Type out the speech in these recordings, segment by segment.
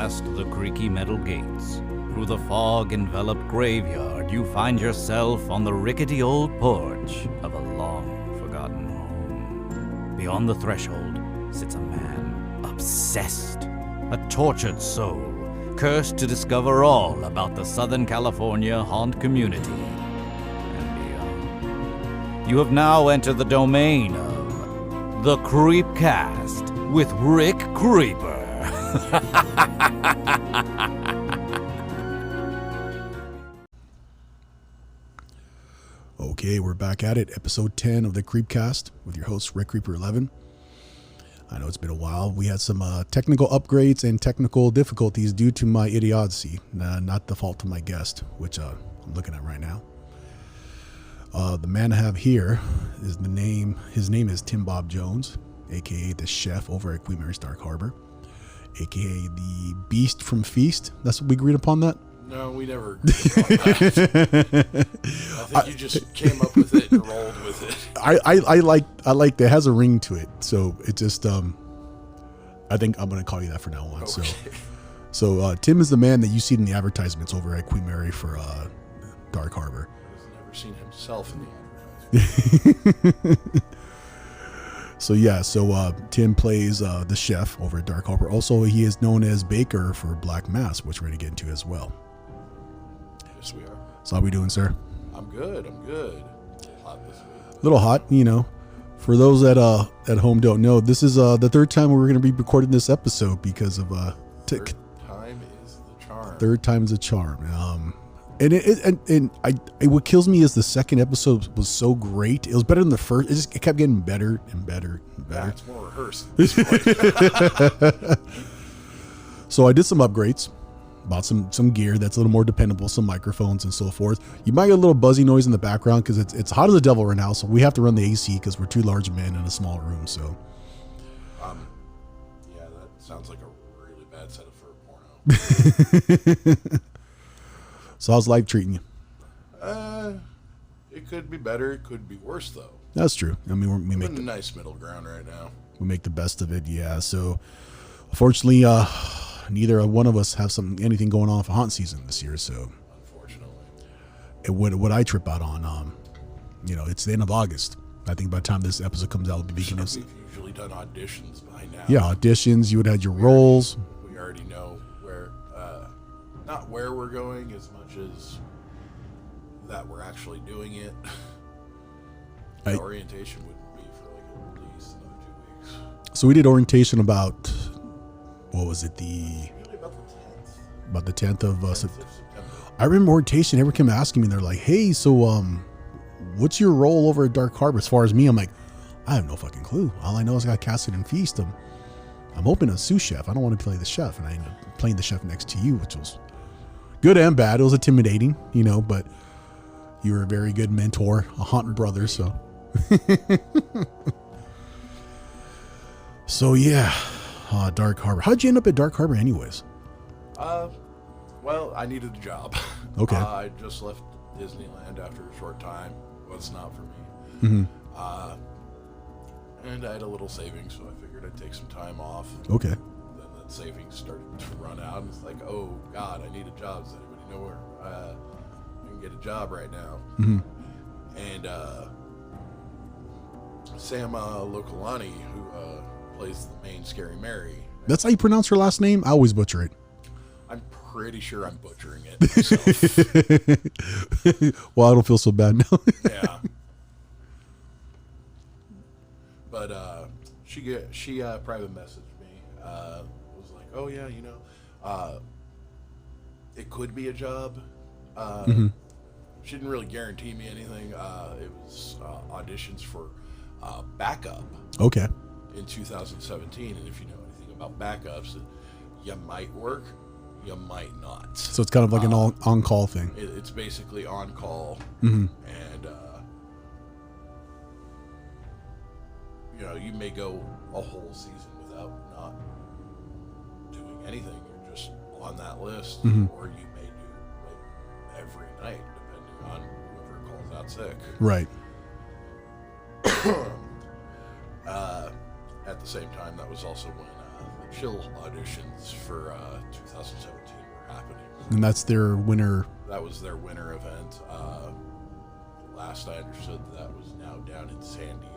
past the creaky metal gates, through the fog-enveloped graveyard, you find yourself on the rickety old porch of a long-forgotten home. Beyond the threshold sits a man, obsessed, a tortured soul, cursed to discover all about the Southern California haunt community and beyond. You have now entered the domain of the Creepcast with Rick Creeper. Okay, we're back at it. Episode 10 of the Creepcast with your host, Rick Creeper 11. I know it's been a while. We had some technical upgrades and technical difficulties due to my idiocy. Not the fault of my guest, which I'm looking at right now. The man I have here is his name is Tim Bob Jones, aka the chef over at Queen Mary's Dark Harbor, aka the Beast from Feast. That's what we agreed upon that? No, we never agreed upon that. I think you just came up with it and rolled with it. I like that. It has a ring to it. So it just I think I'm gonna call you that for now on. Okay. So Tim is the man that you see in the advertisements over at Queen Mary for Dark Harbor. He's never seen himself in the advertisement. So Tim plays the chef over at Dark Harbor. Also, he is known as Baker for Black Mass, which we're going to get into as well. Yes, we are. So how we doing, sir? I'm good. A little hot this week. A little hot, you know. For those that at home don't know, this is the third time we're going to be recording this episode because of Third time is the charm. Third time is a charm. And what kills me is the second episode was so great. It was better than the first. It kept getting better and better and better. Yeah, it's more rehearsed at this point. So I did some upgrades, bought some gear that's a little more dependable, some microphones and so forth. You might get a little buzzy noise in the background because it's hot as the devil right now. So we have to run the AC because we're two large men in a small room. So, yeah, that sounds like a really bad setup for a porno. So how's life treating you? It could be better. It could be worse, though. That's true. I mean, we We're make in a nice middle ground right now. we make the best of it. Yeah. So, unfortunately, neither one of us have anything going on for haunt season this year. So, Unfortunately, what I trip out on, it's the end of August. I think by the time this episode comes out, it'll be beginning. we've usually done auditions by now. Yeah, auditions. You would have your roles. We already know where, not where we're going as much as that we're actually doing it. The orientation would be for like at least another 2 weeks. So we did orientation about, what was it, Usually about the 10th. about the 10th of 10th September. of September. I remember orientation. Everyone came asking me, they're like, "Hey, so what's your role over at Dark Harbor?" As far as me, I'm like, I have no fucking clue. All I know is I got casted in Feast. I'm hoping a sous chef. I don't want to play the chef, and I ended up playing the chef next to you, which was good and bad. It was intimidating, but you were a very good mentor, a haunt brother. So, yeah, Dark Harbor. How'd you end up at Dark Harbor, anyways? Well, I needed a job. Okay. I just left Disneyland after a short time. Was not for me. Mm-hmm. And I had a little savings, so I figured I'd take some time off. Okay. Then that savings started to run out, and it's like, oh God, I need a job. Does anybody know where I can get a job right now? Mm-hmm. And Sam Locolani, who plays the main Scary Mary. That's how you pronounce her last name? I always butcher it. I'm pretty sure I'm butchering it myself. Well, I don't feel so bad now. Yeah. But she private messaged me. Was like, oh yeah, it could be a job. Mm-hmm. She didn't really guarantee me anything. It was auditions for backup. Okay. In 2017, and if you know anything about backups, you might work, you might not. So it's kind of like an on-call thing. It's basically on-call, Mm-hmm. and you may go a whole season without not doing anything. You're just on that list, Mm-hmm. or you may do like every night, depending on whoever calls out sick. Right. At the same time, that was also when the Chill auditions for 2017 were happening. And that's their winter. That was their winter event. Last I understood, that was now down in San Diego.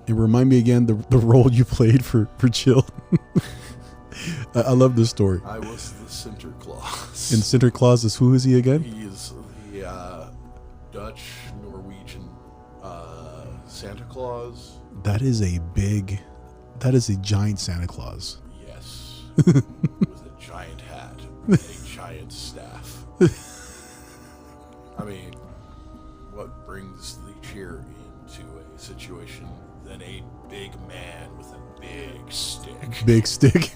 And remind me again the role you played for Jill. I love this story. I was the Santa Claus. And Santa Claus is who is he again? He is the Dutch Norwegian Santa Claus. That is a giant Santa Claus. Yes, with a giant hat, and a giant staff. I mean, what brings the cheer into a situation than a big man with a big stick? Big stick.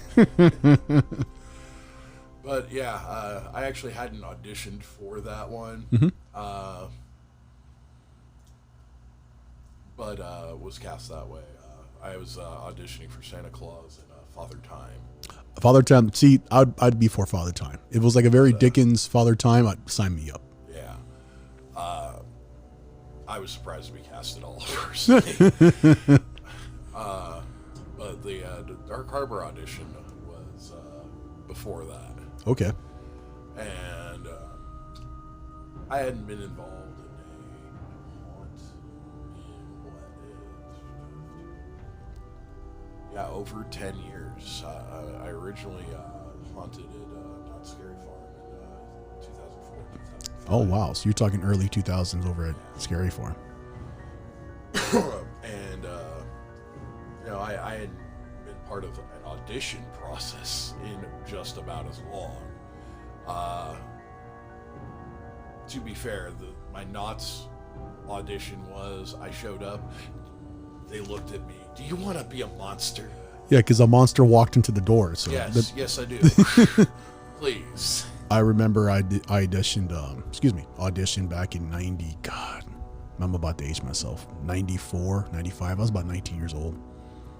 But yeah, I actually hadn't auditioned for that one, but was cast that way. I was auditioning for Santa Claus and Father Time. Father Time. See, I'd be for Father Time. If it was like a very Dickens Father Time, I'd sign me up. Yeah. I was surprised to be cast at all, personally. But the Dark Harbor audition was before that. Okay. And I hadn't been involved in a haunt in over 10 years. I originally haunted at Not Scary Farm in 2004, 2005. Oh wow! So you're talking early 2000s over at Scary Farm. And I had been part of an audition process in just about as long. To be fair, my Knott's audition was, I showed up, they looked at me, do you want to be a monster? Yeah, because a monster walked into the door. So yes, I do. Please. I remember I auditioned back in 90. God, I'm about to age myself. 94, 95. I was about 19 years old.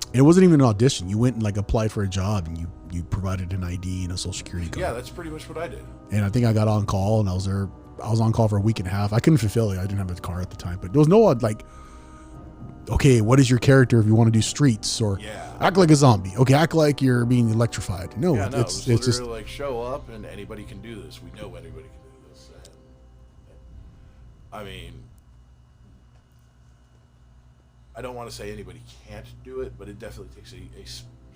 And it wasn't even an audition. You went and like applied for a job, and you provided an ID and a social security card. Yeah, that's pretty much what I did. And I think I got on call, and I was there. I was on call for a week and a half. I couldn't fulfill it. I didn't have a car at the time, but there was no like, okay, what is your character if you want to do streets, or act like a zombie? Okay, act like you're being electrified. No, it's just like show up and anybody can do this. We know anybody can do this. And, I mean, I don't want to say anybody can't do it, but it definitely takes a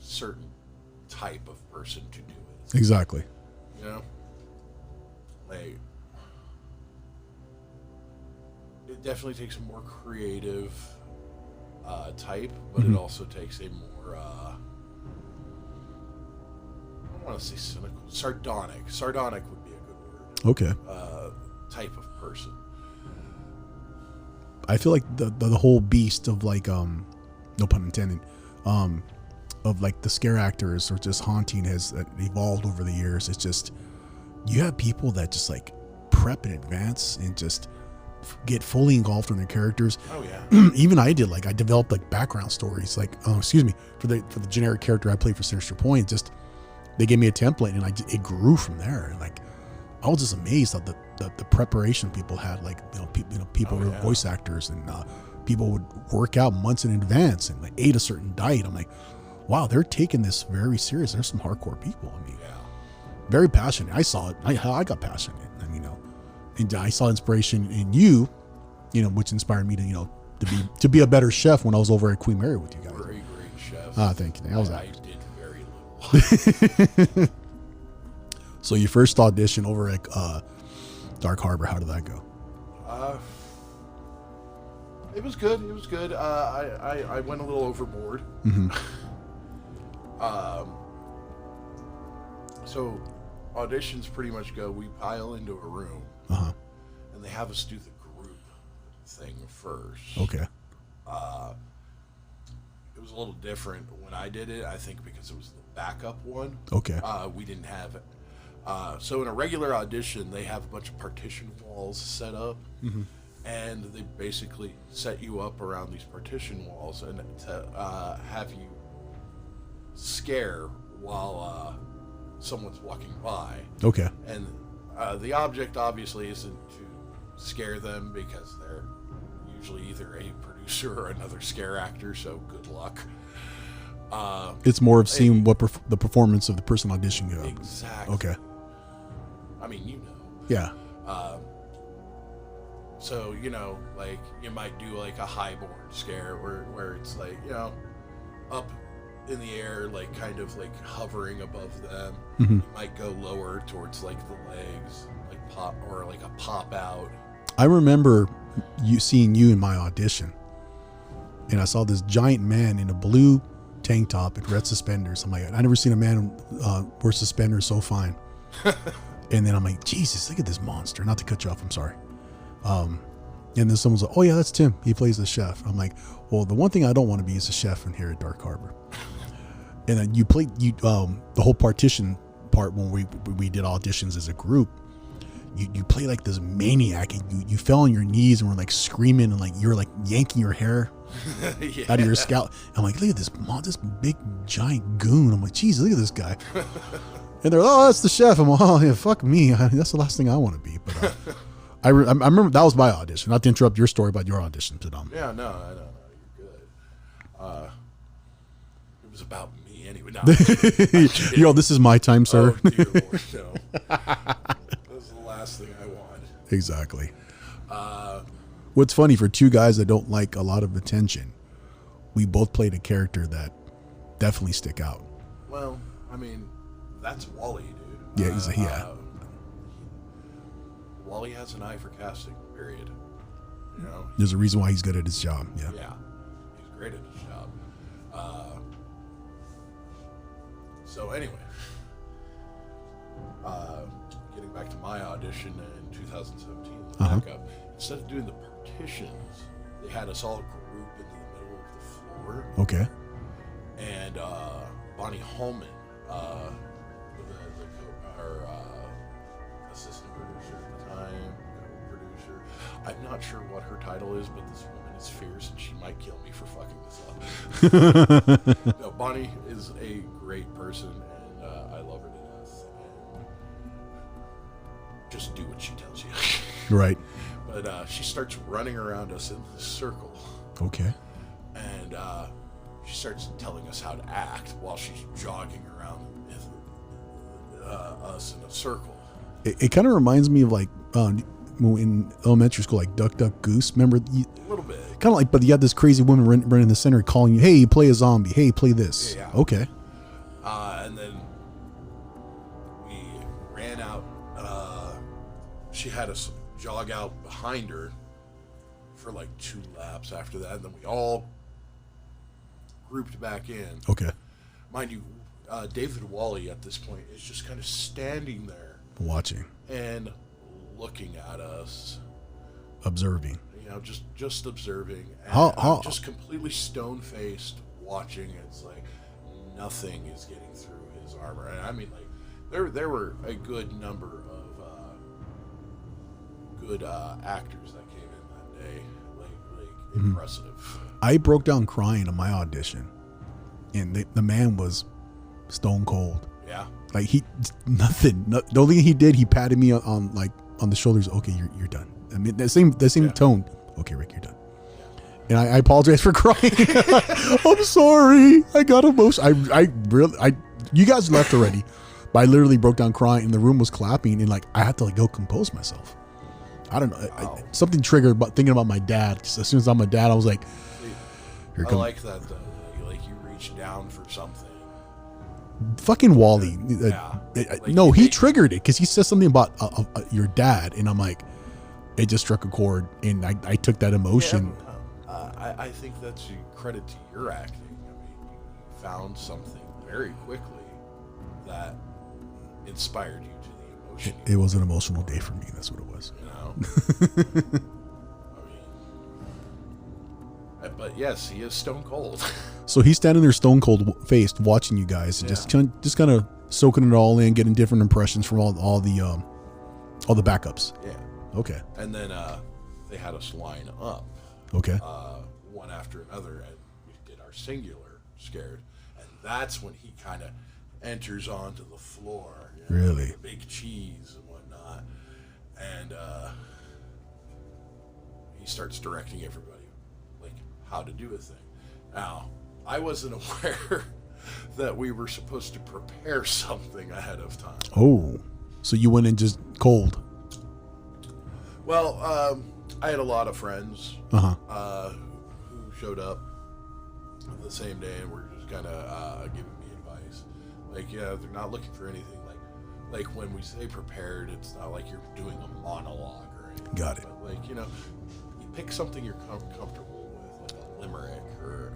certain type of person to do it. Exactly. You know, like, it definitely takes a more creative type, but it also takes a more I don't want to say cynical, sardonic would be a good word. Okay. Type of person. I feel like the whole beast of like no pun intended of like the scare actors or just haunting has evolved over the years. It's just you have people that just like prep in advance and just get fully engulfed in their characters. Oh yeah. Even I did, like I developed like background stories, like for the generic character I played for Sinister Point. Just they gave me a template and it grew from there. And like I was just amazed at the preparation people had. Like people were voice actors and people would work out months in advance and like ate a certain diet. I'm like, wow, they're taking this very serious. There's some hardcore people. I mean, very passionate. I saw it. I got passionate. I mean, and I saw inspiration in you, which inspired me to be a better chef when I was over at Queen Mary with you guys. You're a great chef. Thank you. I did very little. So your first audition over at Dark Harbor, how did that go? It was good. It was good. I went a little overboard. Mm-hmm. So auditions pretty much go, we pile into a room, and they have us do the group thing first. Okay. It was a little different when I did it, I think because it was the backup one. Okay. We didn't have it. So in a regular audition, they have a bunch of partition walls set up, and they basically set you up around these partition walls and to have you scare while someone's walking by. Okay. And the object obviously isn't to scare them because they're usually either a producer or another scare actor, so good luck. It's more of seeing what the performance of the person auditioning you. Exactly. Okay. I mean, you know. Yeah. So, you know, like, you might do, like, a highborn scare where it's, like, you know, up in the air, like, kind of, like, hovering above them. Mm-hmm. You might go lower towards, like, the legs, like, pop, or, like, a pop out. I remember seeing you in my audition. And I saw this giant man in a blue tank top and red suspenders. I'm like, I never seen a man wear suspenders so fine. And then I'm like, Jesus, look at this monster. Not to cut you off, I'm sorry. And then someone's like, oh yeah, that's Tim. He plays the chef. I'm like, well, the one thing I don't want to be is a chef in here at Dark Harbor. And then you played the whole partition part when we did auditions as a group. You play like this maniac, and you fell on your knees and were like screaming, and like you're like yanking your hair out of your scalp. I'm like, look at this big giant goon. I'm like, Jesus, look at this guy. And they're like, oh, that's the chef. I'm like, oh yeah, fuck me. That's the last thing I want to be. But I remember that was my audition. Not to interrupt your story about your audition, Tom. Yeah, no, you're good. It was about me anyway. No, Yo, this is my time, sir. Oh, dear Lord, no. That was the last thing I wanted. Exactly. What's funny, for two guys that don't like a lot of attention, we both played a character that definitely stick out. Well, I mean, that's Wally, dude. Yeah, Wally has an eye for casting, period. You know? There's a reason why he's good at his job. Yeah. Yeah. He's great at his job. So anyway, getting back to my audition in 2017, the backup, instead of doing the partitions, they had us all group into the middle of the floor. Okay. And Bonnie Holman, our assistant producer at the time, co-producer. I'm not sure what her title is, but this woman is fierce, and she might kill me for fucking this up. No, Bonnie is a great person, and I love her to death. And just do what she tells you. Right. But she starts running around us in this circle. Okay. And she starts telling us how to act while she's jogging around us in a circle. It kind of reminds me of like in elementary school, like Duck, Duck, Goose. Remember? A little bit. Kind of like, but you had this crazy woman running in the center calling you, hey, play a zombie. Hey, play this. Yeah. Okay. And then we ran out. She had us jog out behind her for like 2 laps after that. And then we all grouped back in. Okay. Mind you, David Wally at this point is just kind of standing there. Watching. And looking at us. Observing. You know, just observing. And How? Just completely stone-faced watching. It's like nothing is getting through his armor. And I mean, like, there were a good number of good actors that came in that day. Like impressive. I broke down crying on my audition, and the man was stone cold. Yeah. Like nothing. The only thing he did, he patted me on the shoulders. Okay, you're done. I mean, the same tone. Okay, Rick, you're done. And I apologize for crying. I'm sorry. I got emotional. I really, you guys left already, but I literally broke down crying, and the room was clapping, and like I had to like go compose myself. I don't know. Wow. Something triggered about thinking about my dad. Just as soon as I'm a dad, I was like, I like that though. Like you reach down for something. Fucking Wally. Like No, he triggered it because he said something about your dad, and I'm like, it just struck a chord, and I took that emotion. Yeah, I think that's a credit to your acting. I mean, you found something very quickly that inspired you to the emotion. It was an emotional day for me. That's what it was. You know. I mean, but yes, he is stone cold. So he's standing there stone cold faced watching you guys, and just kind of soaking it all in, getting different impressions from all the backups. Yeah. Okay. And then they had us line up. Okay. One after another, and we did our singular scared, and that's when he kind of enters onto the floor. You know, Really? like big cheese and whatnot, and he starts directing everybody like how to do a thing. Now, I wasn't aware that we were supposed to prepare something ahead of time. Oh, so you went in just cold. Well, I had a lot of friends Uh-huh. who showed up the same day and were just kind of giving me advice. Like, yeah, they're not looking for anything. Like when we say prepared, it's not like you're doing a monologue or anything. Got it. But like, you pick something you're comfortable with, like a limerick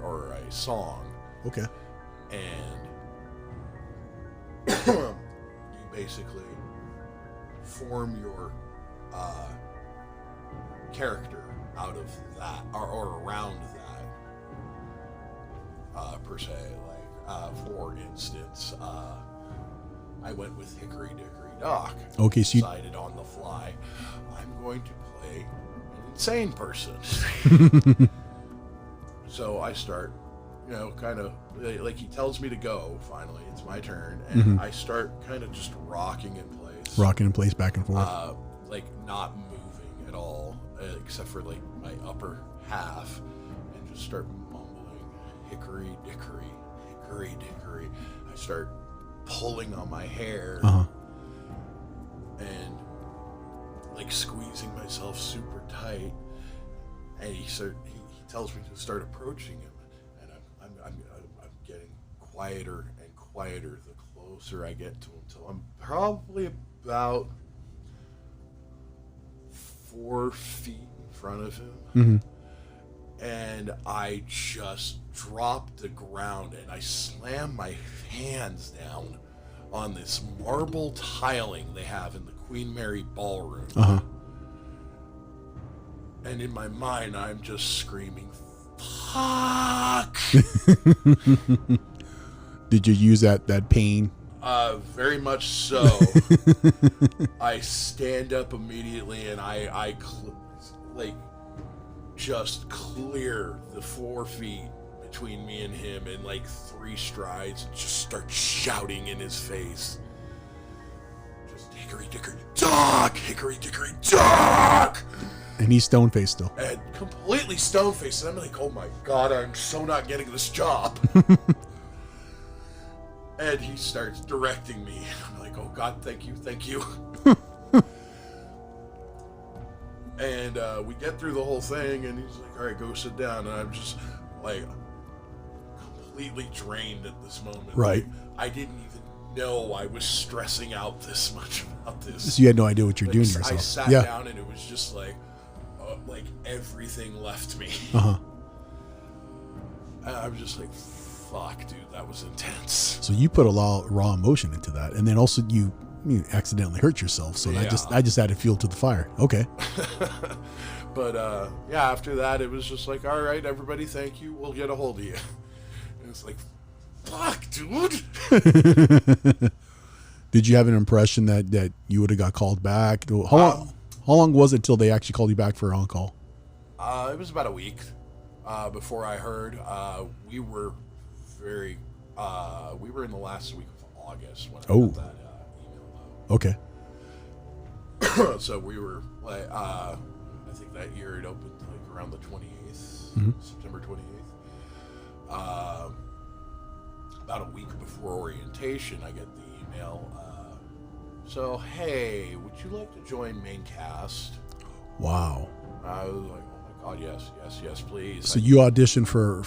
or a song, Okay. and you basically form your character out of that or around that per se. Like for instance, I went with Hickory Dickory Dock. Okay, so you decided on the fly, I'm going to play an insane person. So I start, kind of like he tells me to go. Finally, it's my turn, and I start kind of just rocking in place, back and forth. like not moving at all, except for like my upper half, and just start mumbling, Hickory Dickory, Hickory Dickory. I start pulling on my hair and like squeezing myself super tight, and he tells me to start approaching him, and I'm getting quieter and quieter the closer I get to him, till I'm probably about 4 feet in front of him. And I just dropped to the ground and I slammed my hands down on this marble tiling they have in the Queen Mary Ballroom. And in my mind, I'm just screaming, fuck! Did you use that pain? Very much so. I stand up immediately and I just clear the 4 feet between me and him in like 3 strides and just start shouting in his face. Just Hickory Dickory Dock! Hickory Dickory Dock! And he's stone-faced still. And completely stone-faced. And I'm like, oh my god, I'm so not getting this job. And he starts directing me. I'm like, oh god, thank you, thank you. And we get through the whole thing, and he's like, all right, go sit down. And I'm just, like, completely drained at this moment. Right. Like, I didn't even know I was stressing out this much about this. So you had no idea what you're doing to yourself. I sat down, and it was just like everything left me. And I was just like, fuck, dude, that was intense. So you put a lot of raw emotion into that, and then also you accidentally hurt yourself. So Yeah. I just added fuel to the fire. Okay. But after that, it was just like, all right, everybody, thank you. We'll get a hold of you. And it's like, fuck, dude. Did you have an impression that you would have got called back? How long was it till they actually called you back for on call? It was about a week before I heard. We were in the last week of August when I got that email. Okay. So we were like, I think that year it opened like around the 28th, September 28th. About a week before orientation, I get the email. So, hey, would you like to join main cast? Wow. I was like, oh my god, yes, please. So you auditioned for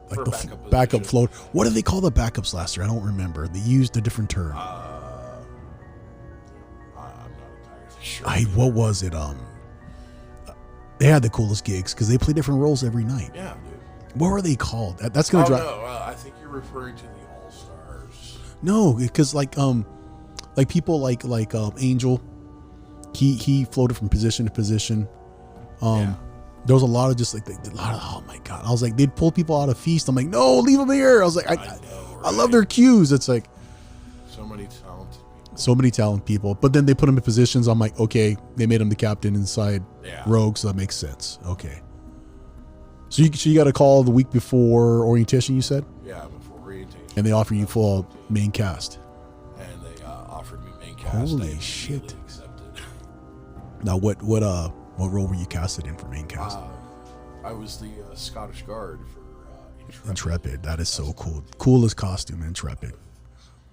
like For the a backup position. float. What do they call the backups last year? I don't remember. They used a different term. I'm not entirely sure. What was it? They had the coolest gigs because they play different roles every night. Yeah, dude. What were they called? That's gonna drive. No, I think you're referring to the All Stars. No, because like people like Angel, he floated from position to position. There was a lot of just like oh my god! I was like, they'd pull people out of feast. I'm like, no, leave them here. I was like, I love their cues. It's like So many talented people. so many talented people, but then they put them in positions. I'm like, okay, they made him the captain inside Rogue, so that makes sense. Okay. So you got a call the week before orientation, you said? Yeah, before orientation. And they offer you full main cast. And they offered me main cast. Holy I immediately shit. accepted. Now, what role were you casted in for main cast? I was the Scottish Guard for Intrepid. That is so cool. Coolest costume, Intrepid.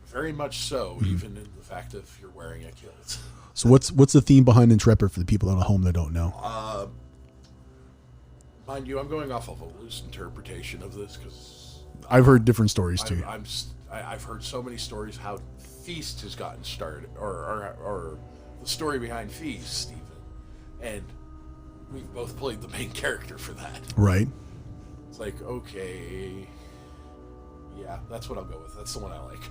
Very much so, even in the fact of you're wearing a kilt. So what's the theme behind Intrepid for the people at home that don't know? Mind you, I'm going off of a loose interpretation of this because I've heard different stories too. I've heard so many stories how Feast has gotten started, or the story behind Feast, even, and we've both played the main character for that. Right. It's like, okay, yeah, that's what I'll go with. That's the one I like.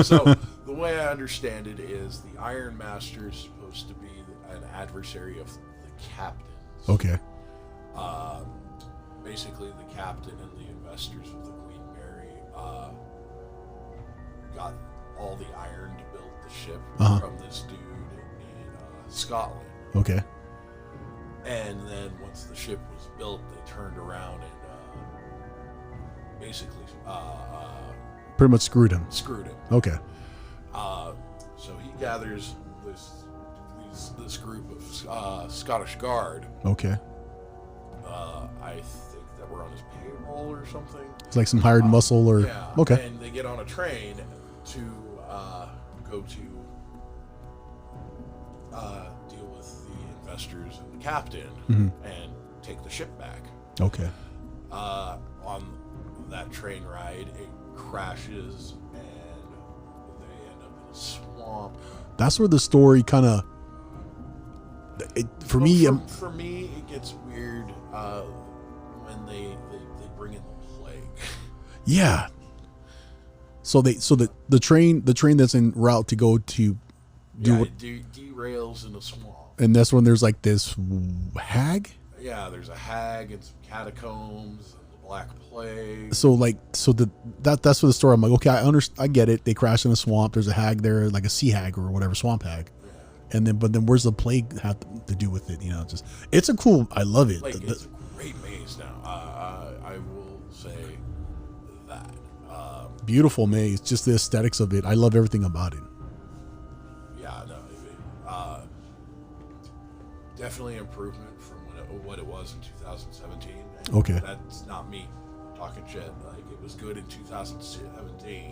So the way I understand it is the Iron Master is supposed to be an adversary of the captains. Okay. Basically, the captain and the investors of the Queen Mary got all the iron to build the ship from this dude in Scotland. Okay. And then once the ship was built, they turned around and basically Pretty much screwed him. Okay. So he gathers this group of Scottish Guard. Okay. I think that we're on his payroll or something. It's like some hired muscle or... Yeah. Okay. And they get on a train to go to deal with the investors and the captain and take the ship back. Okay. On that train ride, it crashes and they end up in a swamp. That's where the story kind of... For me, it gets weird when they bring in the plague. Yeah. So the train that's en route to go to derails in a swamp. And that's when there's like this hag. Yeah, there's a hag and some catacombs and the Black Plague. That's for the story. I'm like, okay, I get it. They crash in a swamp. There's a hag there, like a sea hag or whatever, swamp hag. And then, but then, where's the plague have to do with it? You know, it's a cool. I love it. Like, it's a great maze now. I will say that. Beautiful maze. Just the aesthetics of it. I love everything about it. Yeah, no, definitely improvement from what it was in 2017. And okay. That's not me talking shit. Like, it was good in 2017.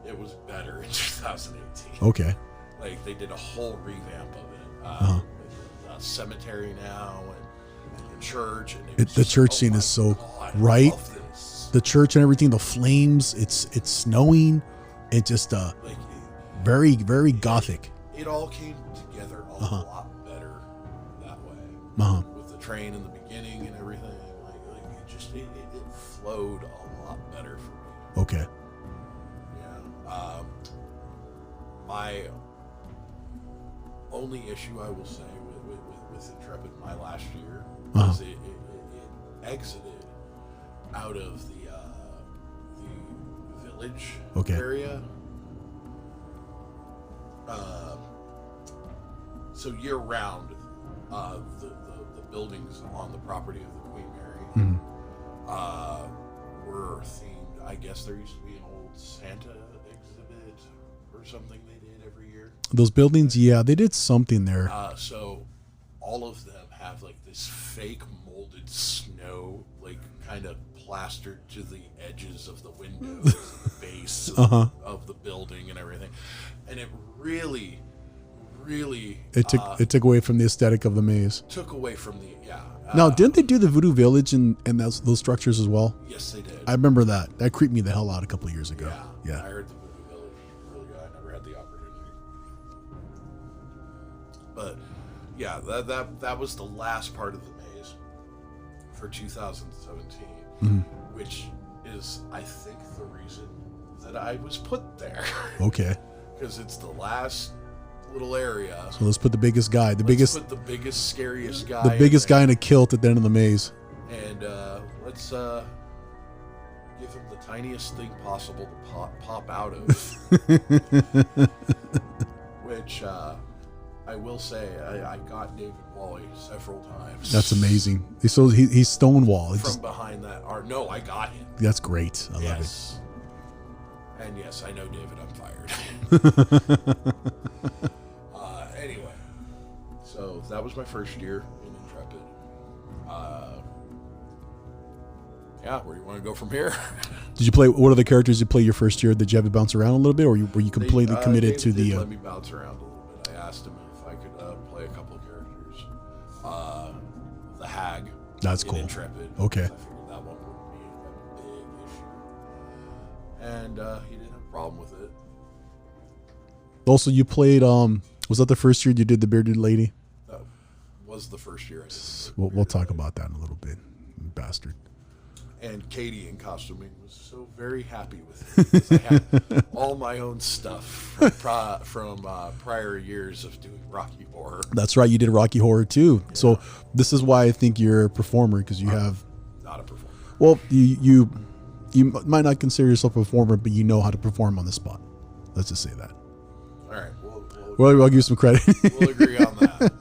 It was better in 2018. Okay. Like, they did a whole revamp of it. A cemetery now and the church. And the church scene is so right. The church and everything, the flames. It's snowing. It just very, very gothic. It all came together a lot better that way. With the train in the beginning and everything, it flowed a lot better for me. Okay. Yeah. My only issue I will say with Intrepid my last year was it exited out of the village area. So year round, the buildings on the property of the Queen Mary were themed. I guess there used to be an old Santa exhibit or something they did every year. Those buildings, yeah, they did something there. So all of them have like this fake molded snow, like kind of plastered to the edges of the windows, the base of the building and everything. And it really it took away from the aesthetic of the maze. Took away from the now, didn't they do the Voodoo Village and those structures as well? Yes, they did. I remember that. That creeped me the hell out a couple of years ago. Yeah. I heard the Voodoo Village was really good. I never had the opportunity. But yeah, that was the last part of the maze for 2017, which is, I think, the reason that I was put there. Okay. Because it's the last little area. So let's put the biggest guy, put the biggest, scariest guy. The biggest guy in a kilt at the end of the maze. And let's give him the tiniest thing possible to pop out of. Which I will say, I got David Wally several times. That's amazing. So he's Stonewall. From behind that art. No, I got him. That's great. I love it. And yes, I know, David, I'm fired. Anyway, so that was my first year in Intrepid. yeah, where do you want to go from here? Did you play? What are the characters you play your first year? Did you have to bounce around a little bit, or were you completely committed to they the? Let me bounce around a little bit. I asked him if I could play a couple of characters. The Hag. That's cool. Intrepid. Okay. I figured that one would be a big issue, and he didn't have a problem with it. Also, you played. Was that the first year you did the bearded lady? That was the first year I did. We'll talk about that in a little bit, bastard. And Katie in costuming was so very happy with it because I had all my own stuff from prior years of doing Rocky Horror. That's right, you did Rocky Horror too. Yeah. So this is why I think you're a performer, because you have not a performer. Well, you might not consider yourself a performer, but you know how to perform on the spot. Let's just say that. All right, I'll give you some credit. We'll agree on that.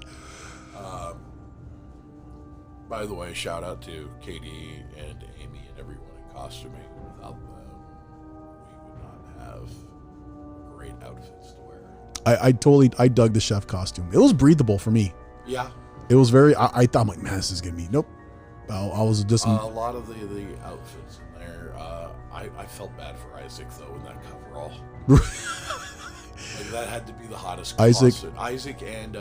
By the way, shout out to Katie and Amy and everyone in costuming. Without them, we would not have great outfits to wear. I dug the chef costume. It was breathable for me. Yeah. It was very, I thought, I'm like, man, this is going to be, nope. I was just... a lot of the outfits in there, I felt bad for Isaac, though, in that coverall. Like, that had to be the hottest costume. Isaac and...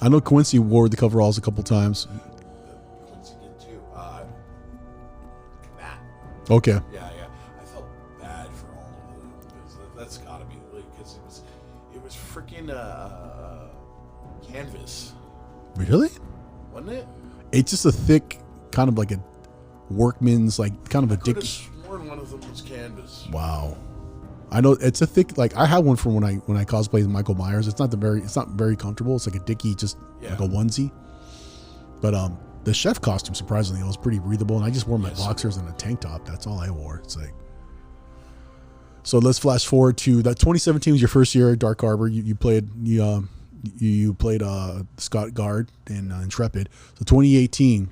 I know Quincy wore the coveralls a couple times. Quincy did too. Matt. Okay. Yeah. I felt bad for all of them because that's got to be because it was freaking canvas. Really? Wasn't it? It's just a thick, kind of like a workman's, like kind of a dick. I could have sworn one of them was canvas. Wow. I know it's a thick, like I had one from when I cosplayed Michael Myers. It's not very comfortable. It's like a dickie, just like a onesie. But the chef costume, surprisingly, it was pretty breathable, and I just wore my boxers and a tank top. That's all I wore. It's like, so let's flash forward to that. 2017 was your first year at Dark Harbor. You played Scott Guard and Intrepid. So 2018,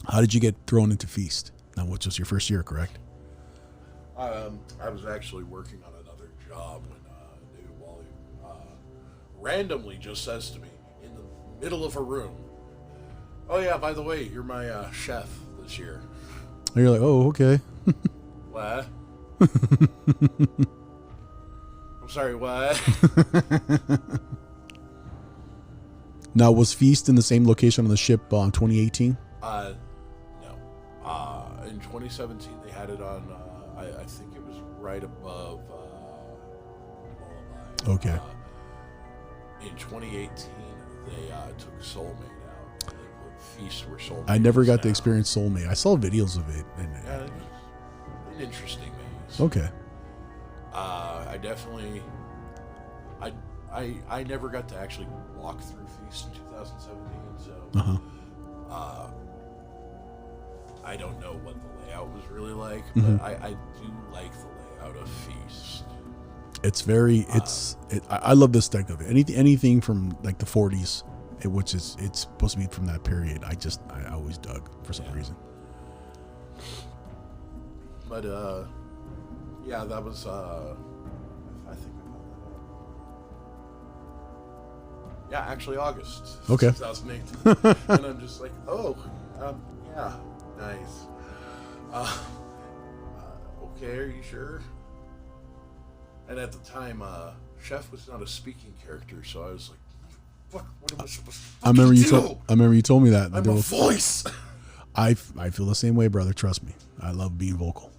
how did you get thrown into Feast? Now, which was your first year, correct? I was actually working on another job when David Wally randomly just says to me in the middle of a room, "Oh yeah, by the way, you're my chef this year." And you're like, "Oh, okay." What? I'm sorry, what? Now, was Feast in the same location on the ship in 2018? No. In 2017, they had it on. I think it was right above Lullaby. Okay. In 2018, they took Soulmate out. They put Feast where Soulmate. I never got to experience Soulmate. I saw videos of it. Yeah, it was an interesting maze. Okay. I definitely. I never got to actually walk through Feast in 2017, so. I don't know what the layout was really like, but I do like the layout of Feast. It's very, I love the aesthetic of it. Anything from like the 40s, which is, it's supposed to be from that period. I always dug for some reason. But, yeah, that was, I think. Yeah, actually August. Okay. 2008. And I'm just like, yeah. Nice. Okay, are you sure? And at the time, Chef was not a speaking character, so I was like, "Fuck, what am I supposed to do?" I remember you told me that. I'm a voice. I feel the same way, brother. Trust me. I love being vocal.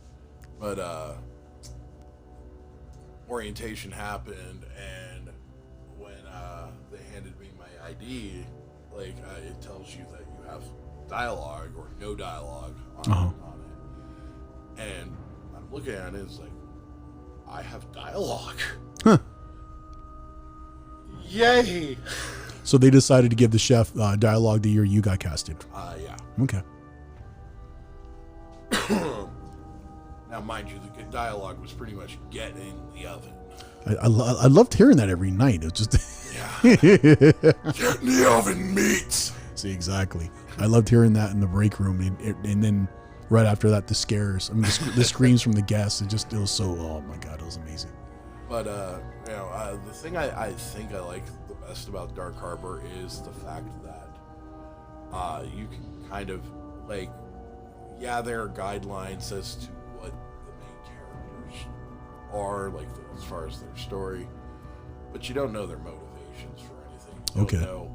But orientation happened, and when they handed me my ID, like it tells you that you have dialogue or no dialogue on it, and I'm looking at it, it's like, I have dialogue. Huh. Yay! So they decided to give the chef dialogue the year you got casted. Yeah. Okay. Now, mind you, the good dialogue was pretty much get in the oven. I loved hearing that every night. It was just Get in the oven, meat. See, exactly. I loved hearing that in the break room, and then right after that, the scares. I mean, the screams from the guests. It was so. Oh my god, it was amazing. But the thing I think I like the best about Dark Harbor is the fact that you can kind of like, yeah, there are guidelines as to what the main characters are, like as far as their story, but you don't know their motivations for anything. You don't know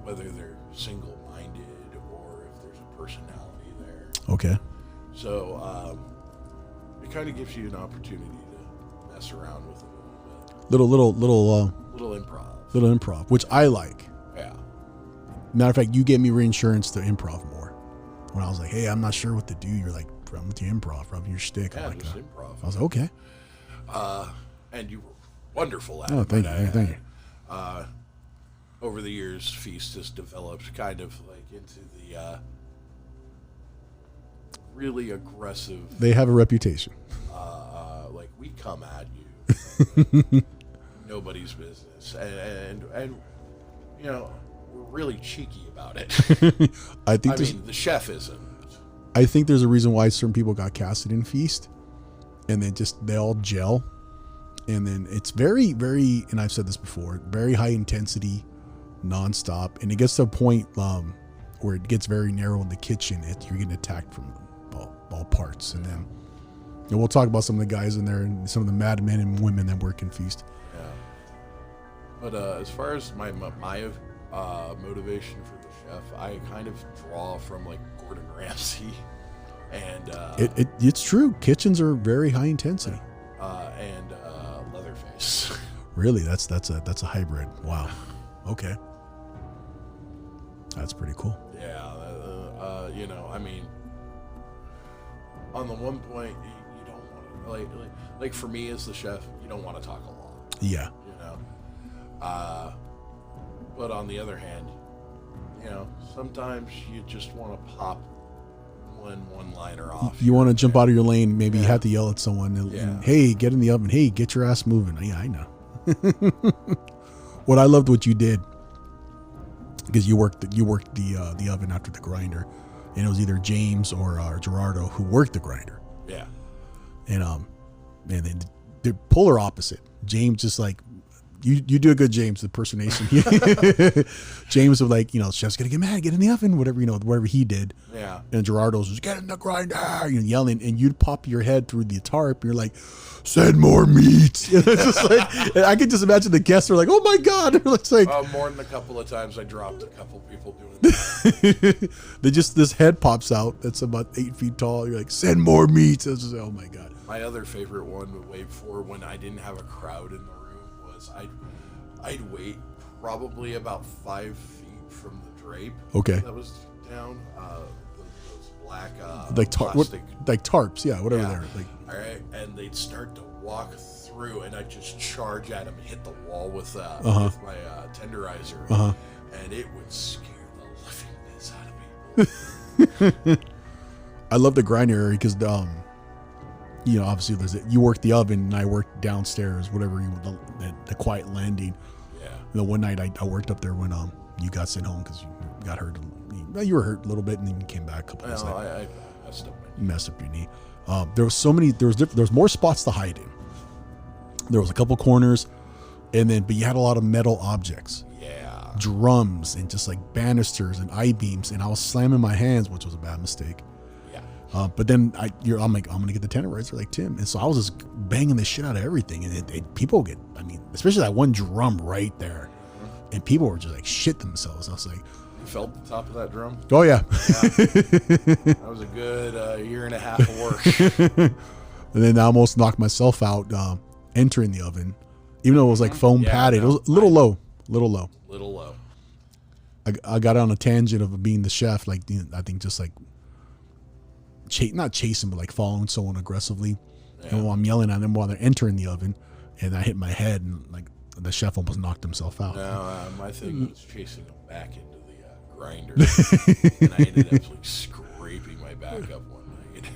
whether they're single-minded or if there's a personality there. Okay. So it kind of gives you an opportunity to mess around with it a Little little improv, which I like. Yeah. Matter of fact, you gave me reinsurance to improv more. When I was like, hey, I'm not sure what to do, you're like, run with the improv, run with your stick. Yeah, like, just improv. I was like, okay. And you were wonderful at Oh, it. thank you. Over the years, Feast has developed kind of like into the really aggressive. They have a reputation. Like we come at you, like, nobody's business, and you know we're really cheeky about it. I mean, the chef isn't. I think there's a reason why certain people got casted in Feast, and they all gel, and then it's very, very, and I've said this before, very high intensity, nonstop, and it gets to a point where it gets very narrow in the kitchen. You're getting attacked from all parts, and then we'll talk about some of the guys in there and some of the mad men and women that work in Feast. Yeah. But as far as my motivation for the chef, I kind of draw from like Gordon Ramsay, and it's true. Kitchens are very high intensity. And Leatherface. Really, that's a hybrid. Wow. Okay. That's pretty cool. Yeah. On the one point, you don't want to like for me as the chef, you don't want to talk a lot. Yeah. But on the other hand, sometimes you just want to pop one-liner off. You want to jump out of your lane. Maybe you have to yell at someone. And, hey, get in the oven. Hey, get your ass moving. Yeah, I know. What I loved what you did, because you worked the oven after the grinder, and it was either James or Gerardo who worked the grinder. Yeah. And then they're polar opposite. James just like. You do a good James impersonation. James was like, chef's gonna get mad, get in the oven, whatever he did. Yeah. And Gerardo's just get in the grinder, yelling, and you'd pop your head through the tarp. And you're like, send more meat. And it's just like, and I could just imagine the guests are like, oh my god. It's like more than a couple of times I dropped a couple people doing that. this head pops out that's about 8 feet tall. You're like, send more meat. It's just like, oh my god. My other favorite one, way before when I didn't have a crowd in the room, was I'd wait probably about 5 feet from the drape. Okay. That was down. Those black plastic. Like tarps, yeah, whatever they're like. All right, and they'd start to walk through, and I'd just charge at them, hit the wall with my tenderizer, and it would scare the living out of people. I love the grinder area because obviously you work the oven and I worked downstairs, whatever the quiet landing. Yeah. One night I worked up there when you got sent home because you got hurt. You were hurt a little bit and then you came back a couple days later. I messed up your knee. There was more spots to hide in. There was a couple corners, but you had a lot of metal objects. Yeah. Drums and just like banisters and I-beams, and I was slamming my hands, which was a bad mistake. But then I'm like, I'm gonna get the tenderizer like Tim, and so I was just banging the shit out of everything, and people get, especially that one drum right there, and people were just like shit themselves. I was like, you felt the top of that drum? Oh yeah. That was a good year and a half of work. And then I almost knocked myself out entering the oven, even though it was like foam padded. It was a little low. Little low. I got on a tangent of being the chef, like I think just like. Not chasing, but like following someone aggressively. Yeah. And while I'm yelling at them while they're entering the oven, and I hit my head, and like the chef almost knocked himself out. No, my thing was chasing him back into the grinder, and I ended up like scraping my back up one night.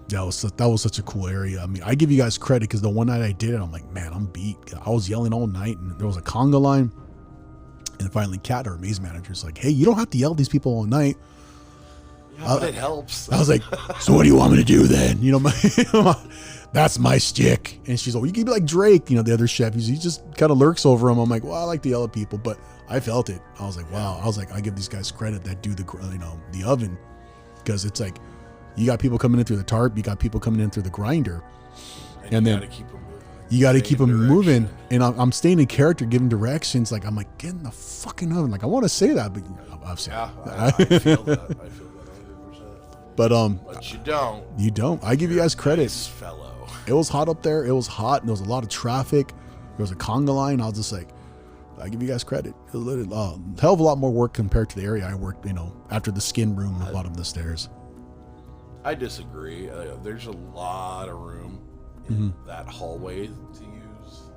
That was such a cool area. I give you guys credit because the one night I did it, I'm like, man, I'm beat. I was yelling all night, and there was a conga line, and finally, Kat, our maze manager, is like, hey, you don't have to yell at these people all night. Yeah, but it helps. I was like, so what do you want me to do then? The that's my stick. And she's like, well, you can be like Drake, the other chef. He just kind of lurks over him. I'm like, well, I like to yell at people, but I felt it. I was like, wow. I was like, I give these guys credit that do the oven, because it's like, you got people coming in through the tarp, you got people coming in through the grinder, and then you got to keep them moving. And I'm staying in character, giving directions. Like, I'm like, get in the fucking oven. Like, I want to say that, but I've said I feel that. I feel that 100%. But you don't. You don't. I give you guys credit. Nice fellow. It was hot up there. It was hot, and there was a lot of traffic. There was a conga line. I was just like, I give you guys credit. It was a hell of a lot more work compared to the area I worked, after the skin room at the bottom of the stairs. I disagree. There's a lot of room in that hallway to use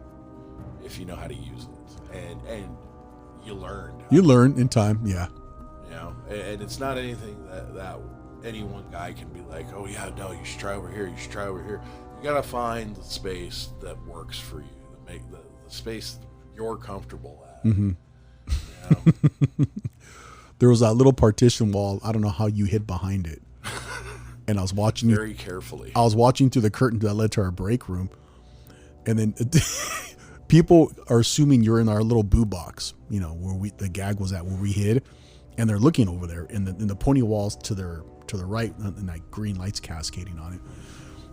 if you know how to use it, and you learn. You learn in time, yeah. And it's not anything that any one guy can be like, oh yeah, no, you should try over here. You should try over here. You gotta find the space that works for you, to make the space you're comfortable at. There was that little partition wall. I don't know how you hid behind it. And I was watching very carefully. I was watching through the curtain that led to our break room, and then people are assuming you're in our little boo box, where the gag was at, where we hid, and they're looking over there in the pointy walls to the right, and like green lights cascading on it.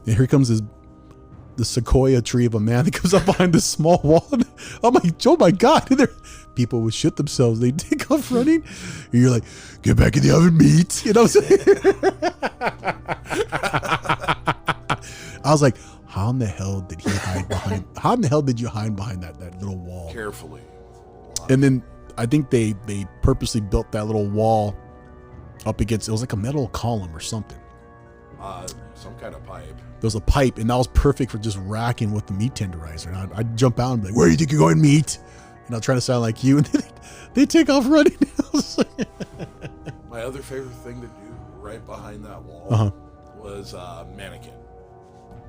And here comes the sequoia tree of a man that comes up behind this small wall. I'm like, oh my God! People would shit themselves. They take off running. And you're like, get back in the oven, meat. You know what I'm saying? I was like, how in the hell did he hide behind? How in the hell did you hide behind that little wall? Carefully. And then I think they purposely built that little wall up against. It was like a metal column or something. Some kind of pipe. There was a pipe, and that was perfect for just racking with the meat tenderizer. And I'd jump out and be like, where do you think you're going, meat? And I'll try to sound like you, and they take off running. My other favorite thing to do right behind that wall was mannequin.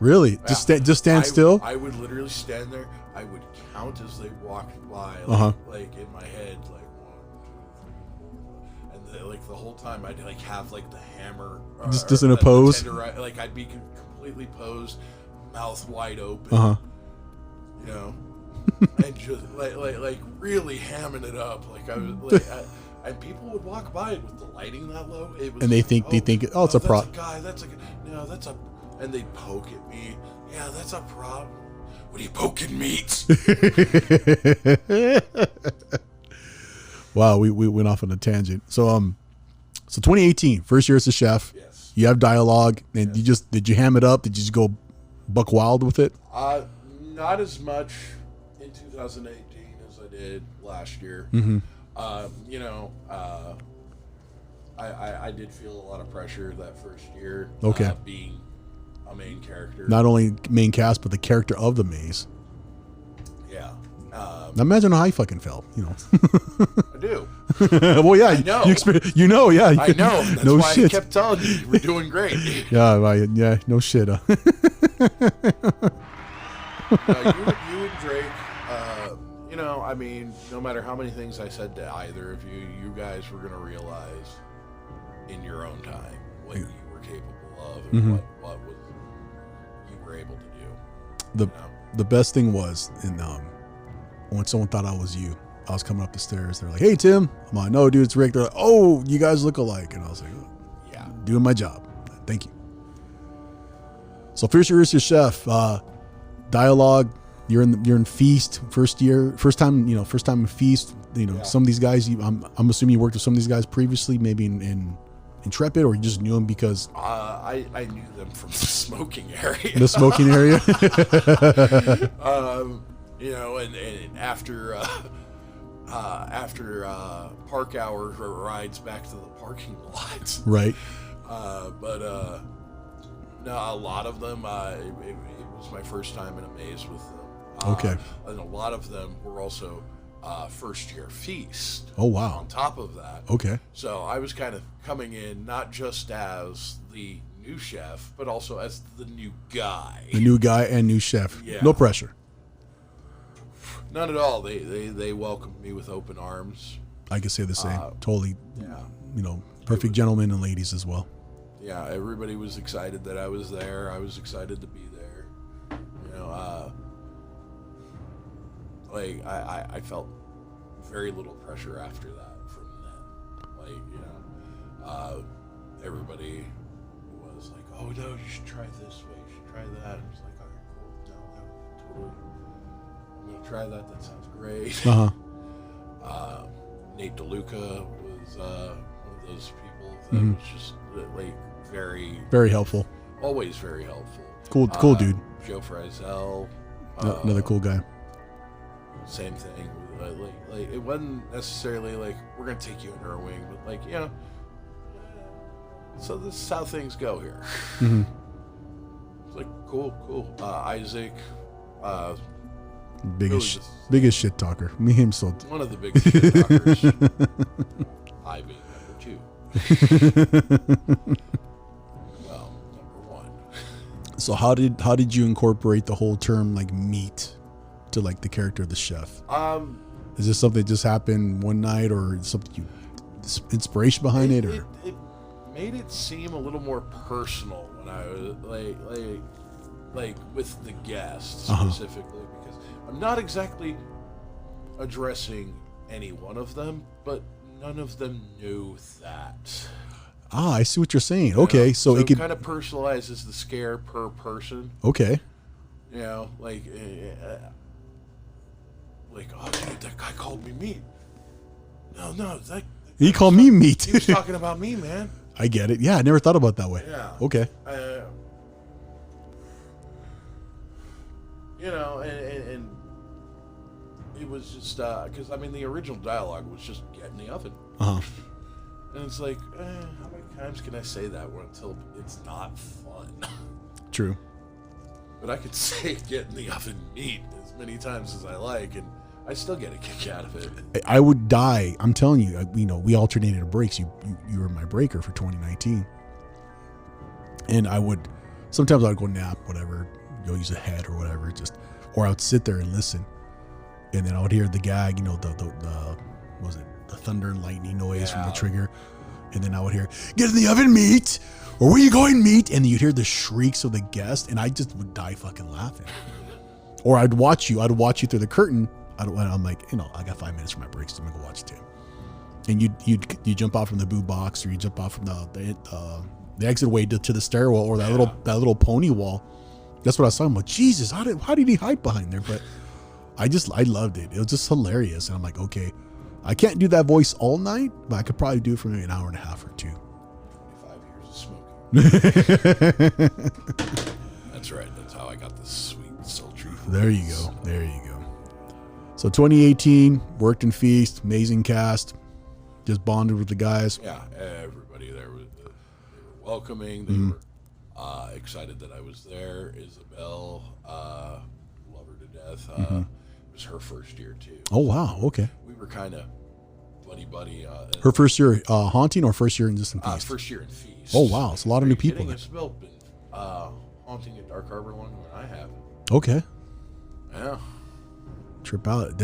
Really? Yeah. Just stand still? I would literally stand there. I would count as they walked by, like in my head, like 1, 2, 3, 4, and the whole time I'd like have like the hammer, just in a pose. Like I'd be completely posed, mouth wide open. And just like really hamming it up. Like I was like, and people would walk by with the lighting that low. It was, and they think it's a prop. That's a guy. And they'd poke at me. Yeah, that's a prop. What are you poking meat? Wow, we went off on a tangent. So 2018, first year as a chef. Yes. You have dialogue, and did you ham it up? Did you just go buck wild with it? Not as much in 2018 as I did last year. I did feel a lot of pressure that first year. Okay. Being a main character. Not only main cast, but the character of the maze. Yeah. Now imagine how I fucking felt. I do. Well, yeah. I know. Yeah. I know. That's no why shit. I kept telling you we're doing great. Yeah. No shit. You and Drake. I mean, no matter how many things I said to either of you, you guys were going to realize in your own time what you were capable of and what was you were able to do. The best thing was when someone thought I was you, I was coming up the stairs. They're like, "Hey, Tim." I'm like, "No, dude, it's Rick." They're like, "Oh, you guys look alike," and I was like, "Yeah, doing my job. Thank you." So, first year as your chef, dialogue. You're in Feast first time in Feast. Some of these guys. I'm assuming you worked with some of these guys previously, maybe in Intrepid, or you just knew them because I knew them from the smoking area. The smoking area. And after park hour rides back to the parking lots. Right. No, a lot of them. It was my first time in a maze with them. Okay. And a lot of them were also first year Feast. Oh, wow. On top of that. Okay. So I was kind of coming in not just as the new chef, but also as the new guy. The new guy and new chef. Yeah. No pressure. None at all. They welcomed me with open arms. I could say the same. Totally. Yeah. Perfect gentlemen and ladies as well. Yeah, everybody was excited that I was there. I was excited to be there. like I felt very little pressure after that from them. Like, you know, everybody was like, "Oh no, you should try this way. You should try that." I was like, "All right, cool. No, totally. I'm gonna try that. That sounds great." Nate DeLuca was one of those people that was just like very helpful. Always very helpful. Cool dude. Joe Frizel, another cool guy. Same thing. Like it wasn't necessarily like we're gonna take you under our wing, but like, you know, so this is how things go here. It's like cool. Isaac, biggest shit talker. Me himself. One of the biggest shit talkers. I being number 2. Well, number 1. So how did you incorporate the whole term like meat to like the character of the chef? Is this something that just happened one night, or something you inspiration behind it, or it made it seem a little more personal when I was like with the guests specifically, because I'm not exactly addressing any one of them, but none of them knew that. I see what you're saying. Okay, so it could kind of personalizes the scare per person. Okay. You know, like, oh, dude, that guy called me meat. No, he called me meat. He was talking about me, man. I get it. Yeah, I never thought about it that way. Yeah. Okay. You know, and it was just because I mean the original dialogue was just get in the oven. And it's like, how many times can I say that until it's not fun? True. But I could say get in the oven meat as many times as I like, and I still get a kick out of it. I would die. I'm telling you, we alternated breaks. You were my breaker for 2019. And sometimes I'd go nap, whatever, go use a head or whatever, or I would sit there and listen. And then I would hear the gag, the thunder and lightning noise from the trigger. And then I would hear, get in the oven, meat, or where you going, meat? And you'd hear the shrieks of the guest, and I just would die fucking laughing. Or I'd watch you through the curtain. I'm like, I got 5 minutes for my breaks, so I'm gonna go watch Tim. And you jump out from the boo box, or you jump out from the exit way to the stairwell, or that little pony wall. That's what I saw. I'm like, Jesus, how did he hide behind there? But I loved it. It was just hilarious. And I'm like, okay, I can't do that voice all night, but I could probably do it for maybe an hour and a half or 2. 25 years of smoking. That's right. That's how I got this sweet, sultry voice. There you go. So 2018, worked in Feast, amazing cast, just bonded with the guys. Yeah, everybody there was they were welcoming. They were excited that I was there. Isabel, love her to death. It was her first year too. Oh wow, okay. We were kind of buddy. Her first year haunting, or first year in just in Feast? First year in Feast. Oh wow, it's a lot of new people. Isabel been haunting at Dark Harbor longer than I have. Okay. Yeah. Trip out.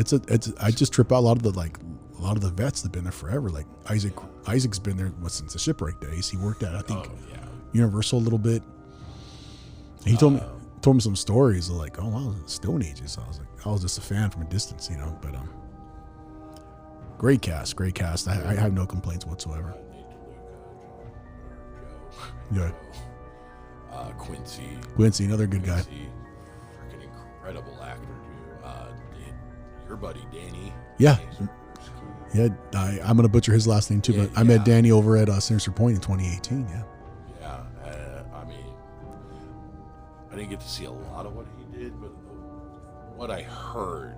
I just trip out a lot of the vets that've been there forever. Like Isaac's been there since the shipwreck days. He worked at, I think, Universal a little bit. He told me some stories of like, oh wow, Stone Ages. I was just a fan from a distance, but great cast. I have no complaints whatsoever. Yeah. Quincy, another good guy. Freaking incredible actor, dude. Your buddy Danny. Yeah. Yeah, I'm gonna butcher his last name too, but I met Danny over at Sinister Point in 2018. Yeah. I mean, I didn't get to see a lot of what he did, but what I heard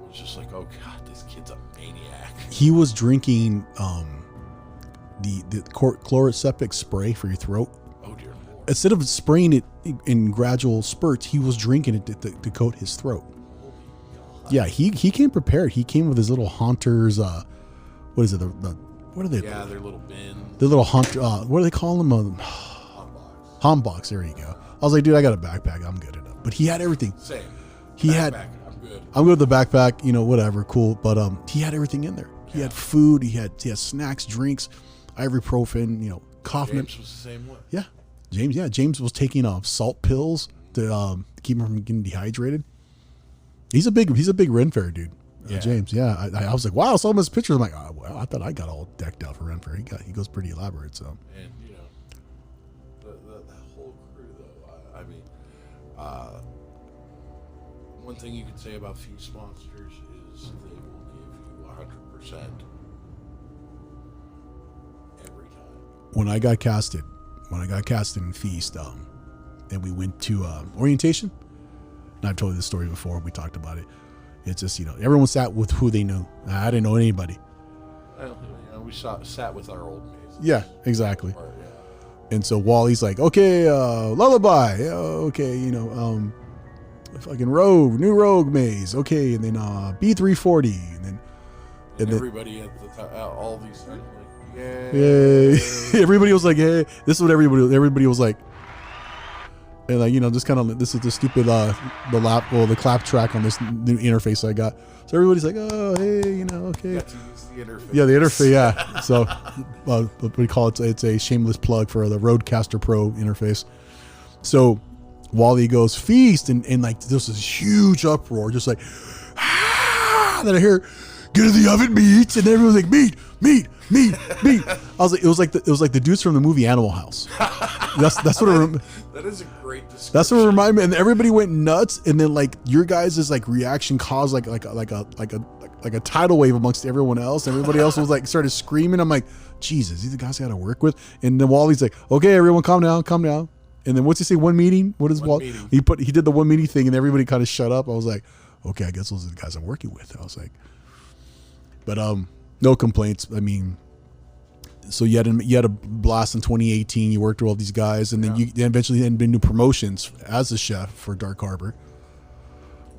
was just like, oh god, this kid's a maniac. He was drinking the chloroseptic spray for your throat. Oh dear Lord. Instead of spraying it in gradual spurts, he was drinking it to coat his throat. Yeah, he came prepared. He came with his little Haunters. What is it? What are they? Yeah, their little bin. The little Haunter. What do they call them? Hauntbox. There you go. I was like, dude, I got a backpack. I'm good enough. But he had everything. Same. He had. I'm good. I'm good with the backpack. Whatever, cool. But he had everything in there. He had food. He had snacks, drinks, ibuprofen. Cough. James was the same way. Yeah, James was taking salt pills to keep him from getting dehydrated. He's a big Ren Fair dude. Yeah. James. Yeah. I was like, wow, I saw him his pictures. I'm like, oh, well, I thought I got all decked out for Ren Fair. He goes pretty elaborate. So. And the whole crew though. I mean, one thing you can say about Feast Monsters is they will give you 100% every time. When I got casted in Feast, and we went to orientation, and I've told you this story before. We talked about it. It's just, everyone sat with who they knew. I didn't know anybody. Well, we sat with our old mates. Yeah, exactly. Or, And so Wally's like, okay, Lullaby, okay, fucking New Rogue maze, okay, and then B340, and then everybody at the time, all these things, like, yay. Everybody was like, hey, this is what everybody was like. And like, just kind of, this is the stupid, the clap track on this new interface I got. So everybody's like, oh, hey, okay. got to use the interface. Yeah, the interface, yeah. So what we call it, it's a shameless plug for the Rodecaster Pro interface. So Wally goes Feast, and like there's this huge uproar, just like, then I hear, get in the oven, meat, and everyone's like, meat. I was like, it was like the dudes from the movie Animal House. That's what that is a great description. That's what it reminded me, and everybody went nuts, and then like your guys' like reaction caused like a tidal wave amongst everyone else. Everybody else was like started screaming. I'm like, Jesus, these are the guys I got to work with. And then Wally's like, okay, everyone, calm down. And then what's he say? One meeting. What is Wally? He did the one meeting thing, and everybody kind of shut up. I was like, okay, I guess those are the guys I'm working with. I was like, but no complaints. I mean, so you had a blast in 2018. You worked with all these guys, and then you eventually had been new promotions as a chef for Dark Harbor.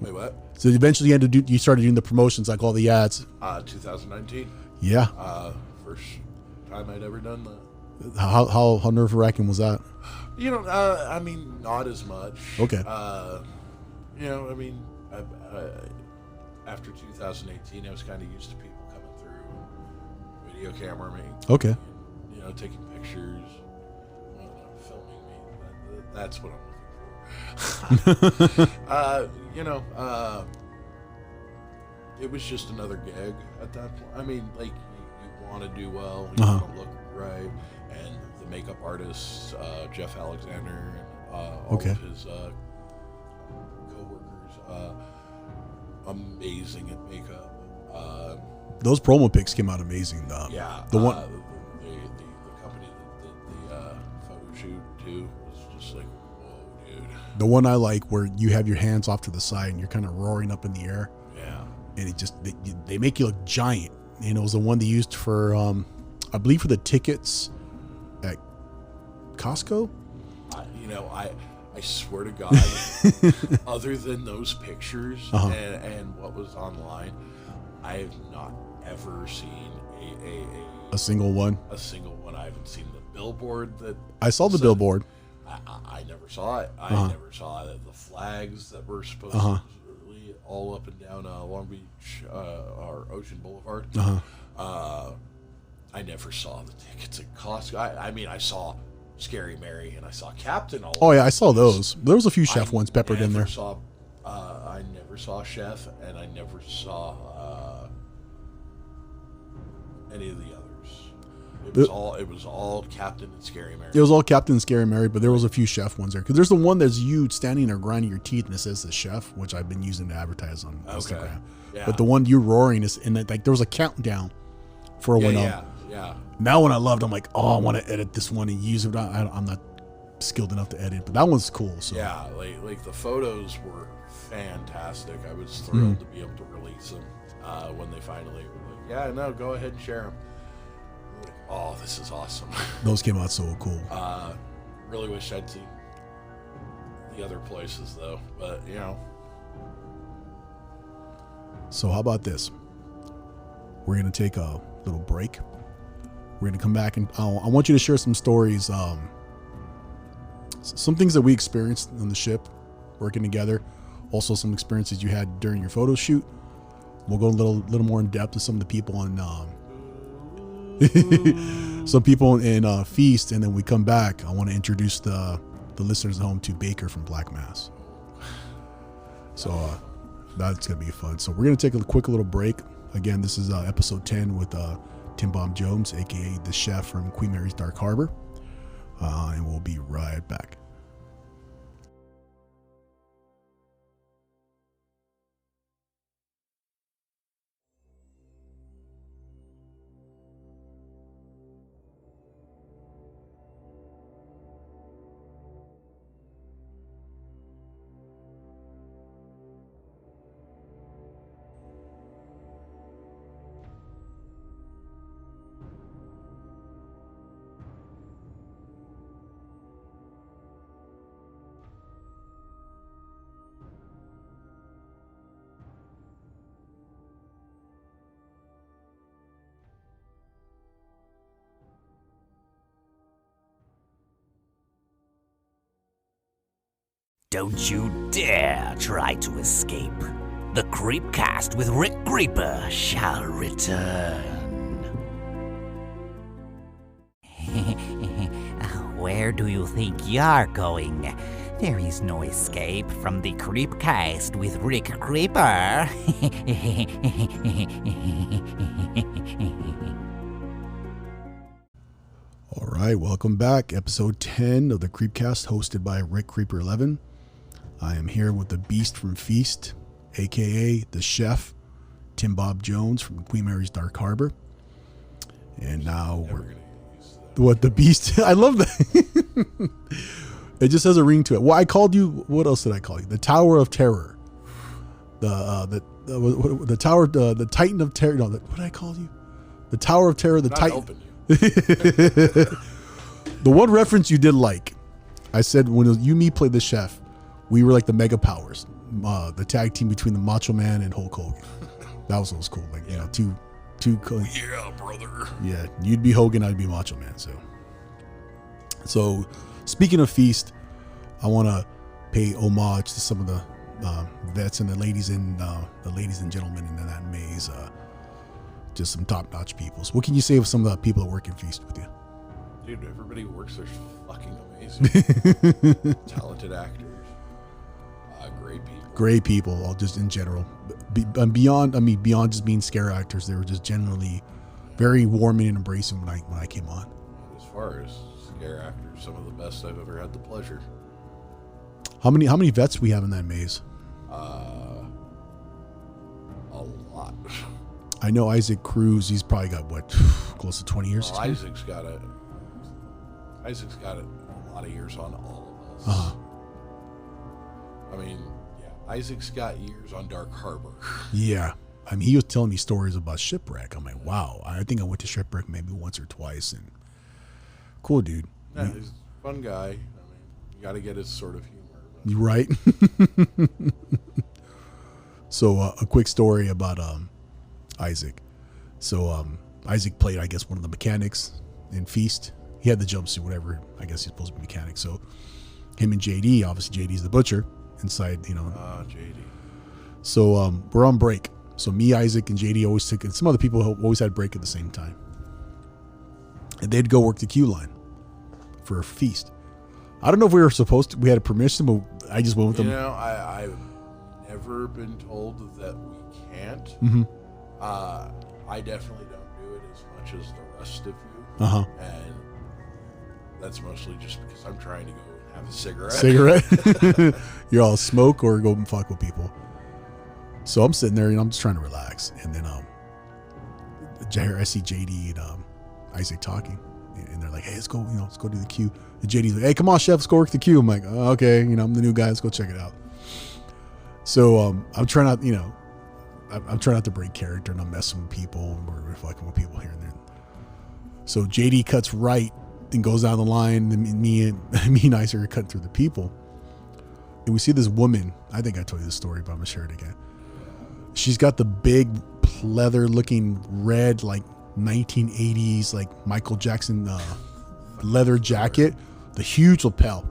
Wait, what? So eventually you started doing the promotions, like all the ads. 2019. Yeah. First time I'd ever done that. How nerve wracking was that? I mean, not as much. Okay. I mean, after 2018, I was kind of used to people coming through, video camera me. Okay. Taking pictures, filming me. That's what I'm looking for. It was just another gig at that point. I mean, like, you want to do well, you want to look right, and the makeup artist, Jeff Alexander, and all of his co-workers, amazing at makeup. Those promo pics came out amazing. Yeah. The one, the company that did the photo shoot too was just like, whoa, dude. the one I like where you have your hands off to the side and you're kind of roaring up in the air. Yeah. And it just they make you look giant. And it was the one they used for I believe for the tickets at Costco. I swear to God, other than those pictures and what was online, I have not ever seen a single one. A single one. I haven't seen the billboard that I saw the billboard. I never saw it. I never saw the flags that were supposed to be all up and down Long Beach or Ocean Boulevard. I never saw the tickets at Costco. I mean, I saw Scary Mary and I saw Captain. Oh yeah, I saw those. There was a few chef ones peppered in there. I never saw Chef, and I never saw any of the others. It was all Captain and Scary Mary. It was all Captain and Scary Mary, but there was a few chef ones there. Because there's the one that's you standing there grinding your teeth and it says the chef, which I've been using to advertise on Instagram. Yeah. But the one you roaring is, and like there was a countdown for when Now when I loved, I'm like, oh, I want to edit this one and use it. I'm not skilled enough to edit, but that one's cool. So yeah, like the photos were fantastic. I was thrilled to be able to release them when they finally were like, yeah, no, go ahead and share them. Like, oh, this is awesome. Those came out so cool. Really wish I'd seen the other places though, but So how about this? We're gonna take a little break. We're gonna come back and I want you to share some stories, some things that we experienced on the ship, working together. Also, some experiences you had during your photo shoot. We'll go a little more in depth with some of the people on some people in Feast, and then we come back. I want to introduce the listeners at home to Baker from Black Mass. So That's going to be fun. So we're going to take a quick little break. Again, this is episode 10 with Tim Bob Jones, a.k.a. the chef from Queen Mary's Dark Harbor. And we'll be right back. Don't you dare try to escape. The Creepcast with Rick Creeper shall return. Where do you think you're going? There is no escape from the Creepcast with Rick Creeper. All right, welcome back. Episode 10 of the Creepcast, hosted by Rick Creeper 11. I am here with the Beast from Feast, a.k.a. the chef, Tim Bob Jones from Queen Mary's Dark Harbor. And now what, the Beast? I love that. It just has a ring to it. Well, I called you, what else did I call you? The Tower of Terror. The Tower, the Titan of Terror. No, what did I call you? The Tower of Terror, the Titan. The one reference you did like, I said when you and me played the chef, we were like the Mega Powers, the tag team between the Macho Man and Hulk Hogan. That was what was cool. Like, you know, two. Yeah, brother. Yeah, you'd be Hogan, I'd be Macho Man. So speaking of Feast, I want to pay homage to some of the vets and the ladies and gentlemen in that maze. Just some top-notch people. So what can you say of some of the people that work in Feast with you? Dude, everybody who works there's fucking amazing. Talented actors. Great people. Great people, all just in general. Beyond just being scare actors, they were just generally very warming and embracing when I came on. As far as scare actors, some of the best I've ever had the pleasure. How many vets we have in that maze? A lot. I know Isaac Cruz. He's probably got what, close to 20 years. Well, Isaac's got a lot of years on all of us. Uh-huh. I mean, yeah, Isaac's got years on Dark Harbor. Yeah, I mean, he was telling me stories about Shipwreck. I'm like, wow. I think I went to Shipwreck maybe once or twice, and cool dude. Yeah, he's a fun guy. I mean, you got to get his sort of humor. You right? So a quick story about Isaac. So Isaac played, I guess, one of the mechanics in Feast. He had the jumpsuit, whatever. I guess he's supposed to be a mechanic. So him and JD, obviously JD's the butcher inside, you know. JD. So we're on break. So me, Isaac, and JD always took, and some other people always had break at the same time. And they'd go work the queue line for a Feast. I don't know if we were supposed to, we had a permission, but I just went with them. You know, I've never been told that we can't. Mm-hmm. I definitely don't do it as much as the rest of you. Uh-huh. And that's mostly just because I'm trying to go have a cigarette. You're all smoke or go and fuck with people. So I'm sitting there and I'm just trying to relax. And then I see JD and Isaac talking. And they're like, hey, let's go do the queue. And JD's like, hey, come on, chef, let's go work the queue. I'm like, oh, okay, I'm the new guy, let's go check it out. So I'm trying not, I'm trying not to break character and I'm messing with people. We're fucking with people here and there. So JD cuts right and goes down the line. And me and Isaac are cutting through the people. And we see this woman. I think I told you this story, but I'm going to share it again. She's got the big leather looking red, like 1980s, like Michael Jackson leather jacket, the huge lapel.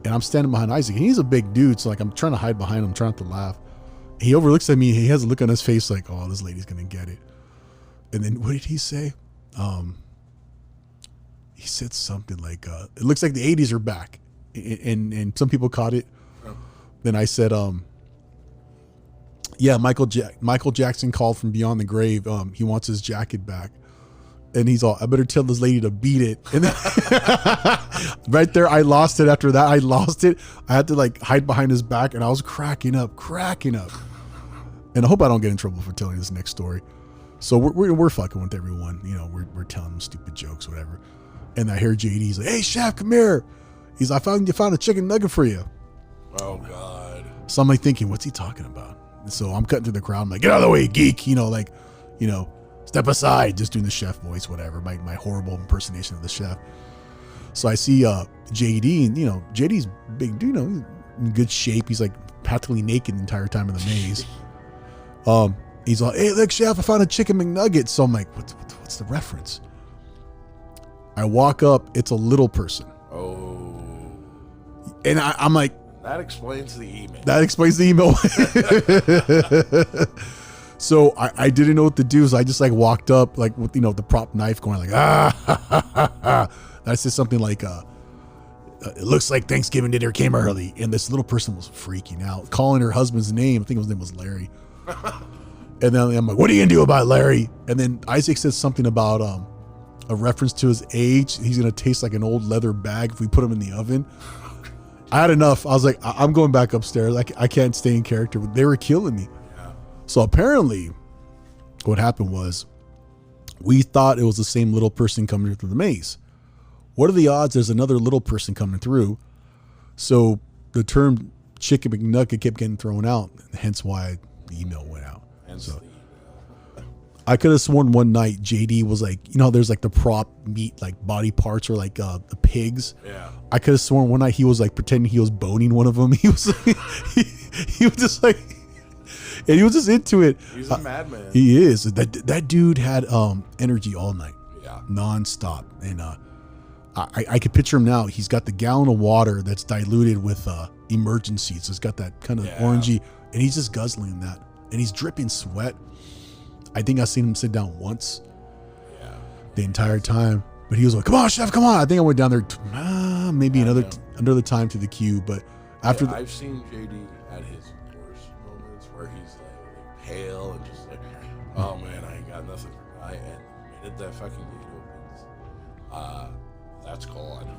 And I'm standing behind Isaac. And he's a big dude. So like I'm trying to hide behind him, trying not to laugh. And he overlooks at me. And he has a look on his face like, oh, this lady's going to get it. And then what did he say? He said something like, it looks like the 80s are back. And some people caught it. Then I said, Yeah, Michael Jackson called from beyond the grave. He wants his jacket back. And he's all, I better tell this lady to beat it. And then right there, I lost it. After that, I lost it. I had to like hide behind his back, and I was cracking up. And I hope I don't get in trouble for telling this next story. So we're fucking with everyone. You know, we're telling them stupid jokes, whatever. And I hear JD. He's like, "Hey, chef, come here." He's like, "I found a chicken nugget for you." Oh God. So I'm like thinking, what's he talking about? And so I'm cutting through the crowd. I'm like, "Get out of the way, geek!" Step aside, just doing the chef voice, whatever, my horrible impersonation of the chef. So I see JD, and JD's big dude, he's in good shape. He's like practically naked the entire time in the maze. He's like, "Hey, look, chef, I found a chicken McNugget." So I'm like, what's the reference? I walk up, it's a little person. Oh. And I'm like, that explains the email. So I didn't know what to do, so I just like walked up like with the prop knife going like I said something like it looks like Thanksgiving dinner came early, and this little person was freaking out, calling her husband's name. I think his name was Larry. And then I'm like, "What are you gonna do about Larry?" And then Isaac said something about a reference to his age. He's gonna taste like an old leather bag if we put him in the oven. I had enough. I was like, I'm going back upstairs. I can't stay in character. They were killing me. So apparently what happened was we thought it was the same little person coming through the maze. What are the odds there's another little person coming through? So the term chicken McNugget kept getting thrown out, hence why the email went out. So I could have sworn one night JD was like, there's like the prop meat, like body parts or like the pigs. Yeah. I could have sworn one night he was like pretending he was boning one of them. He was like, he was just like, and he was just into it. He's a madman. He is. That dude had energy all night. Yeah. Nonstop. And I could picture him now. He's got the gallon of water that's diluted with emergency. So it's got that kind of orangey, and he's just guzzling that. And he's dripping sweat. I think I've seen him sit down once. Yeah. The entire time. But he was like, "Come on, chef, come on." I think I went down there maybe another time to the queue. But after I've seen JD at his worst moments where he's like pale and just like, "Oh man, I ain't got nothing for tonight." And the minute that fucking gate opens, that's gone.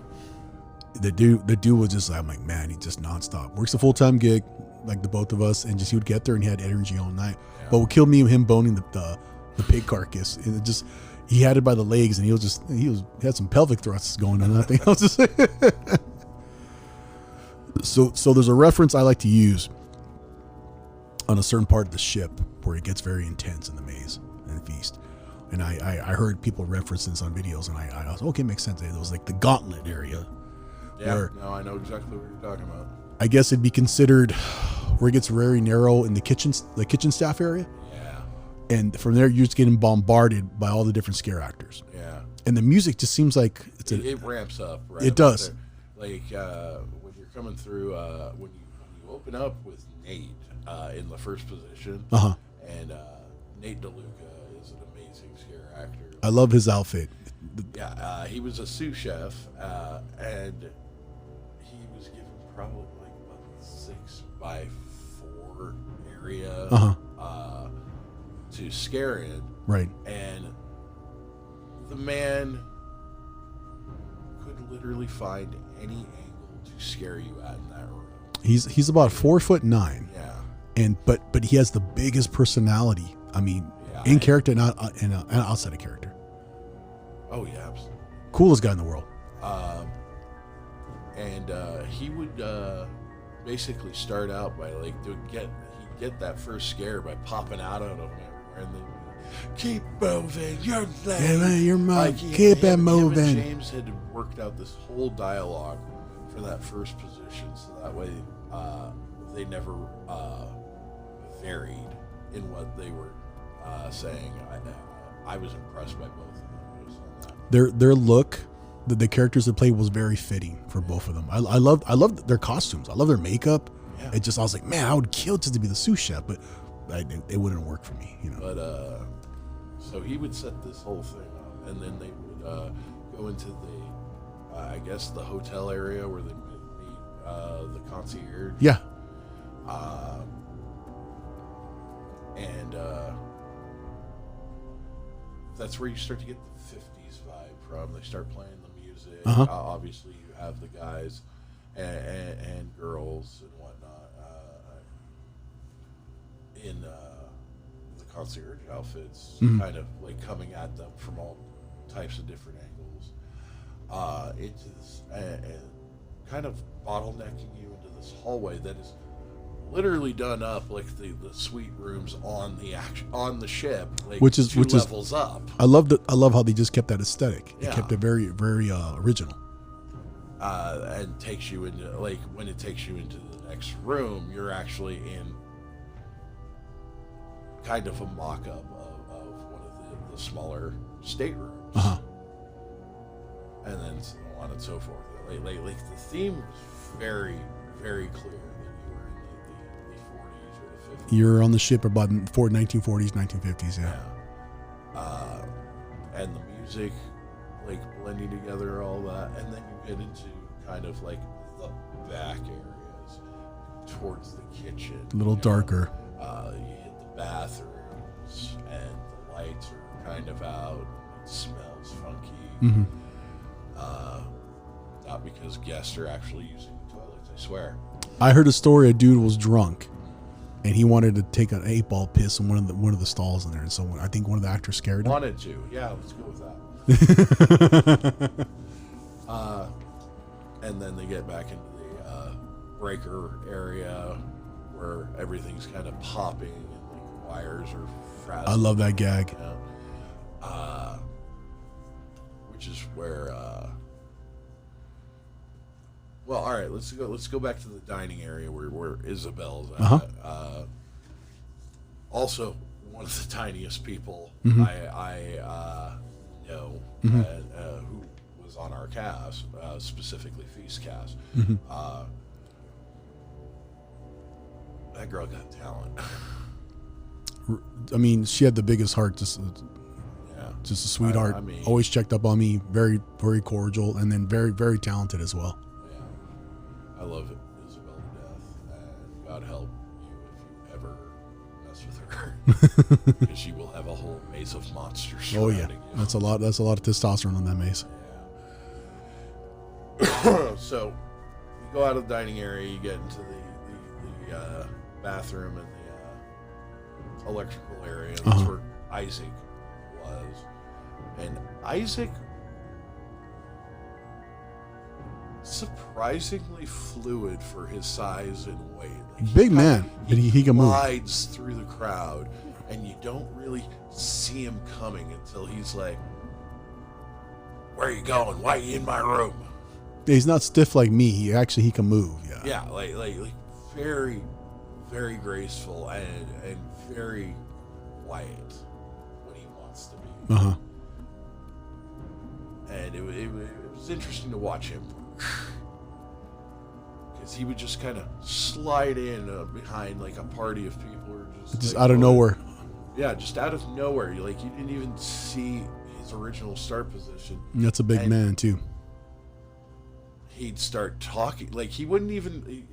The dude was just like, I'm like, man, he just nonstop works a full-time gig like the both of us, and just he would get there and he had energy all night. Yeah. But what killed me, him boning the pig carcass, and it just, he had it by the legs, and he had some pelvic thrusts going on. I think I was just so there's a reference I like to use on a certain part of the ship where it gets very intense in the maze and the feast. And I heard people reference this on videos, and I was okay, makes sense. It was like the gauntlet area. Yeah, no, I know exactly what you're talking about. I guess it'd be considered where it gets very narrow in the kitchen staff area. Yeah. And from there, you're just getting bombarded by all the different scare actors. Yeah. And the music just seems like it ramps up, right? It does. Like when you're coming through, when you open up with Nate in the first position, and Nate DeLuca is an amazing scare actor. I love his outfit. Yeah, he was a sous chef, and he was given probably like a 6x4 area to scare in. Right. And the man could literally find any angle to scare you at in that room. He's about 4'9". Yeah. But he has the biggest personality. I mean, in character and outside of character. Oh yeah, absolutely. Coolest guy in the world. And he would basically start out by like he'd get that first scare by popping out of him everywhere, and then keep moving, you're late. Yeah, man, you're like keep it moving. Him and James had worked out this whole dialogue for that first position, so that way they never varied in what they were saying. I was impressed by both of them. Their look, the characters they played was very fitting for both of them. I loved their costumes. I love their makeup. Yeah. I was like, man, I would kill just to be the sous chef, but it wouldn't work for me, But so he would set this whole thing up, and then they would go into the, I guess the hotel area where they meet the concierge. Yeah. that's where you start to get the 50s vibe from. They start playing the music. Uh-huh. Obviously, you have the guys and girls and whatnot in the concierge outfits, kind of like coming at them from all types of different angles into this, and kind of bottlenecking you into this hallway that is literally done up like the suite rooms on the ship, like which is two levels up. I love how they just kept that aesthetic. They Yeah. kept it very, very original. And takes you into, like, when it takes you into the next room, you're actually in kind of a mock-up of one of the smaller staterooms. Uh-huh. And then so on and so forth. Like the theme was very, very clear that you were in the 40s or the 50s. You're on the ship about 1940s, 1950s, yeah. And the music, like, blending together, all that. And then you get into kind of like the back areas towards the kitchen. A little darker. You hit the bathrooms and the lights are kind of out. It smells funky. Mm-hmm. Not because guests are actually using the toilets, I swear. I heard a story. A dude was drunk, and he wanted to take an 8-ball piss in one of the stalls in there. And so I think one of the actors scared him. Wanted to, yeah. Let's go with that. And then they get back into the breaker area where everything's kind of popping and like wires are frazzling. I love that gag. You know? Which is where. Well, all right. Let's go back to the dining area where Isabel's at. Uh-huh. Also, one of the tiniest people Mm-hmm. I know, Mm-hmm. who was on our cast, specifically Feast cast. Mm-hmm. That girl got talent. I mean, she had the biggest heart. Just a sweetheart. I mean, always checked up on me. Very, very cordial, and then very, very talented as well. yeah, I love Isabel to death, and God help you if you ever mess with her, because she will have a whole maze of monsters. Oh yeah, surrounding you. that's a lot. That's a lot of testosterone on that mace. So you go out of the dining area, you get into the bathroom and the electrical area. That's Uh-huh. where Isaac was, and Isaac surprisingly fluid for his size and weight. Like, Big man, but he can move. Glides through the crowd, and you don't really see him coming until he's like, "Where are you going? Why are you in my room?" He's not stiff like me. He can move. Yeah. Yeah, like very, very graceful and very quiet when he wants to be. Uh huh. And it was interesting to watch him, because he would just kind of slide in behind like a party of people, or just like, out of nowhere. Yeah, just out of nowhere. You didn't even see his original start position. That's a big And man too. He'd start talking. Like, he wouldn't even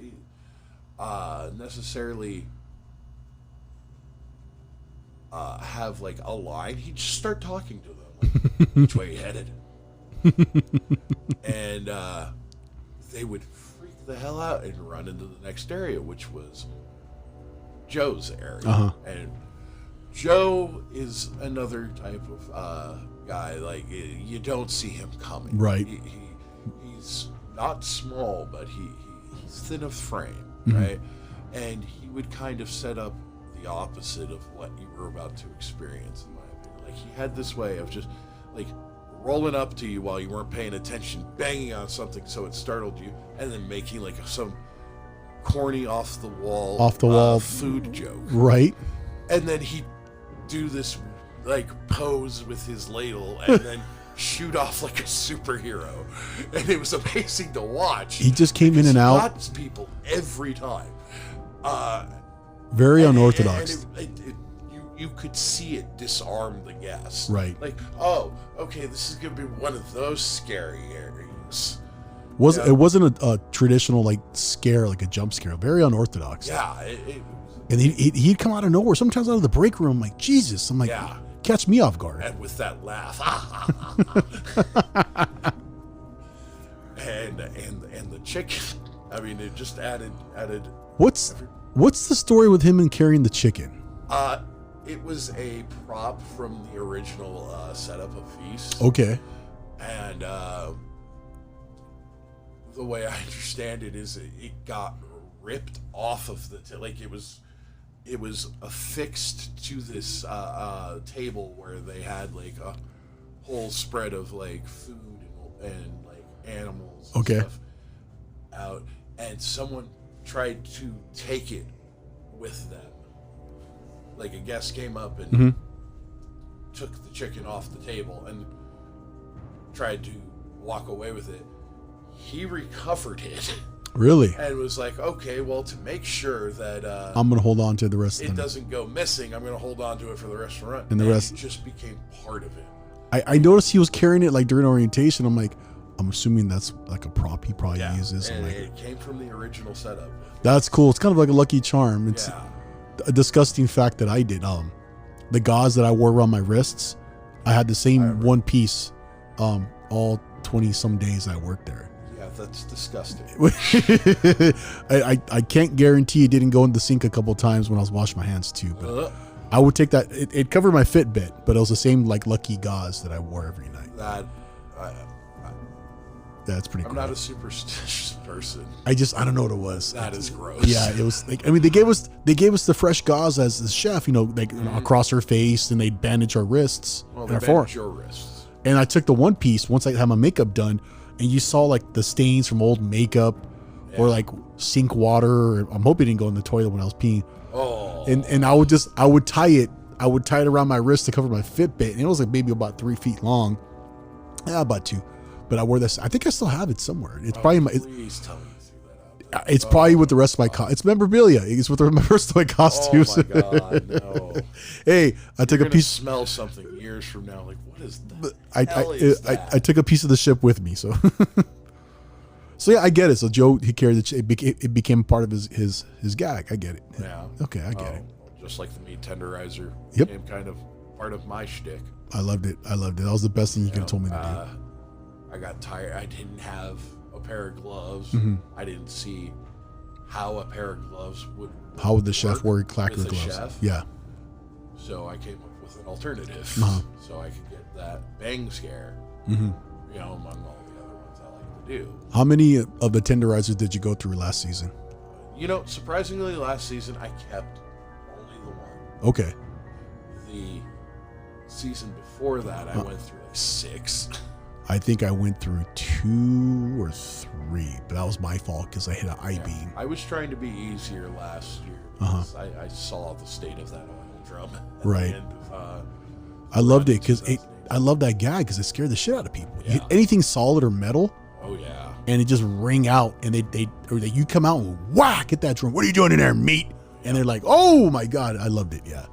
necessarily have like a line. He'd just start talking to them. Like, which way you headed? And they would freak the hell out and run into the next area, which was Joe's area. Uh-huh. And Joe is another type of guy. Like, you don't see him coming. Right. He's not small, but he's thin of frame, Mm-hmm. right? And he would kind of set up the opposite of what you were about to experience, in my opinion. Like, he had this way of just like rolling up to you while you weren't paying attention, banging on something so it startled you, and then making like some corny off the wall food joke. Right. And then he'd do this like pose with his ladle and then shoot off like a superhero. And it was amazing to watch. He just came in and He out. got people every time. Very unorthodox. And you could see it disarm the guest. Right. Like, oh, okay, this is going to be one of those scary areas. It wasn't a traditional like scare, like a jump scare. Very unorthodox. Yeah. And he'd come out of nowhere. Sometimes out of the break room. I'm like, Jesus. I'm like, Yeah. catch me off guard. And with that laugh, and the chicken. I mean, it just added. What's the story with him and carrying the chicken? It was a prop from the original setup of Feast. Okay. And the way I understand it is it got ripped off of the it was affixed to this table where they had like a whole spread of like food and like animals and stuff out, and someone tried to take it with them. Like a guest came up and took the chicken off the table and tried to walk away with it. He recovered it. Really? And was like, okay, well, to make sure that I'm going to hold on to the rest of it them. doesn't go missing, I'm going to hold on to it for the rest of the run. And the rest it just became part of it. I noticed he was carrying it like during orientation. I'm like, I'm assuming that's like a prop he probably uses. And like, it came from the original setup. That's cool. It's kind of like a lucky charm. It's a disgusting fact that I did. The gauze that I wore around my wrists, I had the same one piece all 20 some days I worked there. Yeah, that's disgusting. I can't guarantee it didn't go in the sink a couple times when I was washing my hands too. But I would take that. It covered my Fitbit, but it was the same like lucky gauze that I wore every night. That's pretty cool. I'm not a superstitious person. I don't know what it was. That is gross. Yeah, it was like, I mean, they gave us the fresh gauze as the chef, like across her face, and they'd bandage our wrists. Well, and they bandage your wrists. And I took the one piece once I had my makeup done, and you saw like the stains from old makeup or like sink water. I'm hoping it didn't go in the toilet when I was peeing. Oh. And I would tie it around my wrist to cover my Fitbit, and it was like maybe about 3 feet long. Yeah, about 2. But I wore this. I think I still have it somewhere. It's probably in my. Please tell me you threw that out. It's probably with the rest of my. It's memorabilia. It's with the rest of my costumes. Oh my god, no! Hey, I took a piece. Smell something years from now. Like, what is that? I took a piece of the ship with me, so. So yeah, I get it. So Joe, he carried it became part of his gag. I get it. Yeah. Okay, I get it. Just like the meat tenderizer. Yep. Became kind of part of my shtick. I loved it. That was the best thing you could have told me to do. I got tired. I didn't have a pair of gloves. I didn't see how a pair of gloves would. How would the chef wear clacker with gloves? Chef. Yeah. So I came up with an alternative, so I could get that bang scare. Among all the other ones I like to do. How many of the tenderizers did you go through last season? Surprisingly, last season I kept only the one. Okay. The season before that, I went through like 6. I think I went through 2 or 3, but that was my fault because I hit an I-beam. I was trying to be easier last year because I saw the state of that oil drum. Right. At the end of, I loved it because I love that gag because it scared the shit out of people. You hit anything solid or metal. Oh yeah. And it just ring out, and you come out and whack at that drum. What are you doing in there, meat? And they're like, oh my god, I loved it. Yeah.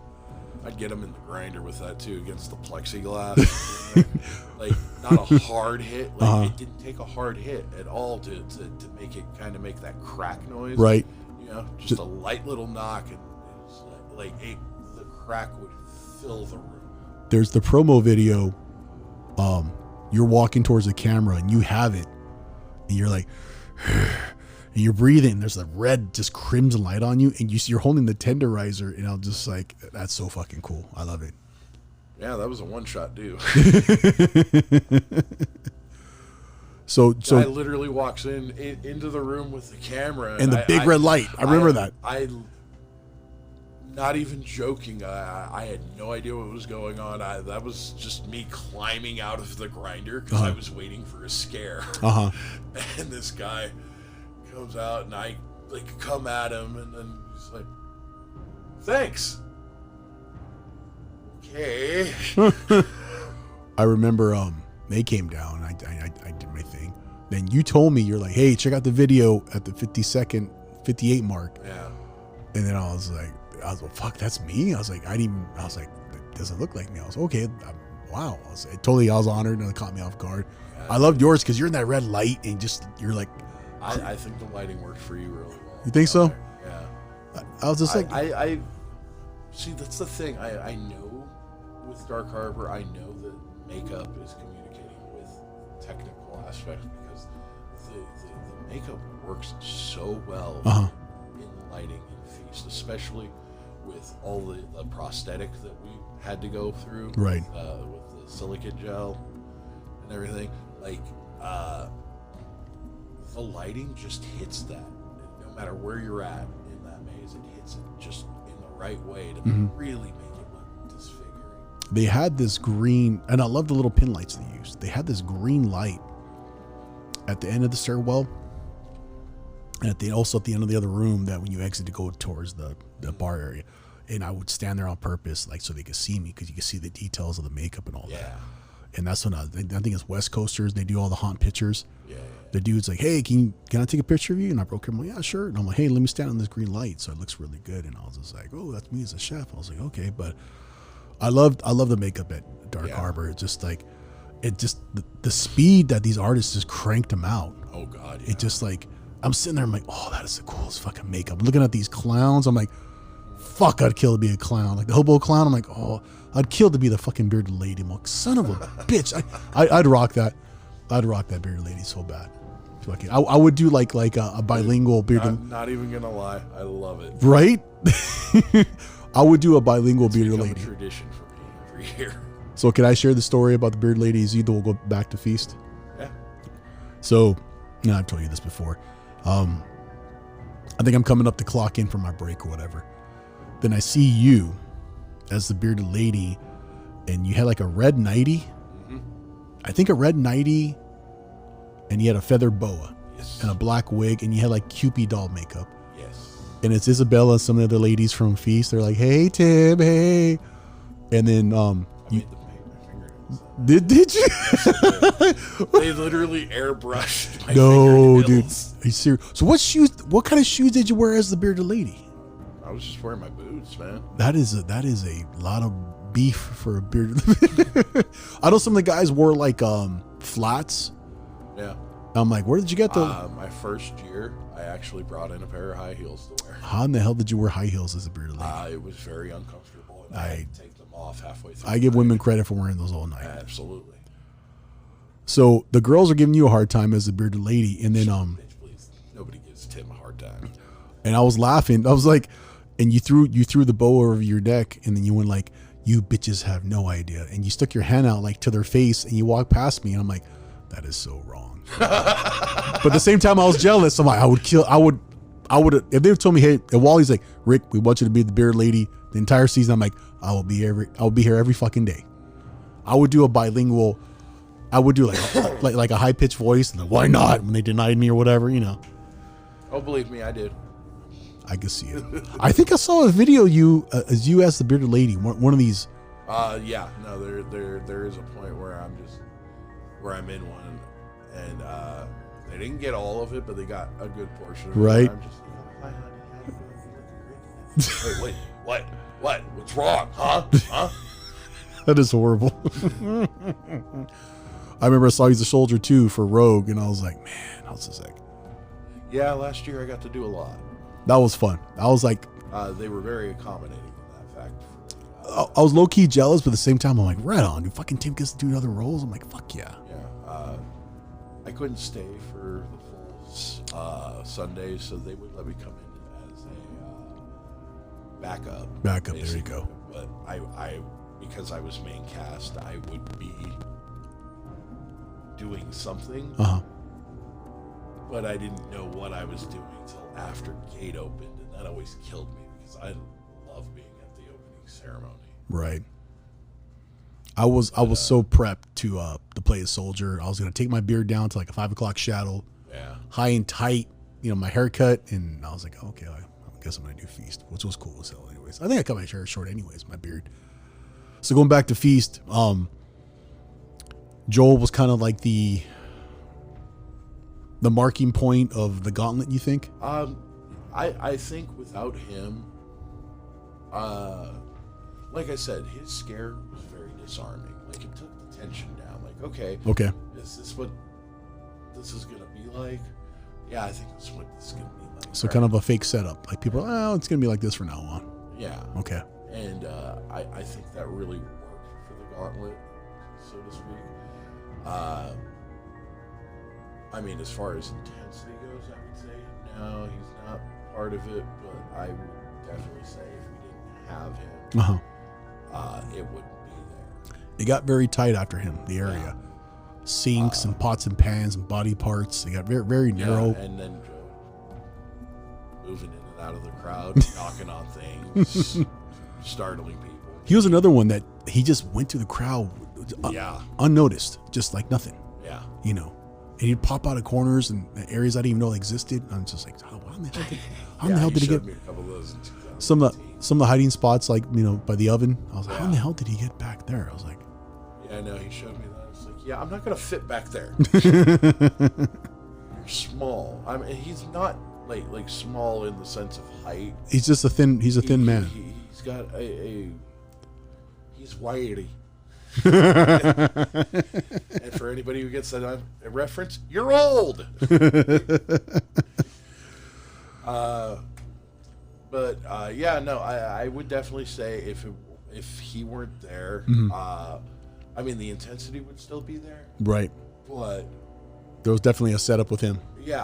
I'd get them in the grinder with that too against the plexiglass. Like not a hard hit. Like it didn't take a hard hit at all to make it kind of make that crack noise. Right. Just a light little knock, and it's the crack would fill the room. There's the promo video. You're walking towards the camera and you have it, and you're like, and you're breathing. There's a red, just crimson light on you, and you're holding the tenderizer, and I'm just like, that's so fucking cool. I love it. Yeah, that was a one-shot do. So guy literally walks into the room with the camera and the big red light. I remember that. Not even joking. I had no idea what was going on. That was just me climbing out of the grinder because I was waiting for a scare. And this guy comes out, and I come at him, and then he's like, "Thanks." Okay. I remember they came down. I did my thing. Then you told me, you're like, hey, check out the video at the 58 mark. Yeah. And then I was like, fuck, that's me. I was like, it doesn't look like me. I was okay. Wow. I was honored, and it caught me off guard. Yeah, I loved yours because you're in that red light, and you're like. I think the lighting worked for you really well. You think so? Yeah. I was just like. I see. That's the thing. I know with Dark Harbor, I know that makeup is communicating with technical aspects because the makeup works so well in the lighting in Feast, especially with all the prosthetic that we had to go through, right? With the silicate gel and everything. Like the lighting just hits that. No matter where you're at in that maze, it hits it just in the right way to really make it look disfiguring. They had this green, and I love the little pin lights they used. They had this green light at the end of the stairwell, and also at the end of the other room that when you exit to go towards the bar area. And I would stand there on purpose, like so they could see me, because you could see the details of the makeup and all that. And that's when I think it's West Coasters. They do all the haunt pictures. The dude's like, hey, can I take a picture of you? And I broke him. I'm like, yeah, sure. And I'm like, hey, let me stand on this green light, so it looks really good. And I was just like, oh, that's me as a chef. I was like, okay, but I love the makeup at Dark Harbor. It's just like, the speed that these artists just cranked them out. Oh God, It just like, I'm sitting there, I'm like, oh, that is the coolest fucking makeup. I'm looking at these clowns, I'm like, fuck, I'd kill to be a clown. Like the hobo clown, I'm like, oh, I'd kill to be the fucking bearded lady. I'm like, son of a bitch. I'd rock that. I'd rock that bearded lady so bad. Fucking, I would do like a bilingual bearded. Not even gonna lie, I love it. Right? I would do a bilingual bearded lady. A tradition for me every year. So can I share the story about the bearded lady? Either we'll go back to Feast. Yeah. So, I've told you this before. I think I'm coming up to clock in for my break or whatever. Then I see you as the bearded lady, and you had like a red nightie. I think a red nightie, and you had a feather boa and a black wig, and you had like Cupid doll makeup. Yes. And it's Isabella and some of the other ladies from Feast. They're like, hey, Tim, hey. And then Did you? They literally airbrushed my No, dude. fingernails. Are you serious? So what kind of shoes did you wear as the bearded lady? I was just wearing my boots, man. That is a lot of beef for a bearded. I know some of the guys wore like flats. Yeah. I'm like, where did you get the? My first year, I actually brought in a pair of high heels to wear. How in the hell did you wear high heels as a bearded lady? It was very uncomfortable, and I had to take them off halfway through. I give women credit for wearing those all night. Absolutely. So the girls are giving you a hard time as a bearded lady, and then Bitch, please. Nobody gives Tim a hard time. and I was laughing. I was like, and you threw the bow over your neck, and then you went like, you bitches have no idea, and you stuck your hand out like to their face, and you walked past me, and I'm like, that is so wrong. But at the same time, I was jealous. I'm like, I would if they told me, hey, and Wally's like, Rick, we want you to be the bearded lady the entire season. I'm like, I will be here every fucking day. I would do a bilingual. I would do like a high pitched voice, and like, why not? When they denied me or whatever, Oh, believe me, I did. I could see it. I think I saw a video as you as the bearded lady. One of these. Yeah. No, there is a point where I'm in one, and they didn't get all of it, but they got a good portion of it. Right. I'm just like, hi, honey, how you doing? Wait, what? What's wrong? Huh? That is horrible. I remember I saw you as a soldier too for Rogue, and I was like, man, I was just like, Yeah, last year I got to do a lot. that was fun. I was like, They were very accommodating in that fact. I was low key jealous, but at the same time, I'm like, right on, dude. Fucking Tim gets to do other roles. I'm like, fuck yeah. Yeah. I couldn't stay for the full Sundays, so they would let me come in as a backup. Backup, there you basically. go. But I because I was main cast, I would be doing something, but I didn't know what I was doing till after gate opened, and that always killed me because I love being at the opening ceremony. Right. I was so prepped to play a soldier. I was gonna take my beard down to like a 5 o'clock shadow, Yeah. high and tight, my haircut, and I was like, okay, I guess I'm gonna do Feast, which was cool as hell. Anyways, I think I cut my hair short anyways, my beard. So going back to Feast, Joel was kind of like the marking point of the gauntlet. You think? I think without him, like I said, his scare was very disarming. Like it took the tension down. Like, okay, is this what this is gonna be like? Yeah, I think that's what this is gonna be like. So kind of a fake setup. Like people are, it's gonna be like this from now on. Yeah. Okay. And I think that really worked gauntlet, so to speak. I mean, as far as intensity goes, I would say no, he's not part of it. But I would definitely say if we didn't have him, it wouldn't be there. It got very tight after him. The area, sinks and pots and pans and body parts. They got very, very narrow. Yeah, and then moving in and out of the crowd, knocking on things, startling people. He was another one that he just went through the crowd, unnoticed, just like nothing. Yeah, you know. And he'd pop out of corners and areas I didn't even know existed. I'm just like, how in the hell did he get? Me a couple of those in some of the hiding spots, like by the oven. I was like, how in the hell did he get back there? I was like, yeah, no, he showed me that. I was like, yeah, I'm not gonna fit back there. You're small. I mean, he's not like small in the sense of height. He's just a thin. He's a thin man. He's got he's wiry. And for anybody who gets that reference, you're old. I would definitely say if he weren't there, I mean the intensity would still be there, right? But there was definitely a setup with him. Yeah,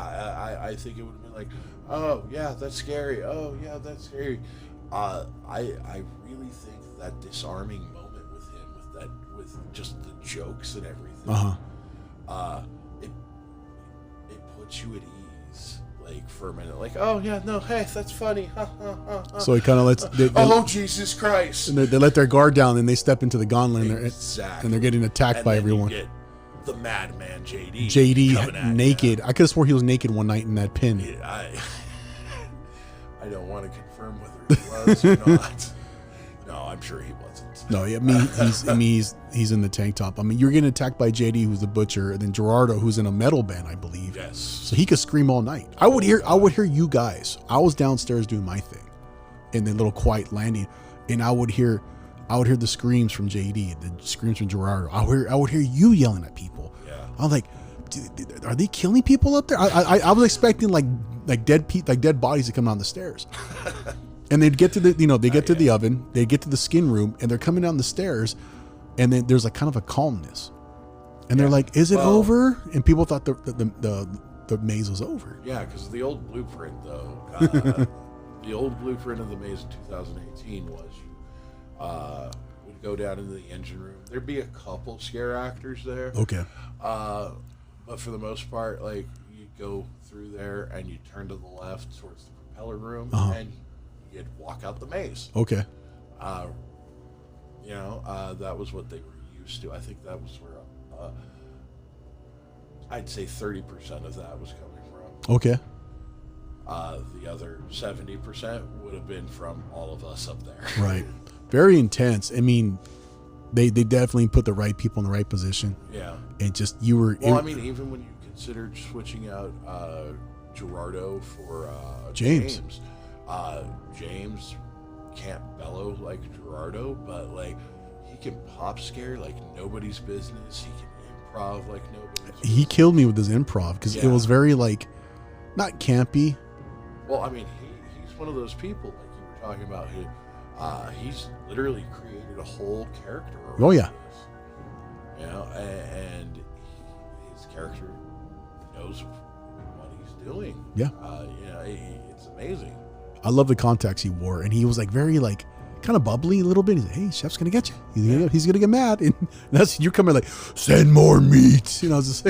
I think it would have been like, oh yeah, that's scary. Oh yeah, that's scary. I really think that disarming moment with just the jokes and everything, it puts you at ease, like for a minute, like, oh yeah, no, hey, that's funny. So he kind of lets oh Jesus Christ, and they let their guard down and they step into the gauntlet, exactly. and they're getting attacked by everyone. You get the madman JD naked. I could have swore he was naked one night in that pin. Yeah, I don't want to confirm whether he was or not. No, I'm sure he wasn't. No, he's in the tank top. I mean, you're getting attacked by JD, who's the butcher, and then Gerardo, who's in a metal band, I believe. Yes. So he could scream all night. I would hear you guys. I was downstairs doing my thing, in the little quiet landing, and I would hear the screams from JD, the screams from Gerardo. I would hear you yelling at people. Yeah. I'm like, dude, are they killing people up there? I was expecting like dead bodies to come down the stairs. And they'd get to the to the oven, they get to the skin room, and they're coming down the stairs, and then there's like kind of a calmness, and they're like, "Is it over?" And people thought the maze was over. Yeah, because the old blueprint, though, the old blueprint of the maze in 2018 was you would go down into the engine room. There'd be a couple scare actors there. Okay. But for the most part, like you'd go through there and you'd turn to the left towards the propeller room, and you'd walk out the maze. Okay. That was what they were used to. I think that was where I'd say 30% of that was coming from. Okay. The other 70% would have been from all of us up there. Right. Very intense. I mean, they definitely put the right people in the right position. Yeah. And just you were. Well, I mean, even when you considered switching out Gerardo for James. James can't bellow like Gerardo, but like he can pop scare like nobody's business. He can improv like nobody's business. He killed me with his improv because it was very like not campy. Well, I mean, he's one of those people like you were talking about. He's literally created a whole character. Oh yeah. This, and his character knows what he's doing. Yeah. It's amazing. I love the contacts he wore, and he was like very like kind of bubbly a little bit. He's like, "Hey, chef's gonna get you. He's gonna get mad." And that's you're coming like, "Send more meat." Just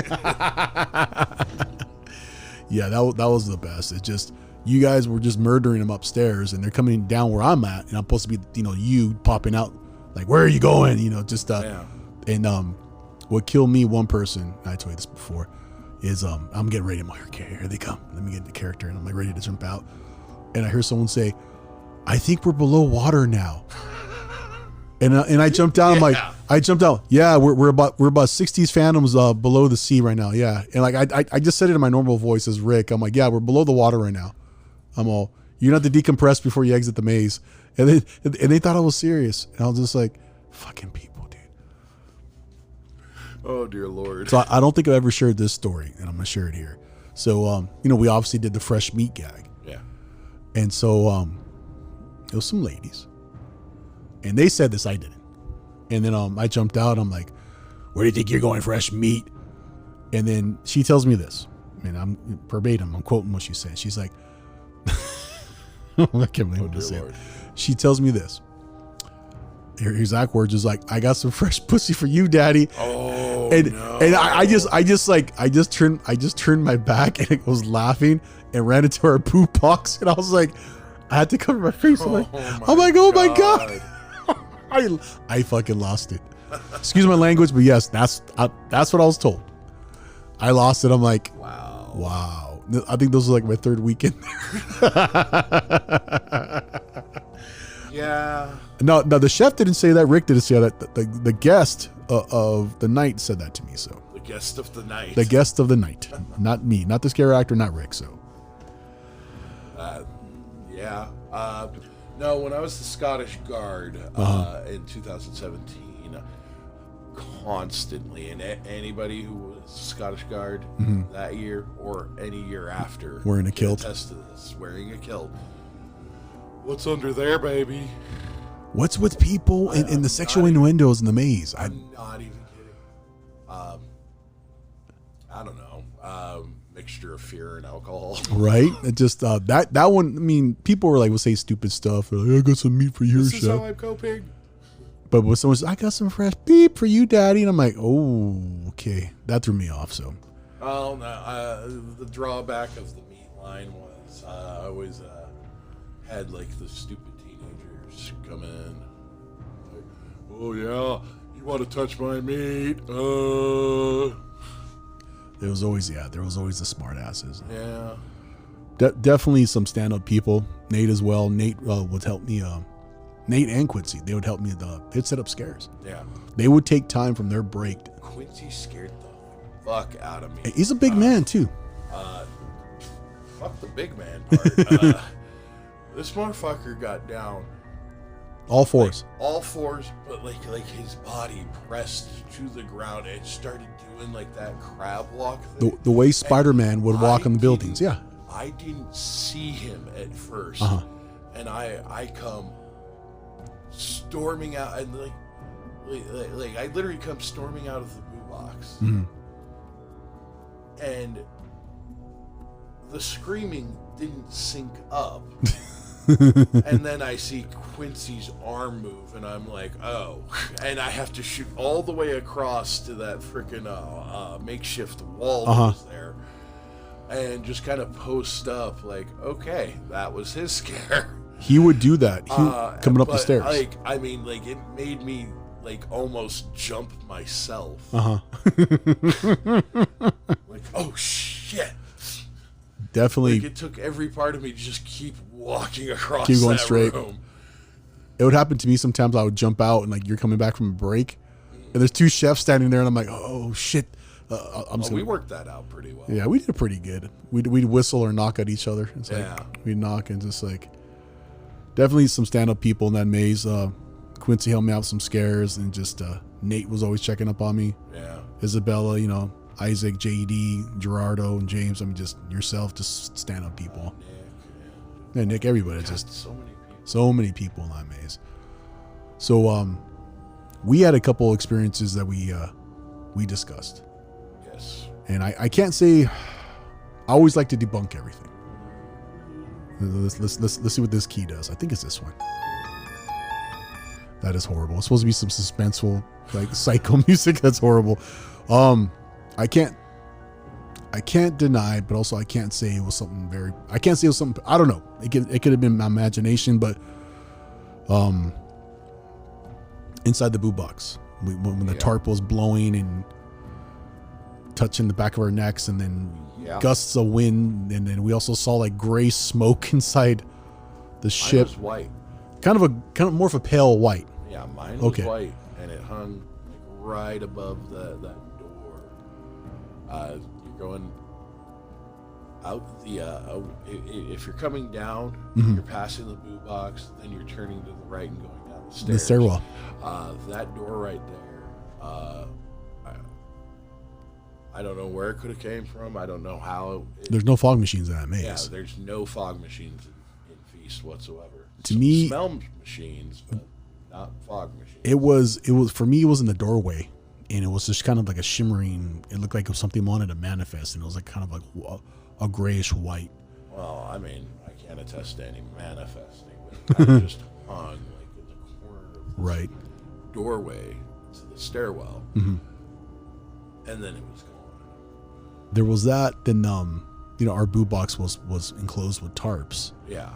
yeah, that was the best. It's just you guys were just murdering him upstairs, and they're coming down where I'm at, and I'm supposed to be you popping out like, "Where are you going?" And what killed me, one person, I told you this before, is I'm getting ready. I'm like, "Okay, here they come. Let me get in the character," and I'm like ready to jump out. And I hear someone say, "I think we're below water now." And I jumped down. I'm like, I jumped out. Yeah, we're about 60s phantoms below the sea right now. Yeah, and like I just said it in my normal voice as Rick. I'm like, yeah, we're below the water right now. I'm all, you don't have to decompress before you exit the maze. And they thought I was serious. And I was just like, fucking people, dude. Oh dear Lord. So I don't think I've ever shared this story, and I'm gonna share it here. So we obviously did the fresh meat gag. Yeah. And so it was some ladies. And they said this, I didn't. And then I jumped out. I'm like, where do you think you're going, fresh meat? And then she tells me this, and I'm verbatim. I'm quoting what she said. She's like, I can't believe what to say. She tells me this. Her exact words is like, I got some fresh pussy for you, daddy. Oh, and no. and I just turned my back and I was laughing and ran into our poop box, and I was like, I had to cover my face. I'm like, oh my god. I fucking lost it. Excuse my language, but yes, that's what I was told. I lost it. I'm like, wow. I think this was like my third weekend there. Yeah. No, the chef didn't say that. Rick didn't say that. The guest of the night said that to me. So The guest of the night. the guest of the night, not me, not the scare actor, not Rick. So Yeah. No, when I was the Scottish Guard in 2017, constantly, and anybody who was Scottish Guard that year or any year after, Wearing a can kilt. attest to this, wearing a kilt. What's under there, baby? what's with people in the sexual innuendos in the maze? I'm not even kidding. I don't know. Mixture of fear and alcohol. Right? It just that one. I mean, people were like, will say stupid stuff. Like, I got some meat for you, This is chef. how I'm coping. But when someone says, I got some fresh beef for you, daddy, and I'm like, oh, okay, that threw me off. So Oh no! The drawback of the meat line was I always had like the stupid teenagers come in. Like, oh yeah, you want to touch my meat? there was always the smart asses. Yeah. Definitely some stand-up people. Nate as well. Nate would help me. Nate and Quincy, they would help me. They'd set up scares. Yeah. They would take time from their break. Quincy scared the fuck out of me. He's a big man too. Fuck the big man part. This motherfucker got down All fours. all fours, but like his body pressed to the ground and started doing like that crab walk thing. The way Spider-Man would walk I on the buildings. didn't- Yeah. I didn't see him at first, and I come storming out, and like I literally come storming out of the boo box, and the screaming didn't sync up. And then I see Quincy's arm move, and I'm like, oh. And I have to shoot all the way across to that freaking makeshift wall that was there, and just kind of post up, like, okay, that was his scare. He would do that. Coming up the stairs. Like, I mean, like, it made me like almost jump myself. Like, oh shit. Definitely. Like, it took every part of me to just keep walking across Keep going that straight. room. It would happen to me sometimes. I would jump out and like you're coming back from a break, and there's two chefs standing there, and I'm like, oh shit. We worked that out pretty well. Yeah, we did pretty good. We'd whistle or knock at each other. It's like Yeah. we'd knock and just like definitely some stand-up people in that maze. Quincy helped me out with some scares, and just Nate was always checking up on me. Yeah. Isabella, Isaac, JD, Gerardo, and James. I mean, just yourself, just stand-up people. Yeah, Nick, everybody, just so many people in that maze. So we had a couple experiences that we discussed. Yes. And I can't say, I always like to debunk everything. Let's see what this key does. I think it's this one. That is horrible. It's supposed to be some suspenseful, like psycho music. That's horrible. I can't deny, but also I can't say it was something I can't say it was something, I don't know. It could have been my imagination, but inside the boo box, when the tarp was blowing and touching the back of our necks, and then gusts of wind, and then we also saw like gray smoke inside the ship. Mine was white. Kind of more of a pale white. Yeah, mine was white, and it hung like right above that door. You're going out the if you're coming down, you're passing the boo box, then you're turning to the right and going down the stairs. The stairwell. That door right there. I don't know where it could have came from. I don't know how. There's no fog machines in that maze. Yeah, there's no fog machines in Feast whatsoever. To me, smell machines, but not fog machines. It was for me. It was in the doorway, and it was just kind of like a shimmering. It looked like it was something wanted to manifest, and it was like kind of like a grayish white. Well, I mean, I can't attest to any manifesting, but I just hung like in the corner of this Right. doorway to the stairwell, Mm-hmm. and then it was gone. There was that. Then our boot box was enclosed with tarps. Yeah.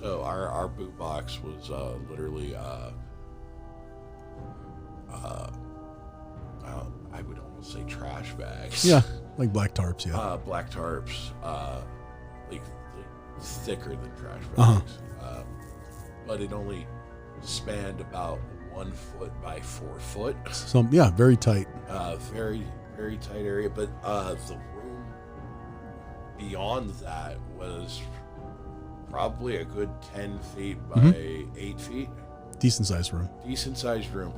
So our boot box was literally I would almost say trash bags. Yeah, like black tarps. Yeah. Black tarps, like thicker than trash Uh-huh. bags. But it only spanned about 1 foot by 4 foot. Very tight. Very, very tight area. But the room beyond that was probably a good 10 feet by 8 feet. Decent sized room. Decent sized room.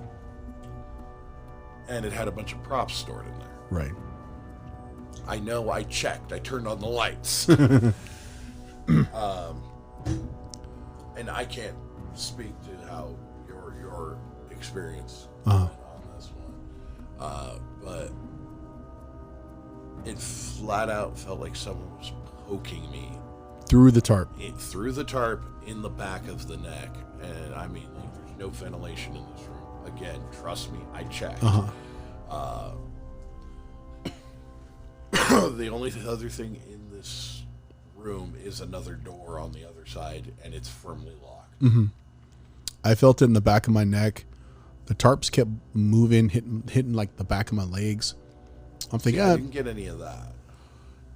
And it had a bunch of props stored in there. Right. I know, I checked. I turned on the lights. And I can't speak to how your experience on this one. But it flat out felt like someone was poking me Through the tarp. through the tarp in the back of the neck. And I mean, like, there's no ventilation in this room. Again, trust me, I checked. The only other thing in this room is another door on the other side, and it's firmly locked. Mm-hmm. I felt it in the back of my neck. The tarps kept moving, hitting like the back of my legs. I'm thinking, I didn't get any of that.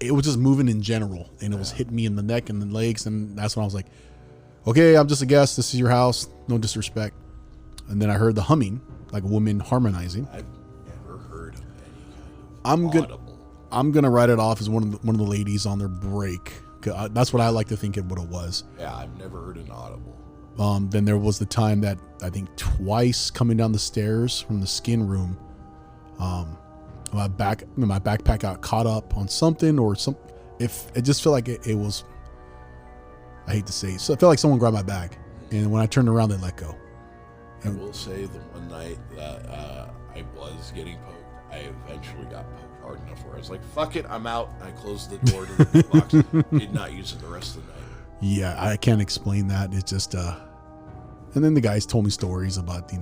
It was just moving in general, and it was hitting me in the neck and the legs, and that's when I was like, okay, I'm just a guest. This is your house. No disrespect. And then I heard the humming, like a woman harmonizing. I've never heard of any kind of audible. I'm gonna write it off as one of the ladies on their break. That's what I like to think what it was. Yeah, I've never heard an audible. Then there was the time that I think twice coming down the stairs from the skin room, my backpack got caught up on something or some. If it just felt like it was, I hate to say, so it felt like someone grabbed my bag, and when I turned around, they let go. I will say the one night that I was getting poked, I eventually got poked hard enough where I was like, fuck it, I'm out. I closed the door to the boot box. Did not use it the rest of the night. Yeah, I can't explain that. It's just, and then the guys told me stories about,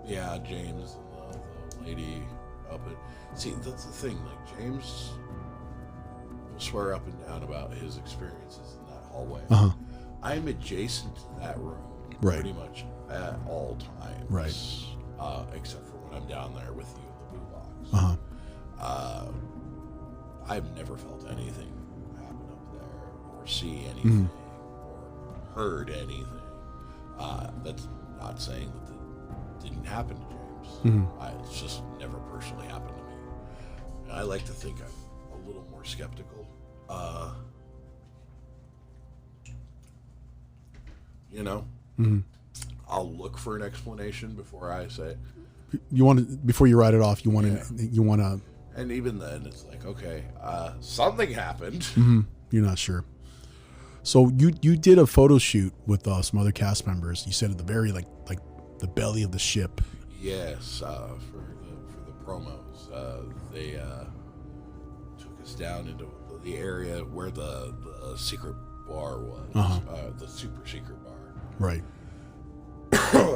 Yeah, James and the lady up at... See, that's the thing. Like, James will swear up and down about his experiences in that hallway. I'm adjacent to that room pretty much at all times. Right. Except for when I'm down there with you in the boot box. I've never felt anything happen up there or see anything or heard anything. That's not saying that it didn't happen to James. It's just never personally happened to me. And I like to think I'm a little more skeptical. I'll look for an explanation before I say. You want to, before you write it off, you want to. And even then, it's like, okay, something happened. You're not sure. So you did a photo shoot with some other cast members. You said at the very like the belly of the ship. Yes, for the promos, they took us down into the area where the secret bar was, the super secret bar. Right.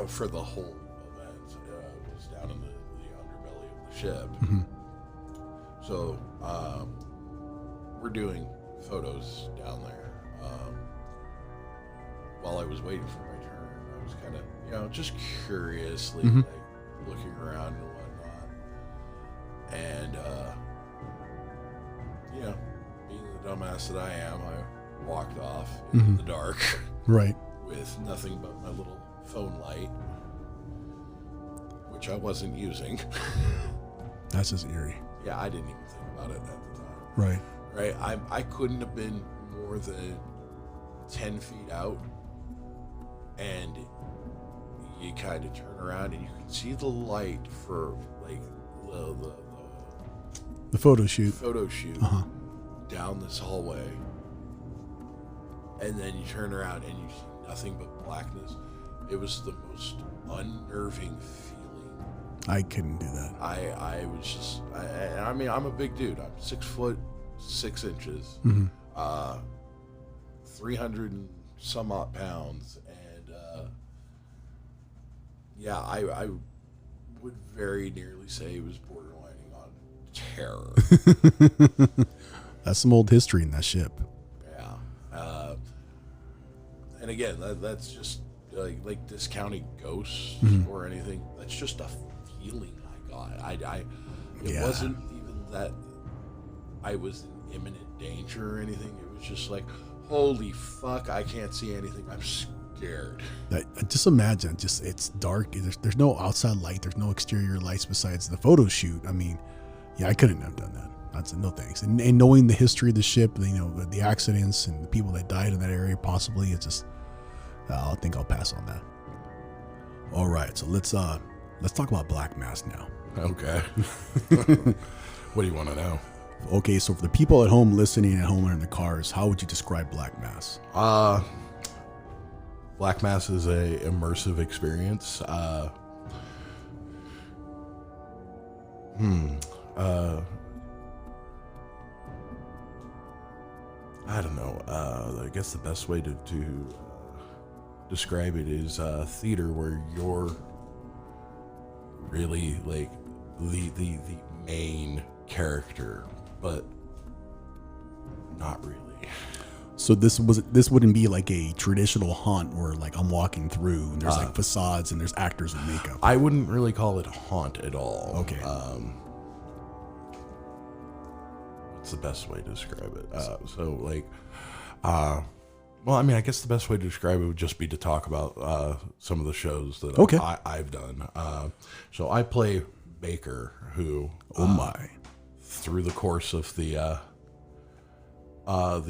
For the whole event, was down in the underbelly of the ship. So we're doing photos down there. While I was waiting for my turn, I was kind of, just curiously like looking around and whatnot. And, being the dumbass that I am, I walked off in the dark. Right. With nothing but my little phone light, which I wasn't using. That's just eerie. Yeah, I didn't even think about it at the time. Right. Right? I couldn't have been more than 10 feet out, and you kind of turn around and you can see the light for like the photo shoot. Down this hallway, and then you turn around and you see nothing but blackness. It was the most unnerving feeling. I couldn't do that. I was just, I mean, I'm a big dude. I'm 6'6", 300 and some odd pounds, and yeah, I would very nearly say it was borderlining on terror. That's some old history in that ship. Yeah, and again, that's just like discounting ghosts or anything. That's just a feeling I got. It wasn't even that I was in imminent danger or anything. It was just like, holy fuck, I can't see anything. I'm scared. Just imagine, it's dark. There's no outside light. There's no exterior lights besides the photo shoot. I mean, yeah, I couldn't have done that. That's no thanks. And knowing the history of the ship, the accidents and the people that died in that area, possibly, it's just, I think I'll pass on that. All right, so let's talk about Black Mass now. Okay. What do you want to know? Okay, so for the people at home listening at home or in the cars, how would you describe Black Mass? Black Mass is a immersive experience. I don't know. I guess the best way to describe it is theater where you're really like the main character, but not really. So this wouldn't be like a traditional haunt where like I'm walking through and there's like facades and there's actors in makeup. I wouldn't really call it haunt at all. Okay. What's the best way to describe it? Well, I mean, I guess the best way to describe it would just be to talk about some of the shows that I've done. So I play Baker, who through the course of the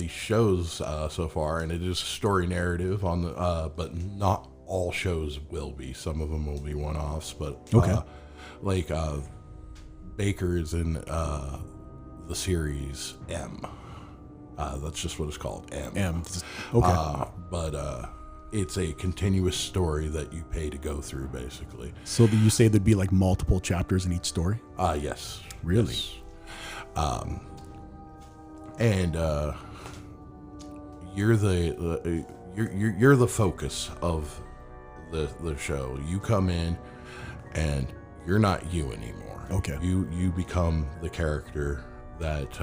shows so far, and it is a story narrative on the but not all shows will be. Some of them will be one-offs, but Baker is in the series M. That's just what it's called, M. Okay. But it's a continuous story that you pay to go through, basically. So you say there'd be like multiple chapters in each story? Yes. Really? Yes. And you're the focus of the show. You come in, and you're not you anymore. Okay. You become the character that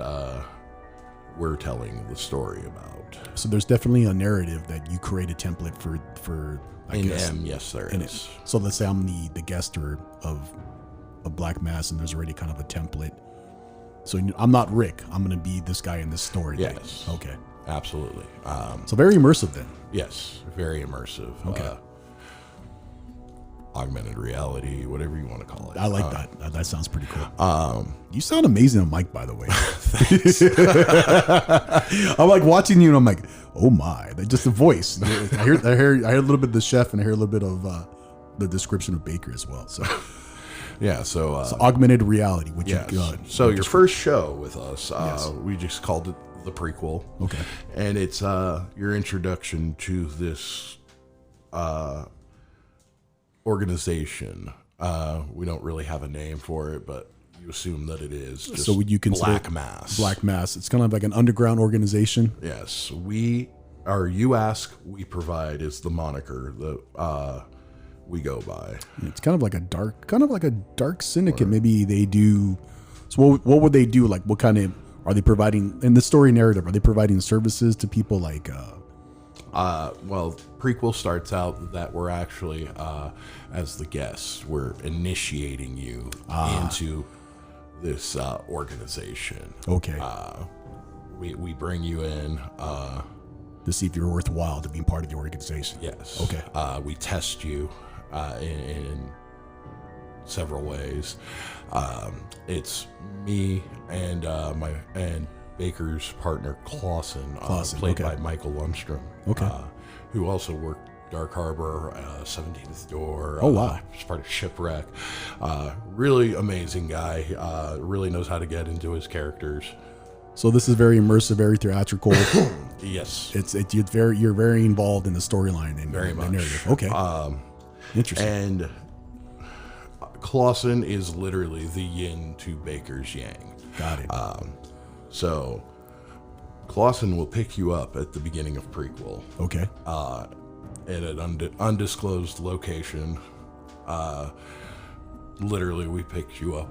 we're telling the story about. So there's definitely a narrative that you create a template for I guess. M, yes, there in is. it. So let's say I'm the guest of Black Mass, and there's already kind of a template. So I'm not Rick. I'm going to be this guy in this story. Yes. Okay. Absolutely. So very immersive then. Yes, very immersive. Okay. Augmented reality, whatever you want to call it. I like that. That sounds pretty cool. You sound amazing on mic, by the way. I'm like watching you, and I'm like, oh my! Just the voice. I hear a little bit of the chef, and I hear a little bit of the description of Baker as well. So yeah. So augmented reality. Which so your first show with us, we just called it the prequel. Okay. And it's your introduction to this organization. We don't really have a name for it, but you assume that it is just so would you consider Black Mass. Black Mass. It's kind of like an underground organization. Yes, you ask, we provide is the moniker that we go by. It's kind of like a dark syndicate. Maybe they do. So what would they do? Like, what kind of are they providing in the story narrative? Are they providing services to people like? Well, prequel starts out that we're actually, as the guests, we're initiating you into this organization. Okay. We bring you in to see if you're worthwhile to be part of the organization. Yes. Okay. We test you in several ways. It's me and Baker's partner Clausen, played by Michael Lundstrom, who also worked Dark Harbor, 17th Door. Oh wow! He's part of Shipwreck. Really amazing guy. Really knows how to get into his characters. So this is very immersive, very theatrical. Yes, you're very involved in the storyline and very much. the narrative. Okay. Interesting. And Clausen is literally the yin to Baker's yang. Got it. So Clausen will pick you up at the beginning of prequel. Okay. At an undisclosed location. Literally, we picked you up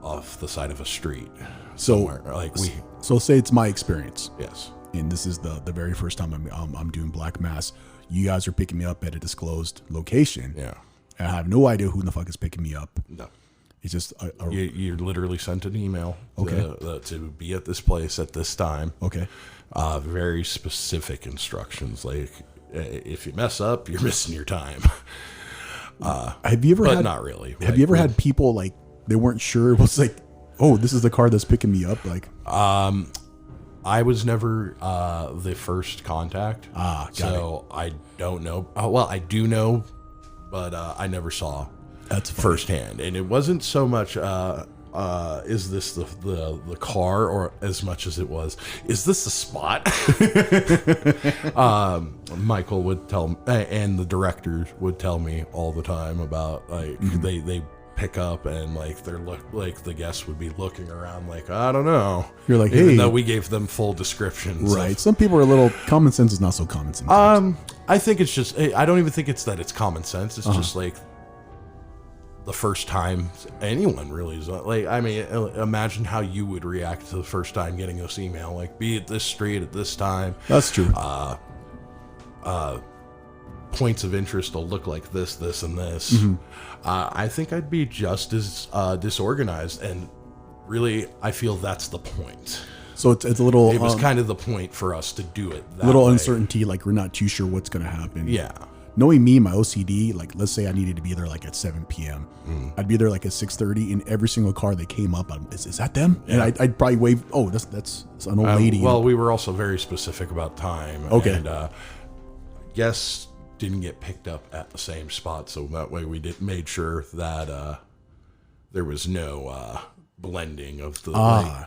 off the side of a street somewhere. So say it's my experience, Yes. and this is the very first time I'm doing Black Mass. You guys are picking me up at a disclosed location. Yeah. And I have no idea who the fuck is picking me up. No. It's just You're literally sent an email to be at this place at this time. okay. Very specific instructions. Like, if you mess up, you're missing your time. Have you ever But had? not really. Have you ever had people like they weren't sure? It was like, oh, this is the car that's picking me up. Like, I was never the first contact. Got so I don't know. Well, I do know, but I never saw that's funny. firsthand. And it wasn't so much is this the car, or as much as it was, is this the spot? Michael would tell me, and the directors would tell me all the time about like they pick up and like like the guests would be looking around like, I don't know. You're like, even hey, though we gave them full descriptions. right? Some people are a little common sense is not so common sense. I think it's just, I don't even think it's that it's common sense. It's just like the first time anyone really is like, I mean, imagine how you would react to the first time getting this email, like, be at this street at this time. That's true. Points of interest will look like this, and this. I think I'd be just as disorganized, and really, I feel that's the point. So it's a little. It was kind of the point for us to do it. That little way. uncertainty, like we're not too sure what's going to happen. Yeah. Knowing me, my OCD, like let's say I needed to be there like at 7 p.m. I'd be there like at 6:30, and every single car that came up, is that them? And I'd probably wave. Oh, that's an old lady. Well, we were also very specific about time. Okay. And guests didn't get picked up at the same spot, so that way we made sure that there was no blending of the. Like,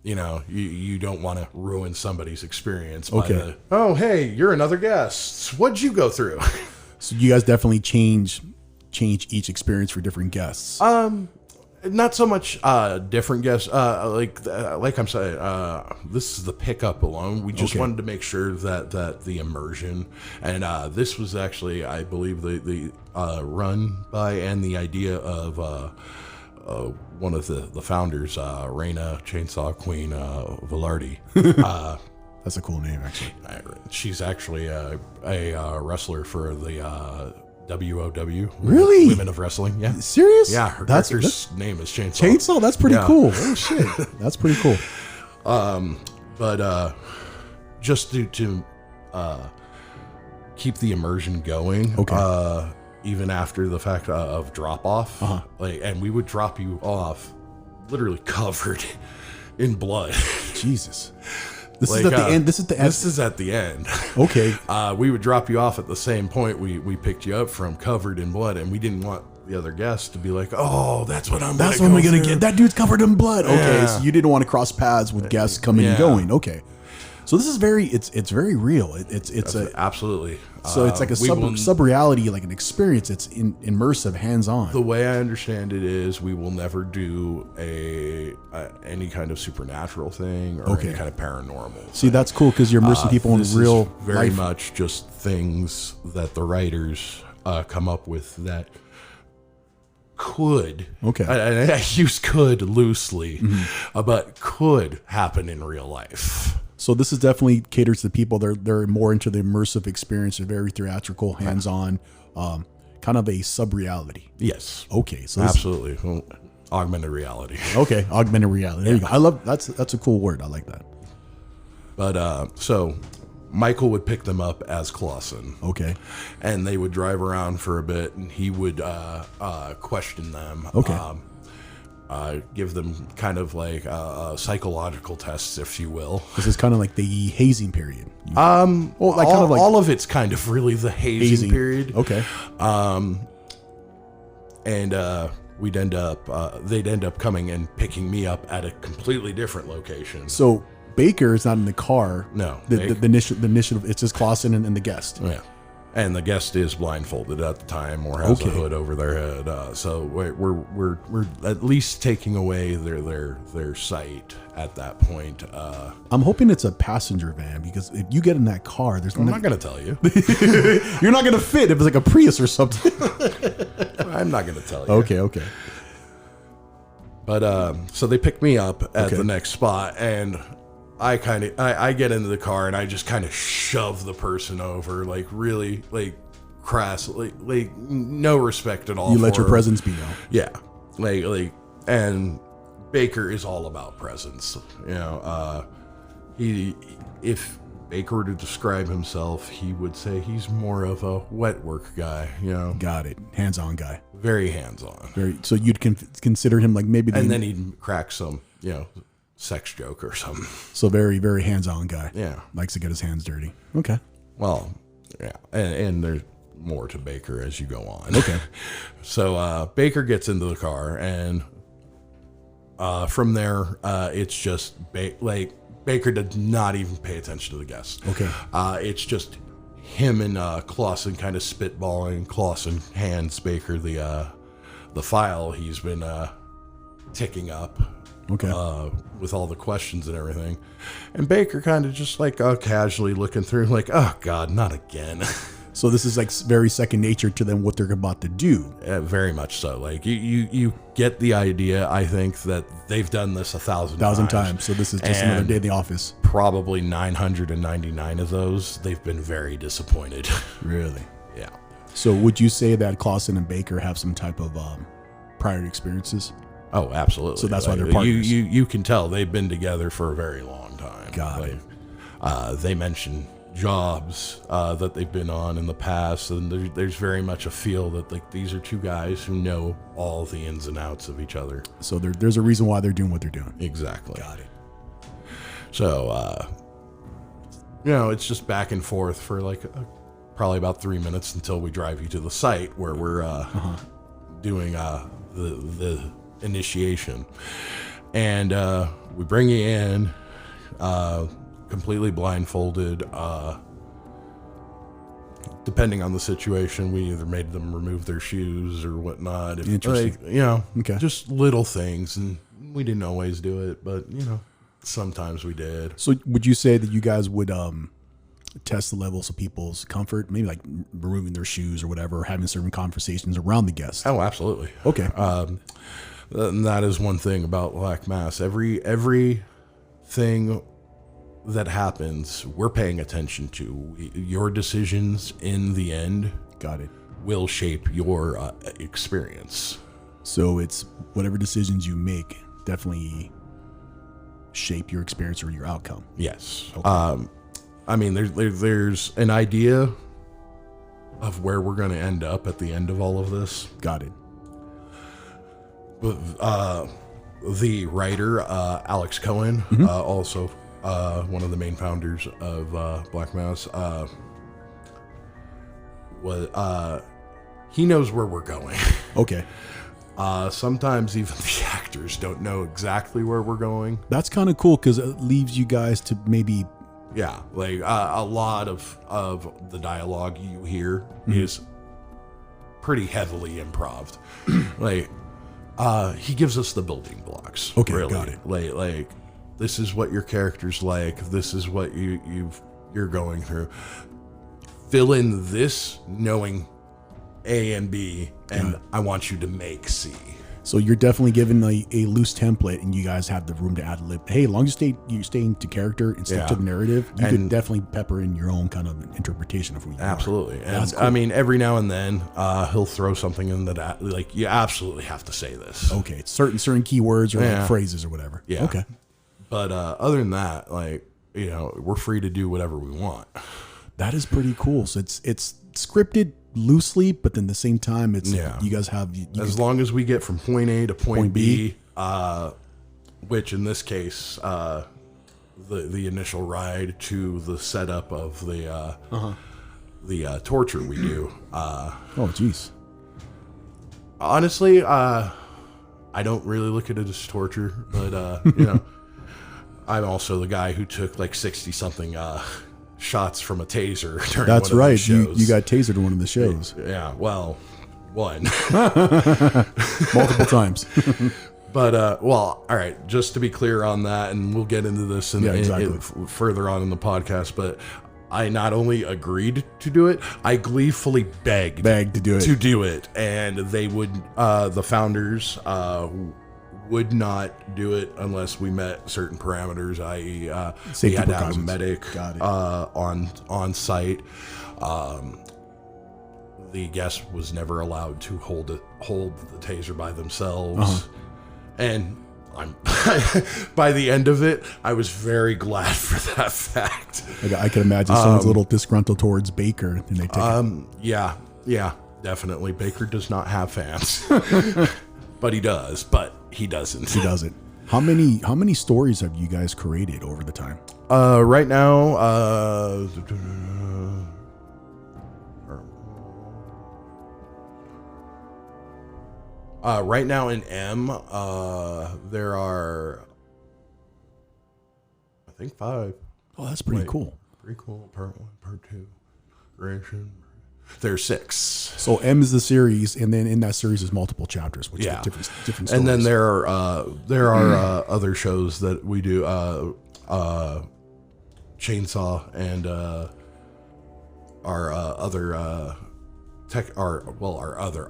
you know, you don't want to ruin somebody's experience. By Okay. Oh, hey, you're another guest. What'd you go through? So you guys definitely change each experience for different guests. Not so much different guests. Like I'm saying, this is the pickup alone. We just wanted to make sure that the immersion, and this was actually, I believe, the run by and the idea of one of the founders, Raina Chainsaw Queen Velarde. That's a cool name, actually. She's actually a wrestler for the WOW. Really? Women of Wrestling. Yeah. Serious? Yeah. Her character's name is Chainsaw. Chainsaw. That's pretty Yeah. cool. Oh shit, that's pretty cool. But just to keep the immersion going. Okay. Even after the fact of drop off, like, and we would drop you off, literally covered in blood. Jesus. This Like, is at the end. This is the end. This is at the end. Okay. We would drop you off at the same point we picked you up from, covered in blood, and we didn't want the other guests to be like, "Oh, that's what I'm. That's when we're gonna get. That dude's covered in blood. Okay, Yeah. so you didn't want to cross paths with guests coming and Yeah. going. Okay, so this is very. It's very real. It's a. Absolutely. So it's like a sub reality, like an experience. It's immersive, hands on. The way I understand it is, we will never do any kind of supernatural thing or Okay. any kind of paranormal. See, that's cool because you're immersing people in This real is very life. much just things that the writers come up with that could. Okay. I use could loosely, but could happen in real life. So this is definitely caters to people. They're more into the immersive experience. They're very theatrical, hands on, kind of a sub reality. Yes. Okay, so this, Absolutely. Well, augmented reality. okay, augmented reality. There you go. I love that's a cool word. I like that. But so Michael would pick them up as Clausen. Okay. And they would drive around for a bit, and he would question them. Okay. Give them kind of like psychological tests, if you will. This is kind of like the hazing period. Well, like kind of like all of it's kind of really the hazing period. Okay. And they'd end up coming and picking me up at a completely different location. So Baker is not in the car. No, The initial. It's just Clausen and the guest. Yeah. And the guest is blindfolded at the time or has a hood over their head. So we're at least taking away their sight at that point. I'm hoping it's a passenger van, because if you get in that car, I'm not going to tell you. You're not going to fit if it's like a Prius or something. I'm not going to tell you. Okay. But so they pick me up at the next spot, and I get into the car and I just kind of shove the person over, like really like crass, like no respect at all. You let your presence be known. Yeah, like, and Baker is all about presence. You know, if Baker were to describe himself, he would say he's more of a wet work guy. You know, got it, hands-on guy, very hands-on. Very. So you'd consider him like maybe, and then he'd crack some, sex joke or something. So very, very hands-on guy. Yeah. Likes to get his hands dirty. Okay. Well, yeah. And there's more to Baker as you go on. Okay. So Baker gets into the car, and from there, it's just Baker does not even pay attention to the guests. Okay. It's just him and Clausen kind of spitballing. Clausen hands Baker the file he's been ticking up. Okay. With all the questions and everything. And Baker kind of just like casually looking through, like, oh God, not again. So this is like very second nature to them, what they're about to do. Very much so. Like you get the idea, I think, that they've done this 1,000 times. So this is just another day in the office. Probably 999 of those, they've been very disappointed. Really? Yeah. So would you say that Clausen and Baker have some type of prior experiences? Oh, absolutely. So that's why they're partners. You can tell they've been together for a very long time. Got it. They mention jobs that they've been on in the past, and there's very much a feel that like these are two guys who know all the ins and outs of each other. So there's a reason why they're doing what they're doing. Exactly. Got it. So it's just back and forth for like probably about 3 minutes until we drive you to the site where we're doing the initiation, and we bring you in completely blindfolded. Depending on the situation, we either made them remove their shoes or whatnot. Interesting. Okay. Just little things, and we didn't always do it, but sometimes we did. So would you say that you guys would test the levels of people's comfort, maybe like removing their shoes or whatever, or having certain conversations around the guests? Oh, absolutely. Okay. And that is one thing about Black Mass. Everything that happens, we're paying attention to. Your decisions in the end, got it, will shape your experience. So it's whatever decisions you make definitely shape your experience or your outcome. Yes. Okay. I mean, there's an idea of where we're going to end up at the end of all of this. Got it. But the writer, Alex Cohen, also one of the main founders of Black Mass, he knows where we're going. Okay. Sometimes even the actors don't know exactly where we're going. That's kind of cool because it leaves you guys to maybe... Yeah, like a lot of the dialogue you hear is pretty heavily improv. Like, he gives us the building blocks. Okay, really. got it. Like this is what your character's like. This is what you're going through. Fill in this knowing A and B, and I want you to make C. So you're definitely given a loose template, and you guys have the room to ad lib. Hey, as long as you stay into character and stick to the narrative, you can definitely pepper in your own kind of interpretation of who you are. Absolutely. And that's cool. I mean, every now and then he'll throw something in that like you absolutely have to say this. Okay, certain keywords or like phrases or whatever. Yeah. Okay. But other than that, like we're free to do whatever we want. That is pretty cool. So it's scripted loosely, but then at the same time, it's you guys have as long as we get from point A to point B, which in this case, the initial ride to the setup of the torture we do. Oh, geez. Honestly, I don't really look at it as torture, but I'm also the guy who took like 60 something shots from a taser during That's one of right. those shows. You got tasered in one of the shows. Yeah, well, one. Multiple times. But, well, all right, just to be clear on that, and we'll get into this further on in the podcast, but I not only agreed to do it, I gleefully begged to do it. And they would, the founders would not do it unless we met certain parameters, i.e., we had to have a medic on site. The guest was never allowed to hold the taser by themselves. And by the end of it, I was very glad for that fact. I can imagine someone's a little disgruntled towards Baker, and they take it. Yeah, definitely. Baker does not have fans, but he does. But he doesn't. He doesn't. How many stories have you guys created over the time? Right now, right now in M, there are, I think 5. Oh, that's pretty cool. Pretty cool. Part 1, Part 2, Ration. There's 6. So M is the series, and then in that series is multiple chapters, which are different stories. And then there are other shows that we do, Chainsaw and our other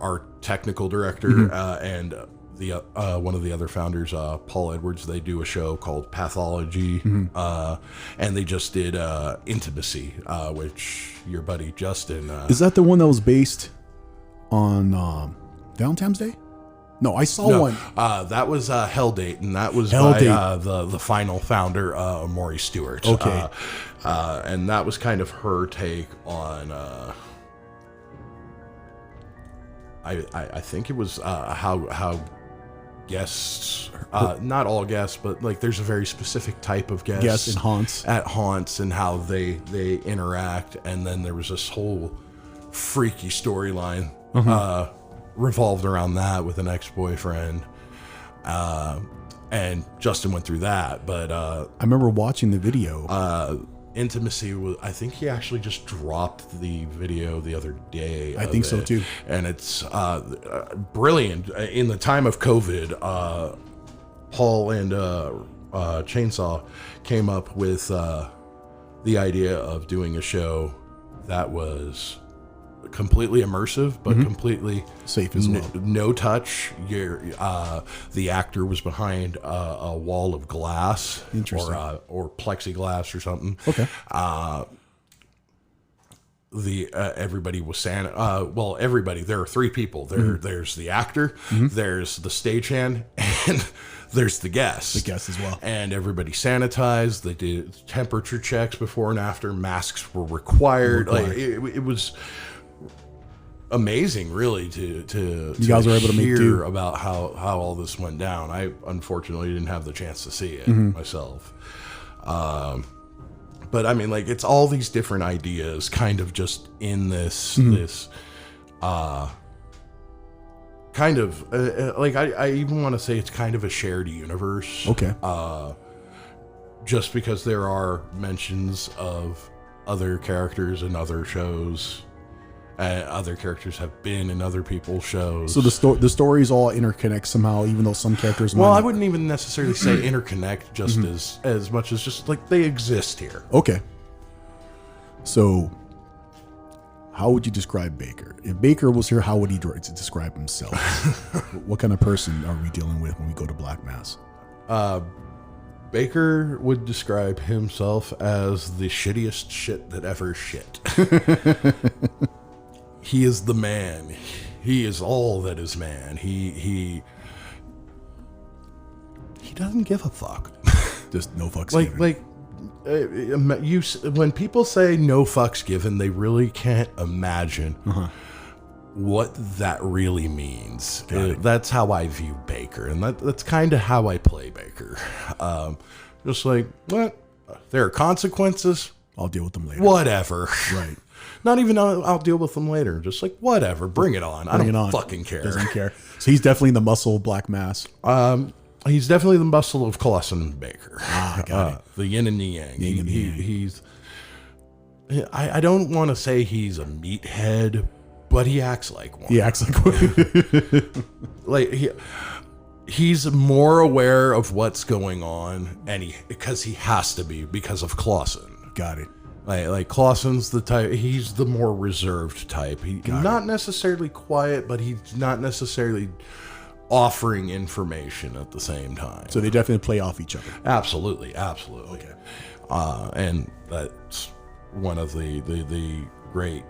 our technical director and the one of the other founders, Paul Edwards. They do a show called Pathology, and they just did Intimacy, which your buddy Justin. Is that the one that was based on Valentine's Day? No, I saw one. That was Hell Date, and that was by the final founder, Maury Stewart. Okay, and that was kind of her take on. I think it was how guests, not all guests, but like there's a very specific type of guests at haunts and how they interact, and then there was this whole freaky storyline revolved around that with an ex-boyfriend, and Justin went through that. But I remember watching the video. Intimacy was, I think he actually just dropped the video the other day. I think so too. And it's brilliant. In the time of COVID, Paul and Chainsaw came up with the idea of doing a show that was completely immersive, but completely safe as well. No touch. The actor was behind a wall of glass, or plexiglass or something. Okay. Everybody was everybody. There are 3 people. There's the actor, there's the stagehand, and there's the guest. The guest as well. And everybody sanitized. They did temperature checks before and after. Masks were required. Like it was amazing, really, to you guys were able to hear about how all this went down. I unfortunately didn't have the chance to see it myself. But I mean, like, it's all these different ideas kind of just in this kind of like I even want to say it's kind of a shared universe. Okay. Just because there are mentions of other characters in other shows. Other characters have been in other people's shows. So the stories all interconnect somehow, even though some characters might I not. wouldn't even necessarily say interconnect, just as much as just like they exist here. Okay. So, how would you describe Baker? If Baker was here, how would he describe himself? What kind of person are we dealing with when we go to Black Mass? Baker would describe himself as the shittiest shit that ever shit. He is the man. He is all that is man. He doesn't give a fuck. Just no fucks given. When people say no fucks given, they really can't imagine what that really means. That's how I view Baker, and that's kind of how I play Baker. Just like, what? There are consequences. I'll deal with them later. Whatever. Right. Not even I'll deal with them later. Just like, whatever. Bring it on. I don't fucking care. Doesn't care. So he's definitely the muscle of Black Mass. He's definitely the muscle of Clausen and Baker. Got it. The yin and the yang. Yin and the yang. He's I don't want to say he's a meathead, but he acts like one. He acts like one. Like he's more aware of what's going on, and because he has to be because of Clausen. Got it. Like Clausen's the type. He's the more reserved type. He's not necessarily quiet, but he's not necessarily offering information at the same time. So they definitely play off each other. Absolutely. Okay. And that's one of the great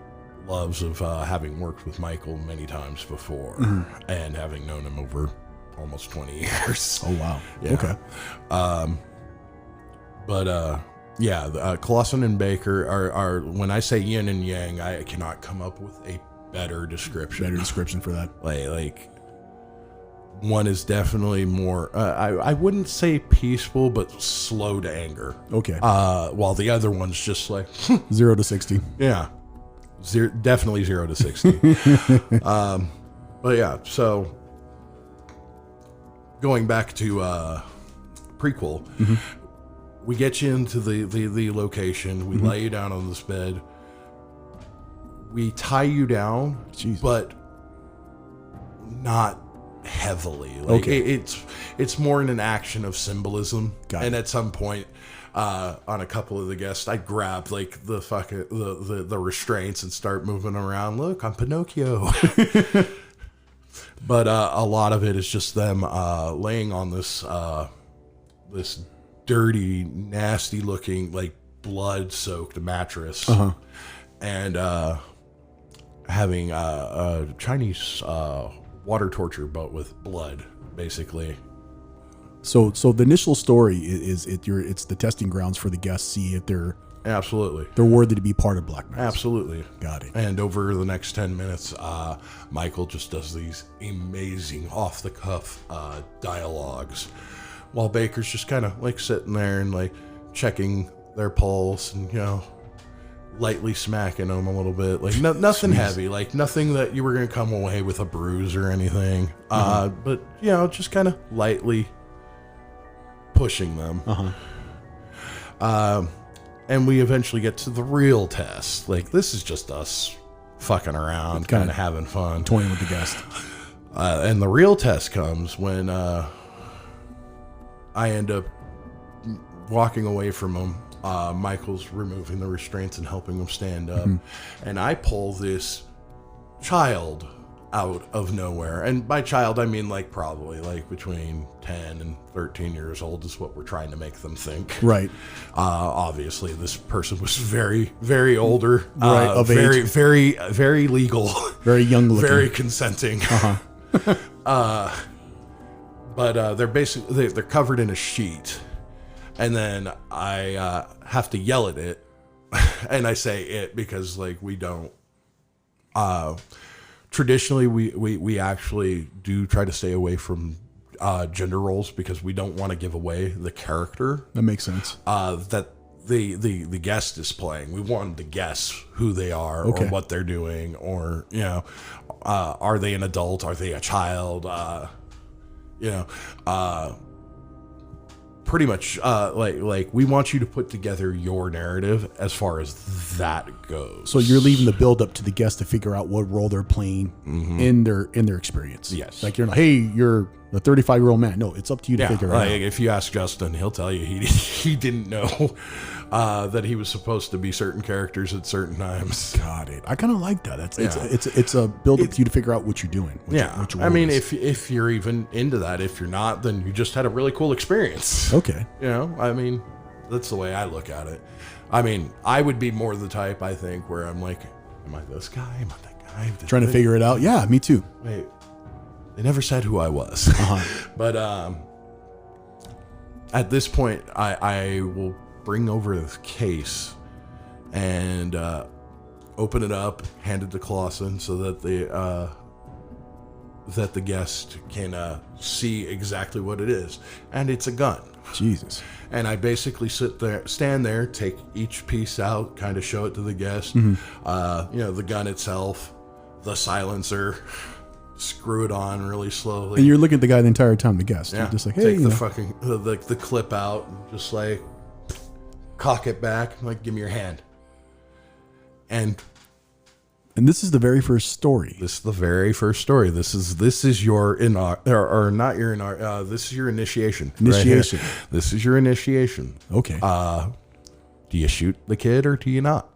loves of having worked with Michael many times before, and having known him over almost 20 years. Oh wow. Yeah. Okay. Clausen and Baker are when I say yin and yang, I cannot come up with a better description. Better description for that. Like one is definitely more I wouldn't say peaceful, but slow to anger. Okay. While the other one's just like 0 to 60. yeah, definitely 0 to 60. But yeah, so going back to prequel, we get you into the location. We lay you down on this bed. We tie you down, but not heavily. Like it's more in an action of symbolism. And at some point, on a couple of the guests, I grab like the fucking the restraints and start moving around. Look, I'm Pinocchio. But a lot of it is just them laying on this this dirty, nasty looking, like blood soaked mattress, and having a Chinese water torture, but with blood, basically. So the initial story is it's the testing grounds for the guests, see if they're worthy to be part of Black Mass. Absolutely. Got it. And over the next 10 minutes, Michael just does these amazing off the cuff dialogues, while Baker's just kind of like sitting there and like checking their pulse and, you know, lightly smacking them a little bit. Like nothing heavy, like nothing that you were going to come away with a bruise or anything. But, you know, just kind of lightly pushing them. And we eventually get to the real test. Like, this is just us fucking around, kind of having fun. Toying with the guest. And the real test comes when I end up walking away from him. Michael's removing the restraints and helping him stand up. And I pull this child out of nowhere. And by child, I mean like probably like between 10 and 13 years old is what we're trying to make them think. Right. Obviously, this person was very, very older. Right, of very, age. very, very legal. Very young looking. Very consenting. But they're basically, they're covered in a sheet. And then I have to yell at it. And I say it because like we don't... Traditionally, we actually do try to stay away from gender roles because we don't want to give away the character. That makes sense. That the guest is playing. We want them to guess who they are or what they're doing, or, you know, are they an adult? Are they a child? Pretty much like we want you to put together your narrative as far as that goes. So you're leaving the build up to the guest to figure out what role they're playing in their experience. Yes. Like you're like, hey, you're the 35-year-old man. No, it's up to you to figure it out. If you ask Justin, he'll tell you he didn't know that he was supposed to be certain characters at certain times. Got it. I kind of like that. It's a build up to you to figure out what you're doing. What your I mean, is. if you're even into that, if you're not, then you just had a really cool experience. Okay. You know, I mean, that's the way I look at it. I mean, I would be more the type, I think, where I'm like, am I this guy? Am I that guy? Trying to figure it out. Yeah, me too. Wait, they never said who I was. But at this point, I will bring over this case and open it up, hand it to Clausen so that the guest can see exactly what it is. And it's a gun. Jesus. And I basically stand there, take each piece out, kind of show it to the guest. The gun itself, the silencer, screw it on really slowly. And you're looking at the guy the entire time, the guest. Yeah. You're just like, hey, take the fucking the clip out, and just like cock it back, like, give me your hand. And this is the very first story. this is the very first story. This is your this is your initiation. Initiation. Right here. This is your initiation. Okay. Do you shoot the kid or do you not?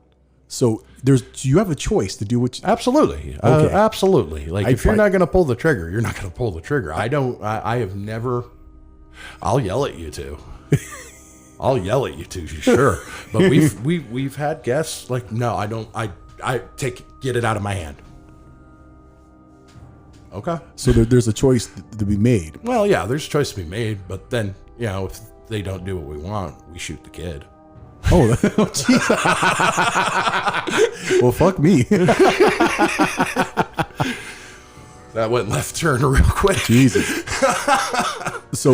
So you have a choice to do what you, Absolutely. Okay. Absolutely. Like, if you're fight- not going to pull the trigger, you're not going to pull the trigger. I have never, I'll yell at you too. I'll yell at you too, sure. But we've had guests like, no, I don't, get it out of my hand. Okay. so there's a choice to be made. Well, yeah, there's a choice to be made, but then, if they don't do what we want, we shoot the kid. Oh, geez. Well, fuck me. That went left turn real quick. Jesus. So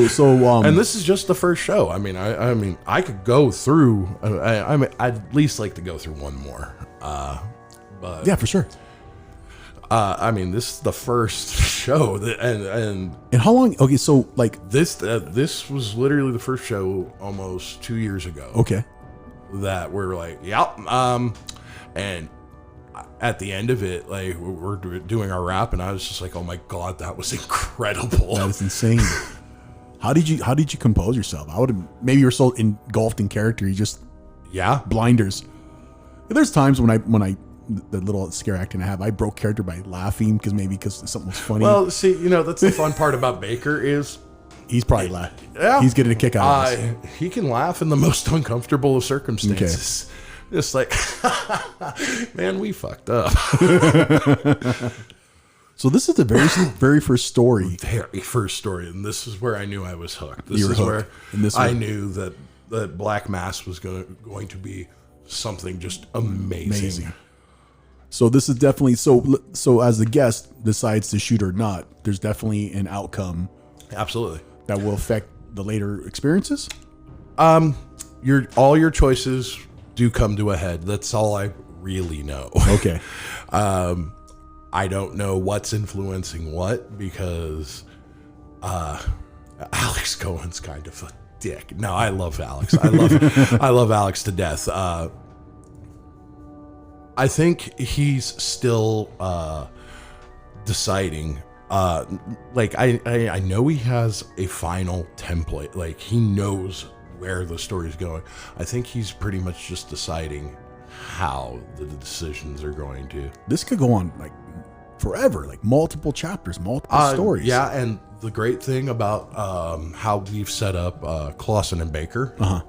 And this is just the first show. I mean, I could go through. I'd at least like to go through one more. But yeah, for sure. this is the first show, and And how long? Okay, so like, this was literally the first show almost 2 years ago. okay, That we're like, yep. And at the end of it, like, we're doing our wrap, and I was just like, oh my God, that was incredible. that is insane. How did you compose yourself? I would have, maybe you were so engulfed in character, you just Yeah. blinders. There's times when I the little scare acting I have, I broke character by laughing because something was funny. Well, see, that's the fun part about Baker is he's probably laughing. Yeah. He's getting a kick out of this. he can laugh in the most uncomfortable of circumstances. Just like, man, we fucked up. So this is the very first story. Very first story, and this is where I knew I was hooked. This You were is hooked. where And this I one- knew that Black Mass was going to be something just amazing. Amazing. So this is definitely so as the guest decides to shoot or not, there's definitely an outcome Absolutely. that will affect the later experiences. All your choices do come to a head. That's all I really know. Okay. I don't know what's influencing what because Alex Cohen's kind of a dick. No, I love Alex. I love Alex to death. I think he's still deciding. I know he has a final template. Like, he knows where the story's going. I think he's pretty much just deciding how the decisions are going to. This could go on like forever, like multiple chapters, multiple stories. Yeah, and the great thing about how we've set up Clausen and Baker,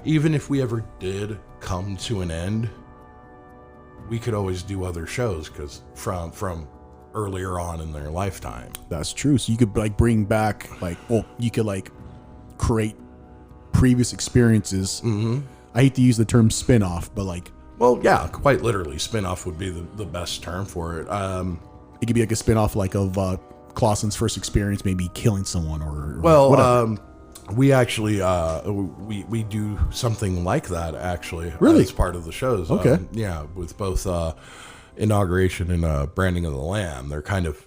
even if we ever did come to an end, we could always do other shows because from earlier on in their lifetime. That's true. So you could like bring back you could like create previous experiences. Mm-hmm. I hate to use the term spin-off, but like, well, yeah, quite literally, spin-off would be the best term for it. it could be like a spin-off like of Clausen's first experience, maybe killing someone or Well, whatever. we actually we do something like that actually. Really? As part of the shows. Okay. Yeah, with both inauguration and branding of the Lamb. They're kind of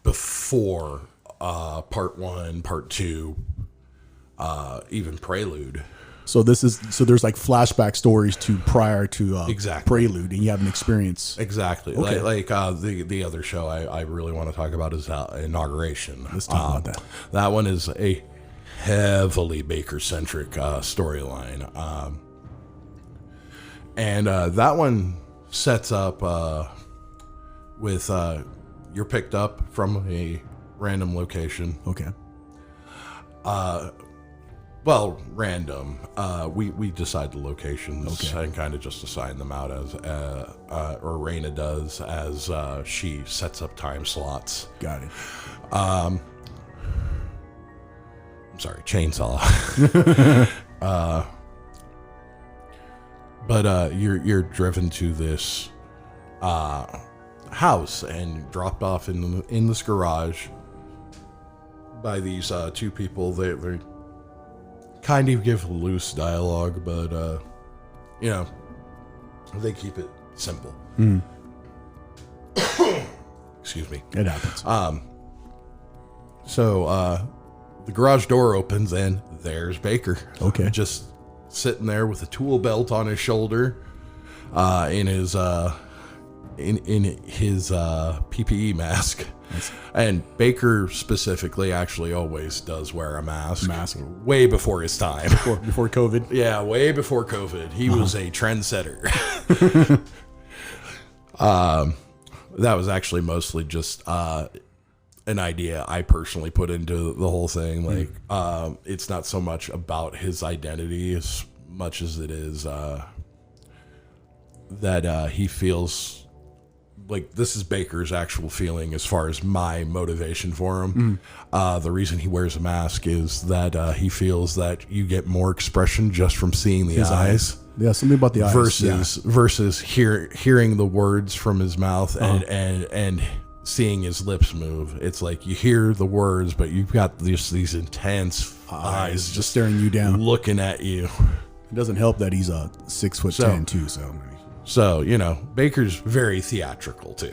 before part one, part two, even prelude. So there's like flashback stories to prior to Exactly. prelude, and you have an experience. Exactly. Okay. Like the other show I really want to talk about is inauguration. Let's talk about that. That one is a heavily Baker-centric storyline. And that one sets up with you're picked up from a random location. Okay. Well, random. We decide the locations Okay. and kind of just assign them out as, or Raina does, as she sets up time slots. Got it. I'm sorry, chainsaw. But you're driven to this house and dropped off in this garage by these two people. They kind of give loose dialogue, but they keep it simple. Excuse me. It happens. So the garage door opens and there's Baker. Okay. Just sitting there with a tool belt on his shoulder. in his PPE mask. And Baker specifically actually always does wear a mask. Way before his time. Before COVID? Yeah, way before COVID. He was a trendsetter. That was actually mostly just an idea I personally put into the whole thing. Like, it's not so much about his identity as much as it is that he feels like this is Baker's actual feeling as far as my motivation for him. The reason he wears a mask is that he feels that you get more expression just from seeing his eyes. Yeah, something about the eyes. Versus hearing the words from his mouth and seeing his lips move. It's like you hear the words, but you've got these intense eyes just staring you down, looking at you. It doesn't help that he's 6'10" too. So, you know, Baker's very theatrical too.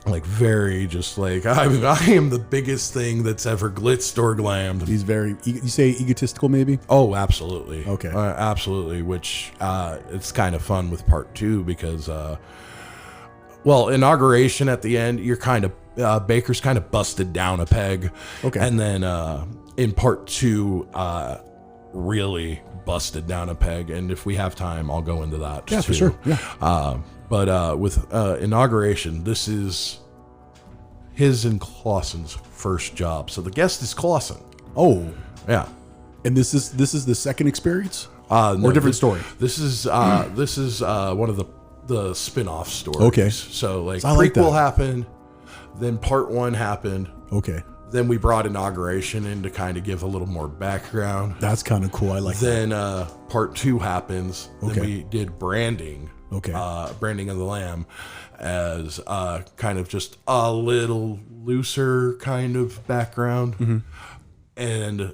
Like very just like, I am the biggest thing that's ever blitzed or glammed. He's very, you say egotistical maybe? Oh, absolutely. Okay. Absolutely, which it's kind of fun with part 2 because, well, inauguration at the end, you're kind of, Baker's kind of busted down a peg. Okay. And then in part 2, really busted down a peg, and if we have time I'll go into that too. For sure. But with inauguration, this is his and Clausen's first job, so the guest is Clausen. Oh yeah. And this is the second experience no, different story? This is one of the spin-off stories. Okay. So like prequel happened, then part 1 happened. Okay. Then we brought inauguration in to kind of give a little more background. That's kind of cool. I like that. Then part part 2 happens. Okay. Then we did branding. Okay. Branding of the Lamb as kind of just a little looser kind of background. Mm-hmm. And,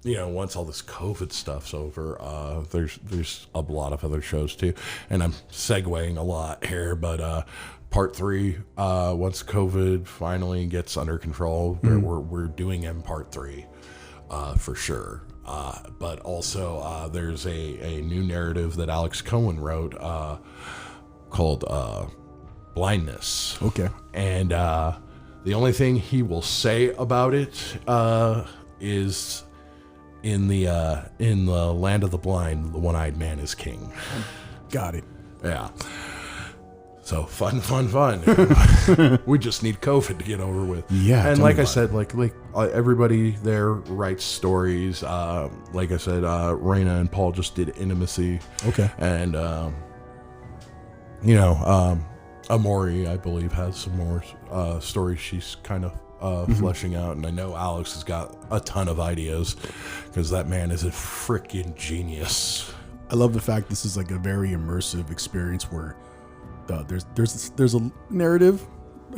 you know, once all this COVID stuff's over, there's a lot of other shows too. And I'm segueing a lot here, but part 3, once COVID finally gets under control, we're doing in part 3 for sure. But also there's a new narrative that Alex Cohen wrote called Blindness. Okay. And the only thing he will say about it is in the land of the blind, the one-eyed man is king. Got it. Yeah. So fun. We just need COVID to get over with. Yeah. And like I said, like everybody there writes stories. Like I said, Raina and Paul just did Intimacy. Okay. And you know, Amori, I believe, has some more stories she's kind of fleshing out. And I know Alex has got a ton of ideas because that man is a freaking genius. I love the fact this is like a very immersive experience where there's a narrative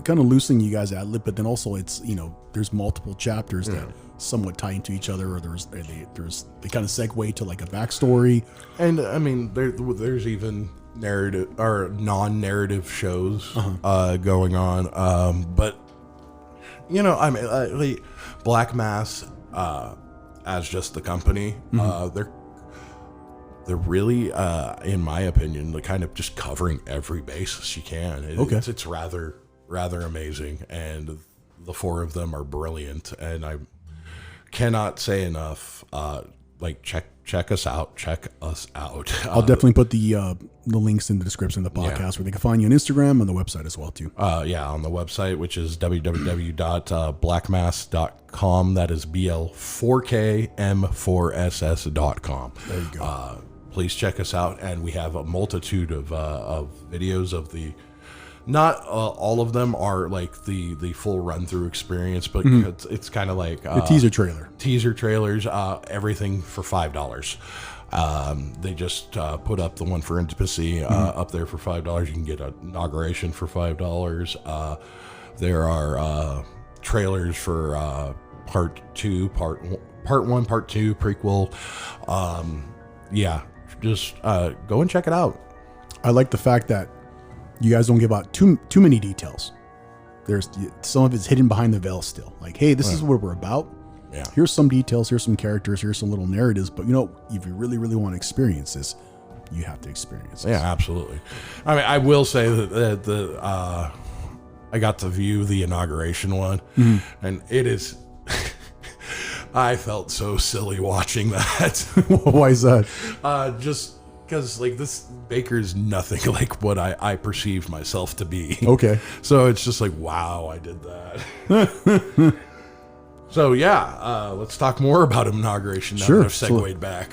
kind of loosening you guys ad lib, but then also it's, you know, there's multiple chapters that somewhat tie into each other, or they kind of segue to like a backstory. And I mean, there's even narrative or non-narrative shows going on, but you know, I mean, like Black Mass as just the company, they're really, in my opinion, they're kind of just covering every basis you can. It's rather amazing, and the 4 of them are brilliant, and I cannot say enough. Like check us out. I'll definitely put the links in the description of the podcast where they can find you on Instagram and the website as well too. On the website, which is www.blackmass.com. That is BL4KM4SS.com. There you go. Please check us out, and we have a multitude of videos of the. Not all of them are like the full run through experience, but it's kind of like the teaser trailers, everything for $5. They just put up the one for Intimacy up there for $5. You can get an inauguration for $5. There are trailers for part 2, part 1, part 2, prequel. Just go and check it out. I like the fact that you guys don't give out too many details. There's some of it's hidden behind the veil still. Like, hey, this is what we're about. Yeah. Here's some details. Here's some characters. Here's some little narratives. But you know, if you really, really want to experience this, you have to experience. Yeah, absolutely. I mean, I will say that I got to view the inauguration one, and it is. I felt so silly watching that. Why is that? Just because, like, this Baker's nothing like what I perceived myself to be. Okay. So it's just like, wow, I did that. So yeah, let's talk more about inauguration now Sure, that I've segued back.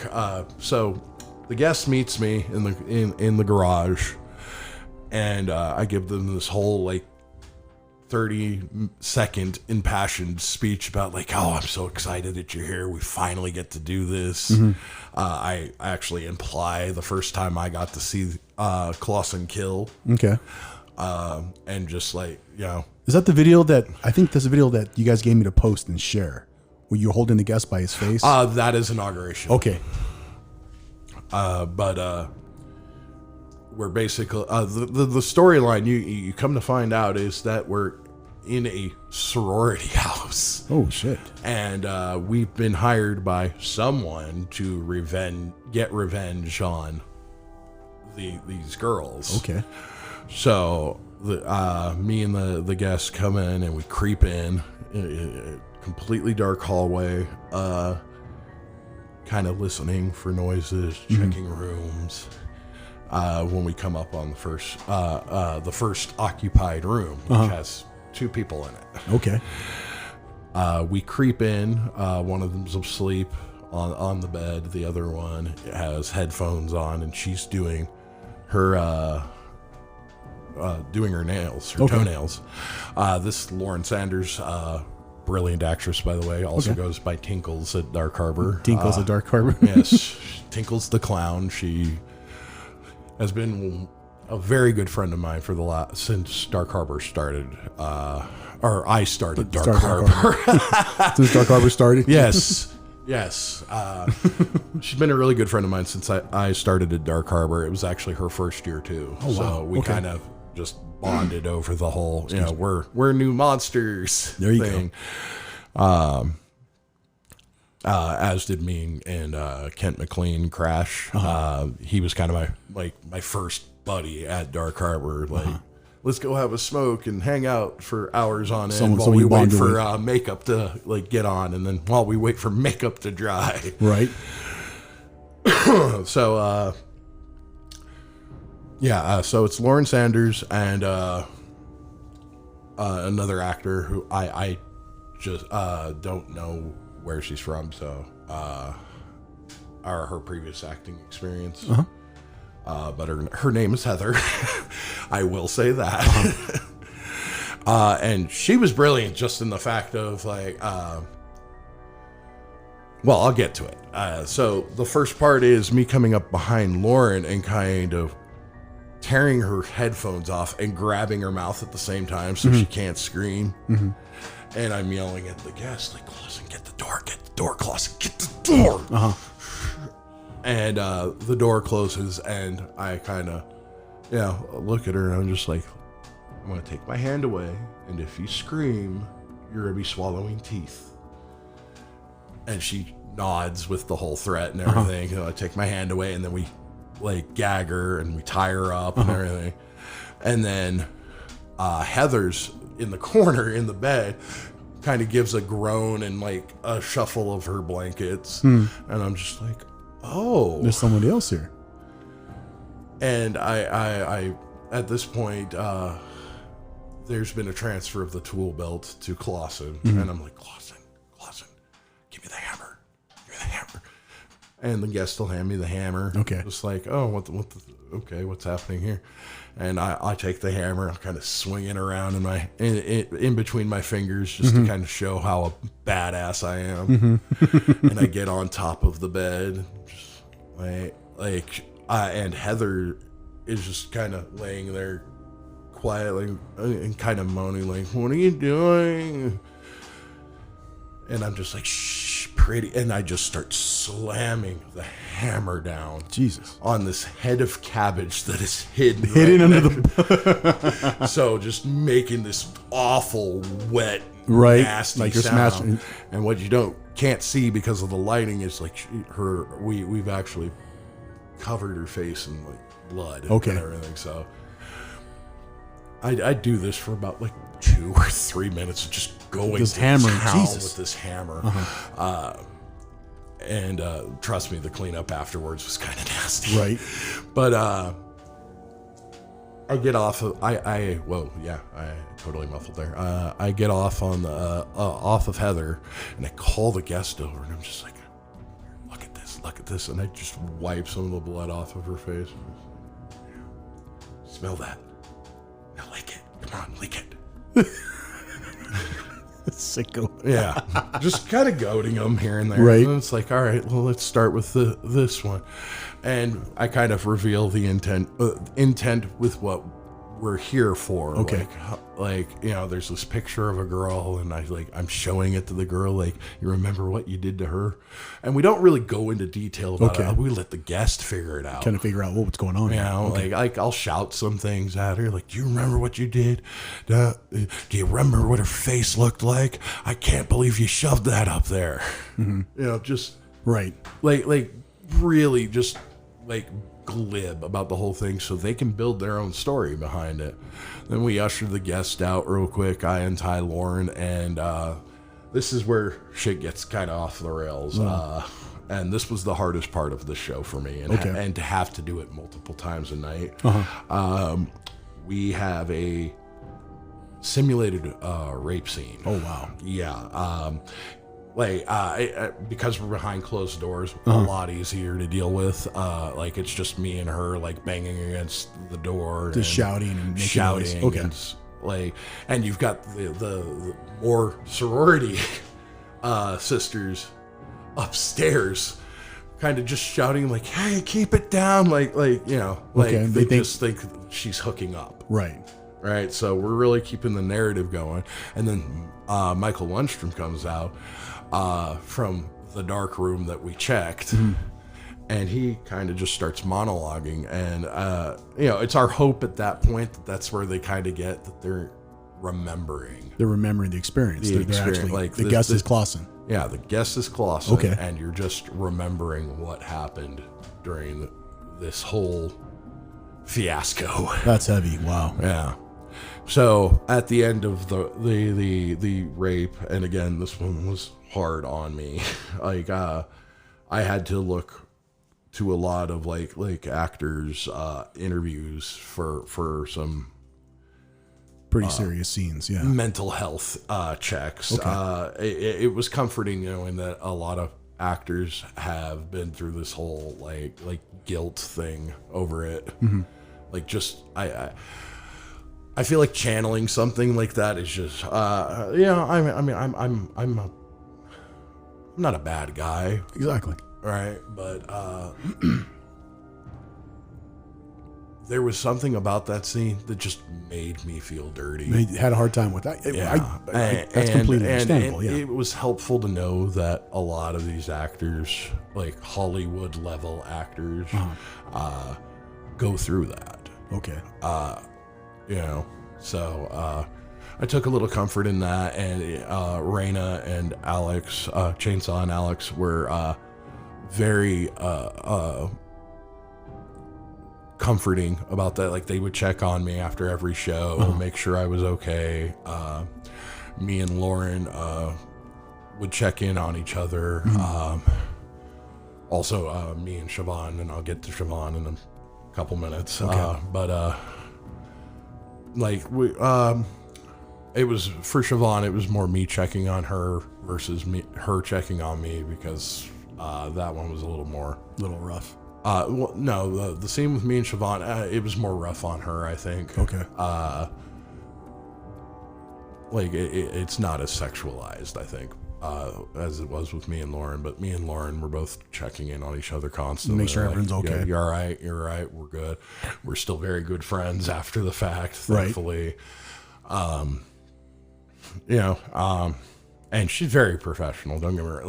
So the guest meets me in the garage, and I give them this whole like 30-second impassioned speech about like, oh, I'm so excited that you're here. We finally get to do this. I actually imply the first time I got to see Clausen kill. Okay. And just like, you know. Is that the video that, I think that's a video that you guys gave me to post and share, where you're holding the guest by his face? That is inauguration. Okay. But we're basically, the storyline you come to find out is that we're in a sorority house. Oh, shit. And we've been hired by someone to get revenge on these girls. Okay. So me and the guests come in, and we creep in a completely dark hallway, kind of listening for noises, checking rooms. When we come up on the first occupied room, which has 2 people in it. Okay. We creep in. One of them's asleep on the bed. The other one has headphones on, and she's doing her nails, her toenails. This Lauren Sanders, brilliant actress, by the way, also goes by Tinkles at Dark Harbor. Tinkles at Dark Harbor. Yes, Tinkles the Clown. She has been a very good friend of mine since Dark Harbor started, or I started Dark Harbor. Since Dark Harbor started? Yes. She's been a really good friend of mine since I started at Dark Harbor. It was actually her first year too. Oh, wow. So we kind of just bonded over the whole, we're new monsters there you thing. Go. As did me and Kent McLean Crash. He was kind of my first buddy at Dark Harbor. Like, let's go have a smoke and hang out for hours on end while we wait for makeup to get on, and then while we wait for makeup to dry. Right. So so it's Lauren Sanders and another actor who I just don't know where she's from, so or her previous acting experience. But her name is Heather. I will say that. And she was brilliant just in the fact of well, I'll get to it. So the first part is me coming up behind Lauren and kind of tearing her headphones off and grabbing her mouth at the same time so she can't scream. And I'm yelling at the guest, like, Clausen, get the door, Clausen, get the door. And the door closes, and I kind of, look at her, and I'm just like, I'm going to take my hand away, and if you scream, you're going to be swallowing teeth. And she nods with the whole threat and everything. I take my hand away, and then we gag her, and we tie her up and everything. And then Heather's in the corner in the bed, kind of gives a groan and a shuffle of her blankets. And I'm just like, oh, there's somebody else here. And I at this point, there's been a transfer of the tool belt to Clausen, and I'm like, Clausen, give me the hammer. And the guest will hand me the hammer. Okay. Just like, oh, what's happening here? And I take the hammer, I kind of swing it around in between my fingers just to kind of show how a badass I am. And I get on top of the bed, just and Heather is just kind of laying there quietly and kind of moaning, like, what are you doing? And I'm just like, shh, pretty. And I just start slamming the hammer down. Jesus. On this head of cabbage that is hidden under the... So just making this awful, wet, right, nasty like you're sound. smashing. And what you can't see because of the lighting is we've actually covered her face in like blood Okay. and everything. So I do this for about like 2 or 3 minutes, just going Just to hammering. town Jesus. with this hammer. And trust me, the cleanup afterwards was kind of nasty. Right. But I get off of I totally muffled there. I get off on the off of Heather, and I call the guest over, and I'm just like, look at this, and I just wipe some of the blood off of her face. Smell that? Now lick it. Come on, lick it. Sicko. Yeah, just kind of goading them here and there. Right. And it's like, all right, well, let's start with this one, and I kind of reveal the intent with what we're here for. Okay. Like you know, there's this picture of a girl, and I'm showing it to the girl. Like, you remember what you did to her, and we don't really go into detail about it. We let the guest figure it out. Kind of figure out what's going on. You know, like I'll shout some things at her, like, do you remember what you did? Do you remember what her face looked like? I can't believe you shoved that up there. Mm-hmm. You know, just Right. like really just like glib about the whole thing so they can build their own story behind it. Then we usher the guest out real quick, I untie Lauren, and this is where shit gets kind of off the rails. And this was the hardest part of the show for me, and to have to do it multiple times a night. We have a simulated rape scene. Oh, wow. Yeah. Because we're behind closed doors, a lot easier to deal with. Like, it's just me and her, like, banging against the door. Just shouting and making shouting. noise. Okay. And you've got the more sorority sisters upstairs kind of just shouting, like, hey, keep it down. Like you know, like they just think she's hooking up. Right. So we're really keeping the narrative going. And then Michael Lundstrom comes out from the dark room that we checked, and he kind of just starts monologuing. And you know, it's our hope at that point that that's where they kind of get that they're remembering. They're remembering the experience. They're actually, like the guest is Clausen. Yeah, the guest is Clausen. Okay. And you're just remembering what happened during this whole fiasco. That's heavy. Wow. Yeah. So at the end of the rape, and again, this one was hard on me. Like I had to look to a lot of like actors interviews for some pretty serious scenes. Yeah. Mental health checks. Okay. It was comforting knowing that a lot of actors have been through this whole like guilt thing over it. Like, just I feel like channeling something like that is just I'm not a bad guy. Exactly. Right. But there was something about that scene that just made me feel dirty. They had a hard time with that. Yeah. That's completely understandable. And yeah. it was helpful to know that a lot of these actors, like Hollywood level actors, go through that. Okay. You know, so I took a little comfort in that, and Raina and Alex, Chainsaw and Alex, were very comforting about that. Like, they would check on me after every show, make sure I was okay. Me and Lauren would check in on each other. Also, me and Siobhan, and I'll get to Siobhan in a couple minutes. Okay. Like, we, it was for Siobhan, it was more me checking on her versus her checking on me, because that one was a little rough. Well, no, the scene with me and Siobhan, it was more rough on her, I think. Okay. Like, it's not as sexualized, I think, as it was with me and Lauren. But me and Lauren were both checking in on each other constantly. Make sure everyone's okay. Yeah, you're all right. You're right. We're good. We're still very good friends after the fact, thankfully. Right. You know, and she's very professional. Don't get me wrong.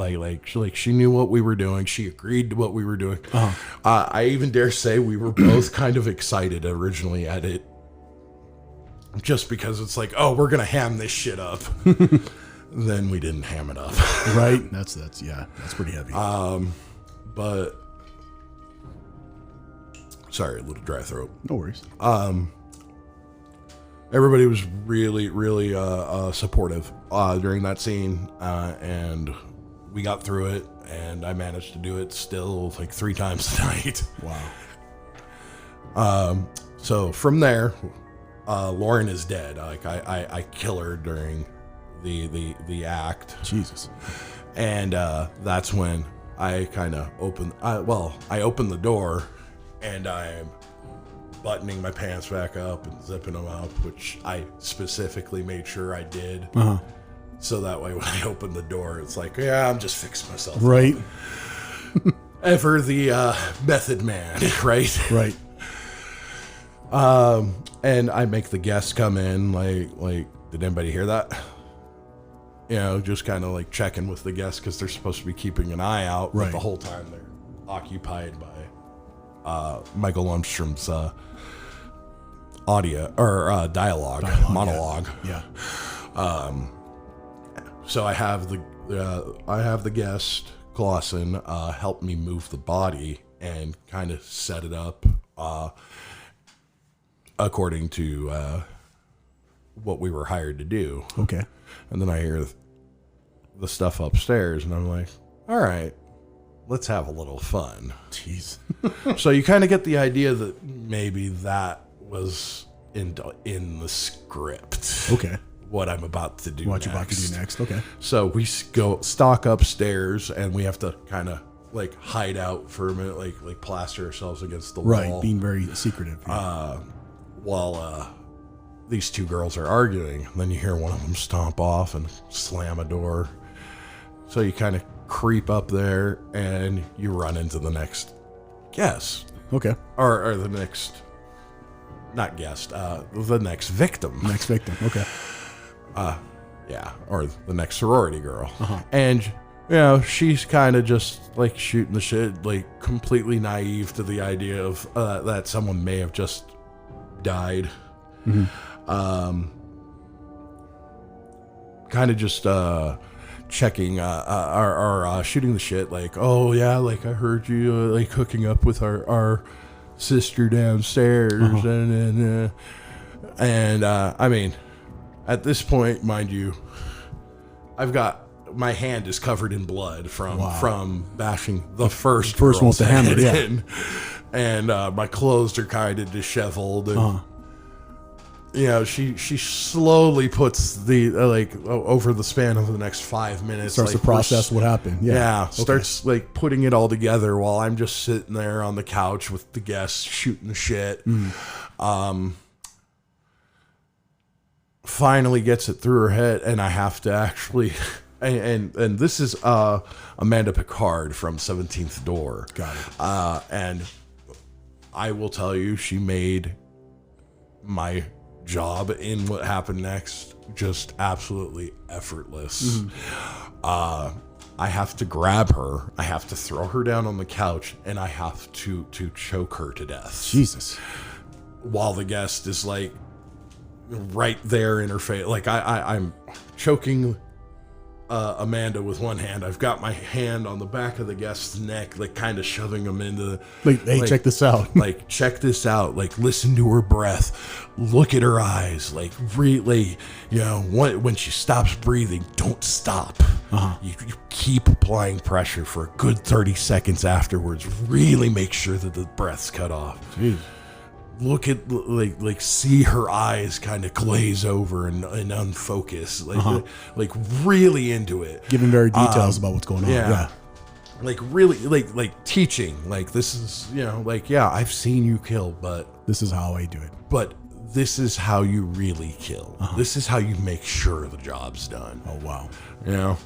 Like she knew what we were doing. She agreed to what we were doing. I even dare say we were both kind of excited originally at it, just because it's like, oh, we're gonna ham this shit up. Then we didn't ham it up. Right. That's pretty heavy. But Sorry, a little dry throat. No worries. Everybody was really, really supportive during that scene, and we got through it, and I managed to do it still like 3 times a night. Wow. So from there, Lauren is dead. Like I kill her during the act. Jesus. And that's when I kind of I open the door, and I'm buttoning my pants back up and zipping them up, which I specifically made sure I did. So that way when I open the door, it's like, yeah, I'm just fixing myself Right. Ever the method man, right? Right. And I make the guests come in, like, did anybody hear that? You know, just kind of like checking with the guests, because they're supposed to be keeping an eye out, right. But the whole time they're occupied by Michael Lundstrom's audio or dialogue monologue. Yeah. So I have the guest Clausen help me move the body and kind of set it up according to what we were hired to do. Okay. And then I hear the stuff upstairs, and I'm like, all right, let's have a little fun. Jeez. So you kind of get the idea that maybe that was in the script. Okay. What I'm about to do What next. you're about to do next. Okay. So we go stalk upstairs, and we have to kind of like hide out for a minute, like plaster ourselves against the Right. wall. Being very secretive. Yeah. While these 2 girls are arguing. Then you hear one of them stomp off and slam a door. So you kind of creep up there, and you run into the next guest. Okay. Or the next, not guest, the next victim. Next victim. Okay. Yeah, or the next sorority girl. And, you know, she's kind of just like shooting the shit, like completely naive to the idea of that someone may have just died. Kind of just checking or shooting the shit, like, oh yeah, like I heard you like hooking up with our sister downstairs. And I mean, at this point, mind you, I've got my hand is covered in blood from bashing the first one with the hammer, head yeah. in. And my clothes are kind of disheveled, and you know, she slowly puts the over the span of the next 5 minutes, Starts to process what happened. Yeah. Starts like putting it all together while I'm just sitting there on the couch with the guests shooting the shit. Finally gets it through her head, and I have to actually and this is Amanda Picard from 17th Door. Got it. And I will tell you, she made my job in what happened next just absolutely effortless. I have to grab her, I have to throw her down on the couch, and I have to choke her to death. Jesus. While the guest is like right there in her face. Like I'm choking Amanda with one hand. I've got my hand on the back of the guest's neck, like kind of shoving him into like, hey, check this out. Like, check this out. Like, listen to her breath. Look at her eyes. Like, really, you know, when she stops breathing, don't stop. You keep applying pressure for a good 30 seconds afterwards. Really make sure that the breath's cut off. Jeez. Look at, like see her eyes kind of glaze over and unfocus, like really into it. Giving very details about what's going on. Yeah. Like really, like teaching. Like, this is, you know, like, yeah, I've seen you kill, but this is how I do it. But this is how you really kill. This is how you make sure the job's done. Oh, wow. You know?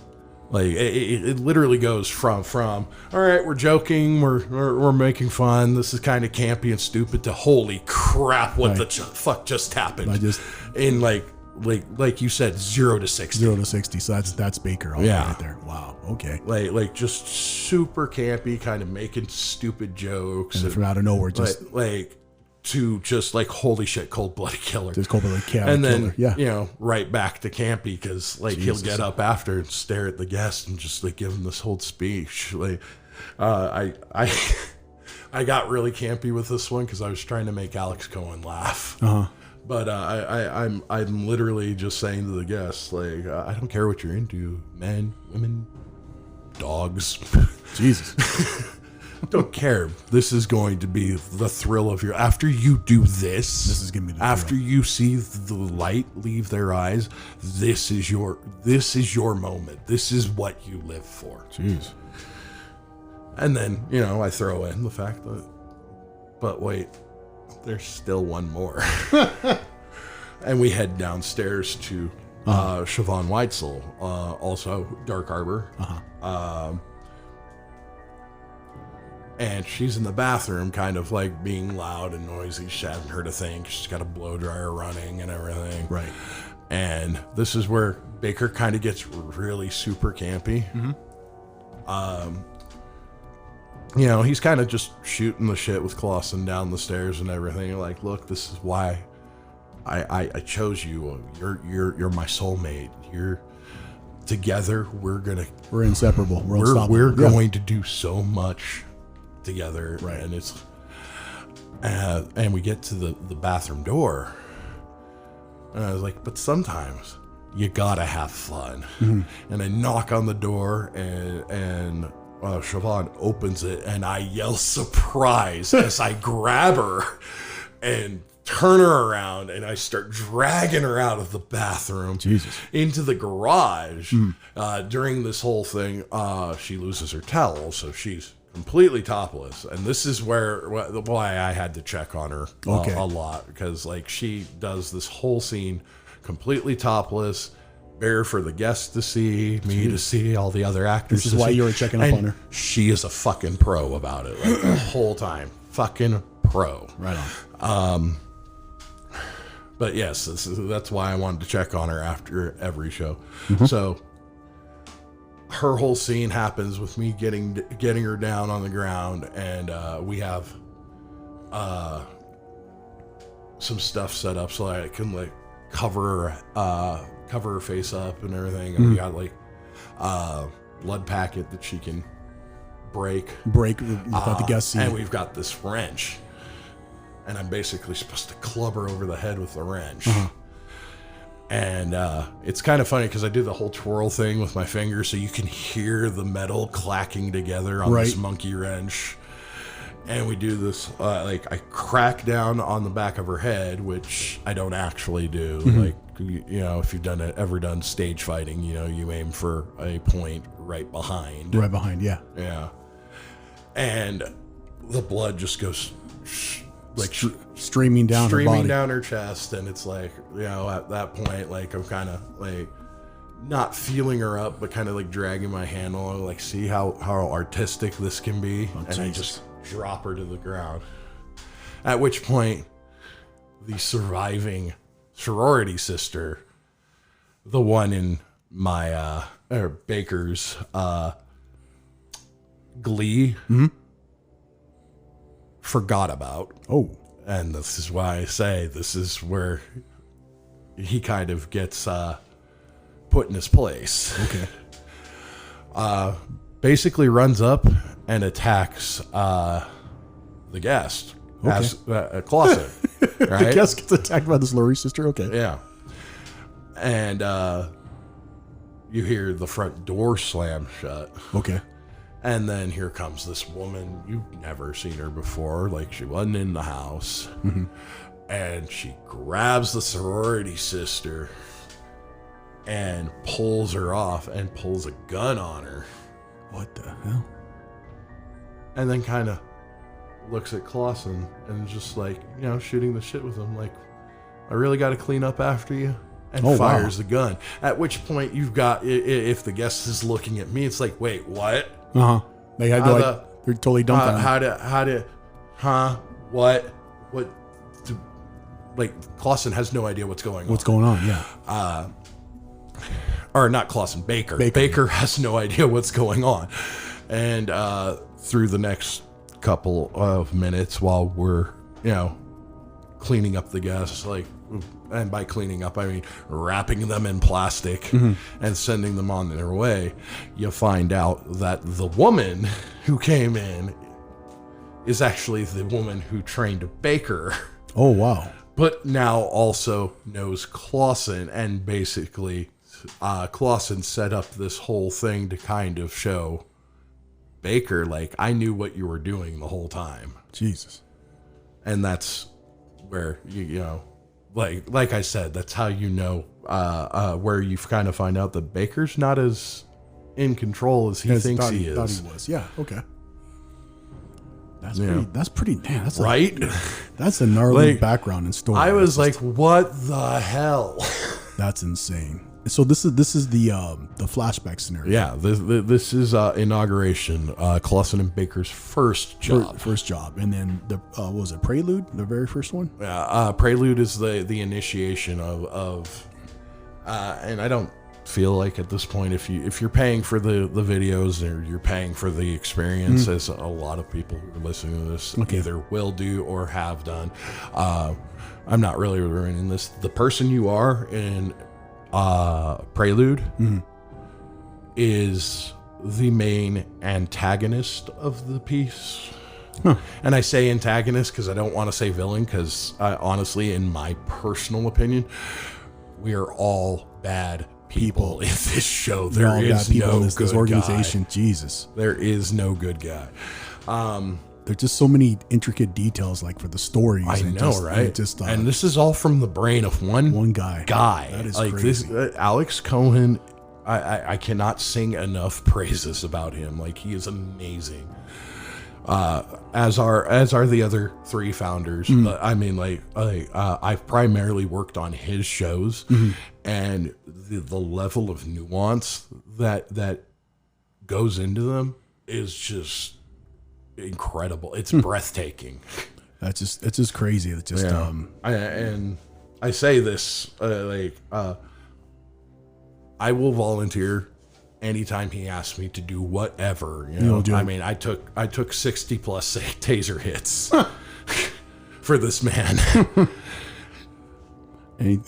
Like, it literally goes from all right, we're joking, we're making fun, this is kind of campy and stupid, to holy crap, what the fuck just happened? In like you said, 0 to 60. 0 to 60. So that's Baker right there. Wow. Okay. Like just super campy, kind of making stupid jokes, and from out of nowhere, just like to just like, holy shit, cold-blooded killer. Just cold-blooded killer. And then, you know, right back to campy, because like he'll get up after and stare at the guest and just like give him this whole speech. Like, I I got really campy with this one because I was trying to make Alex Cohen laugh. But I'm literally just saying to the guests, like, I don't care what you're into, men, women, dogs. Jesus. Don't care. This is going to be the thrill of your. After you do this is gonna be the after thrill. you see the light leave their eyes, this is your moment. This is what you live for. Jeez. And then, you know, I throw in the fact that, but wait, there's still one more. And we head downstairs to Siobhan Weitzel, also Dark Harbor. And she's in the bathroom kind of like being loud and noisy. She hasn't heard a thing. She's got a blow dryer running and everything. Right. And this is where Baker kind of gets really super campy. You know, he's kind of just shooting the shit with Clausen down the stairs and everything. Like, look, this is why I chose you. You're my soulmate. You're together. We're inseparable. We're going to do so much together. Right. And it's and we get to the bathroom door, and I was like, but sometimes you gotta have fun. And I knock on the door, and Siobhan opens it, and I yell surprise as I grab her and turn her around, and I start dragging her out of the bathroom into the garage. During this whole thing, she loses her towel, so she's completely topless. And this is why I had to check on her a lot, because like she does this whole scene completely topless, bare for the guests to see, me to see, all the other actors. This is why you were checking up on her. She is a fucking pro about it, like the whole time. Fucking pro. Right on. But yes, that's why I wanted to check on her after every show. So her whole scene happens with me getting her down on the ground, and we have some stuff set up so that I can like cover her face up and everything. And we got like blood packet that she can break without the guest scene. And we've got this wrench, and I'm basically supposed to club her over the head with the wrench. And it's kind of funny because I do the whole twirl thing with my fingers, so you can hear the metal clacking together on this monkey wrench. And we do this, like I crack down on the back of her head, which I don't actually do. Like, you know, if you've ever done stage fighting, you know, you aim for a point right behind. Right behind, yeah. Yeah. And the blood just goes like streaming down her body. Down her chest. And it's like, you know, at that point, like I'm kind of like not feeling her up, but kind of like dragging my hand along, like see how artistic this can be. And I just drop her to the ground. At which point, the surviving sorority sister, the one in my Baker's glee, forgot about. And this is why I say this is where he kind of gets put in his place. Basically runs up and attacks the guest as Clausen. Right? The guest gets attacked by the sorority sister. Yeah. And you hear the front door slam shut. And then here comes this woman. You've never seen her before. Like, she wasn't in the house. And she grabs the sorority sister and pulls her off and pulls a gun on her. What the hell? And then kind of looks at Clausen and just like, you know, shooting the shit with him. Like, I really got to clean up after you. And fires the gun. At which point you've got, if the guest is looking at me, it's like, wait, what? They had to they're totally dumbfounded. What? Like, Clausen has no idea what's going on. What's going on? Yeah. Or not Clausen, Baker. Baker has no idea what's going on. And through the next couple of minutes while we're, you know, cleaning up the guests, like, and by cleaning up, I mean wrapping them in plastic and sending them on their way, you find out that the woman who came in is actually the woman who trained Baker. Oh, wow. But now also knows Clausen, and basically Clausen set up this whole thing to kind of show Baker, like, I knew what you were doing the whole time. Jesus. And that's where, you know, like I said, that's how you know where you kind of find out that Baker's not as in control as he thinks he is. Thought he was. Yeah, okay. That's pretty, man, that's right? That's a gnarly background and story. I was like, what the hell? That's insane. So this is the flashback scenario. Yeah, this is inauguration, Clausen and Baker's first job. First job, and then what was it, Prelude, the very first one? Yeah, Prelude is the initiation of and I don't feel like at this point, if you're paying for the videos or you're paying for the experience, as a lot of people who are listening to this either will do or have done, I'm not really ruining this. The person you are in Prelude is the main antagonist of the piece. And I say antagonist because I don't want to say villain, because honestly, in my personal opinion, we are all bad people in this show. There is no good this organization. Guy. Jesus, there is no good guy. There's just so many intricate details, like for the stories. I know, right? And this is all from the brain of one guy. That is like crazy. This Alex Cohen. I cannot sing enough praises about him. Like, he is amazing. As are the other three founders. I mean, I've primarily worked on his shows, and the level of nuance that goes into them is just incredible. It's breathtaking. It's just crazy. It's just and I say this I will volunteer anytime he asks me to do whatever, you know. I mean, I took 60 plus taser hits for this man.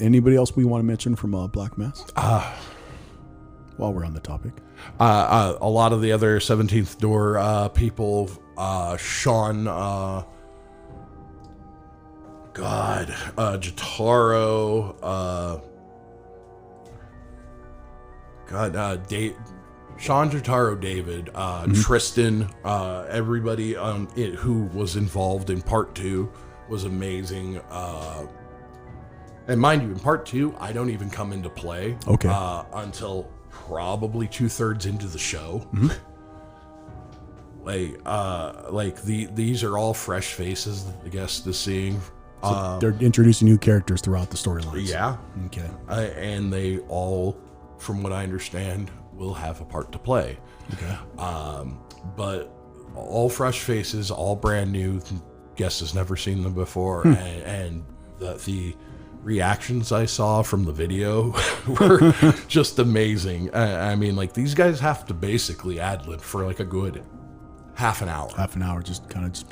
Anybody else we want to mention from Black Mass? While we're on the topic, a lot of the other 17th Door people, Sean, Jotaro, Sean, Jotaro, David, Tristan, everybody who was involved in part 2 was amazing. And mind you, in part 2, I don't even come into play until probably 2/3 into the show. These are all fresh faces that the guest is seeing. So they're introducing new characters throughout the storylines. Yeah. Okay. And they all, from what I understand, will have a part to play. Okay. But all fresh faces, all brand new. Guest has never seen them before, and the reactions I saw from the video were just amazing. I mean, like, these guys have to basically ad-lib for like a good half an hour. Half an hour, just kind of just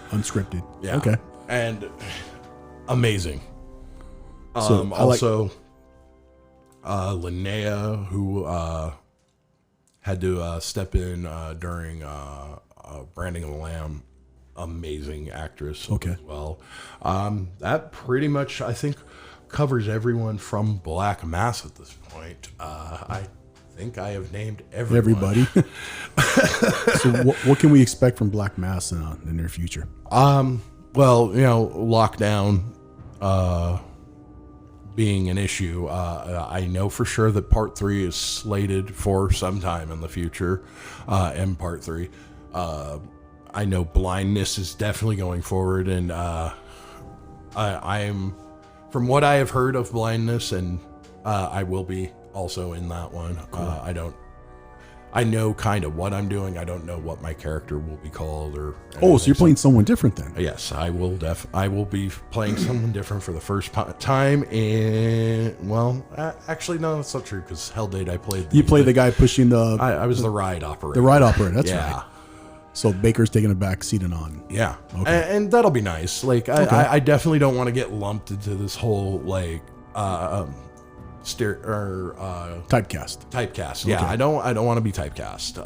unscripted. Yeah. Okay. And amazing. So also, Linnea, who had to step in during Branding of the Lamb, amazing actress as well. That pretty much, I think, covers everyone from Black Mass at this point. I think I have named everybody. So what can we expect from Black Mass in the near future? Well, you know, lockdown being an issue, I know for sure that part 3 is slated for sometime in the future, and part 3. I know blindness is definitely going forward, and I'm, from what I have heard of blindness, and I will be also in that one. Cool. I know kind of what I'm doing. I don't know what my character will be called or. Oh, so you're playing someone different then? Yes, I will. I will be playing someone different for the first time. And actually, no, that's not true, because Hell Date I played. You played the guy pushing the. I was the ride operator. The ride operator. That's right. So Baker's taking a back seat and on. Yeah, and that'll be nice. Like, I definitely don't want to get lumped into this whole like. Typecast. Yeah, I don't want to be typecast.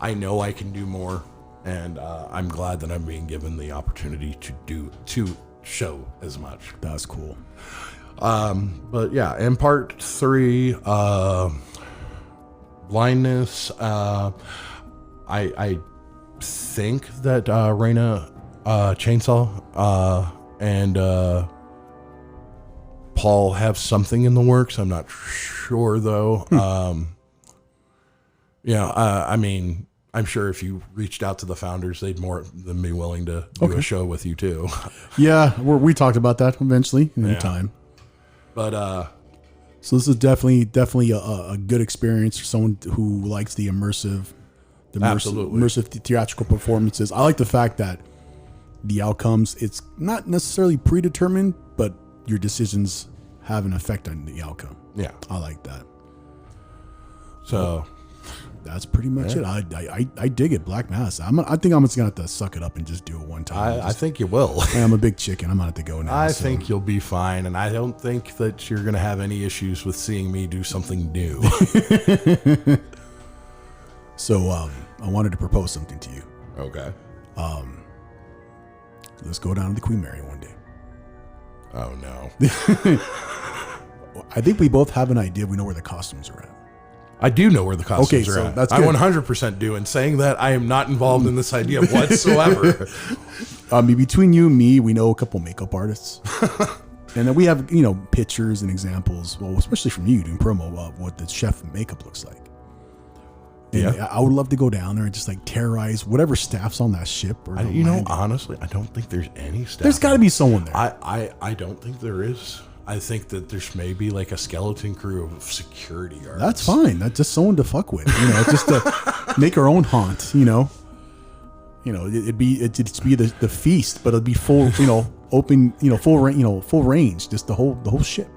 I know I can do more. And I'm glad that I'm being given the opportunity to show as much. That's cool. But yeah, and part 3, blindness. I think that Raina Chainsaw and Paul have something in the works. I'm not sure though. I mean, I'm sure if you reached out to the founders, they'd more than be willing to do a show with you too. Yeah, we talked about that eventually in time. But so this is definitely a good experience for someone who likes the immersive theatrical performances. I like the fact that the outcomes, it's not necessarily predetermined, but your decisions have an effect on the outcome. Yeah, I like that. So that's pretty much it. I dig it. Black Mass. I think I'm just gonna have to suck it up and just do it one time. I think you will. I'm a big chicken. I'm gonna have to go now. I think you'll be fine, and I don't think that you're gonna have any issues with seeing me do something new. So I wanted to propose something to you. Okay. Let's go down to the Queen Mary one day. Oh no. I think we both have an idea. We know where the costumes are at. I do know where the costumes are so at. that's I good. 100% do. And saying that, I am not involved in this idea whatsoever. Between you and me, we know a couple makeup artists. And then we have, pictures and examples, well, especially from you doing promo of what the chef makeup looks like. And I would love to go down there and just like terrorize whatever staff's on that ship. Or honestly, I don't think there's any staff. There's got to be someone there. I don't think there is. I think that there's maybe like a skeleton crew of security guards. That's fine. That's just someone to fuck with, just to make our own haunt, it'd be the feast, but it'd be full, open, full range, just the whole ship.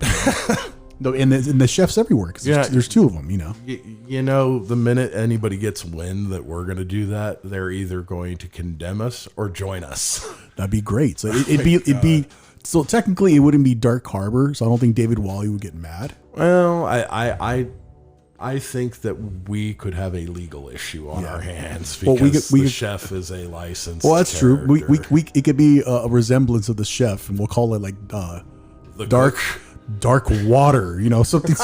And the chefs everywhere, because there's two of them, The minute anybody gets wind that we're going to do that, they're either going to condemn us or join us. That'd be great. So it'd be. So technically, it wouldn't be Dark Harbor, so I don't think David Wally would get mad. Well, I think that we could have a legal issue on our hands because the chef is a licensed. Well, that's character. true. It could be a resemblance of the chef, and we'll call it like the dark water. Something.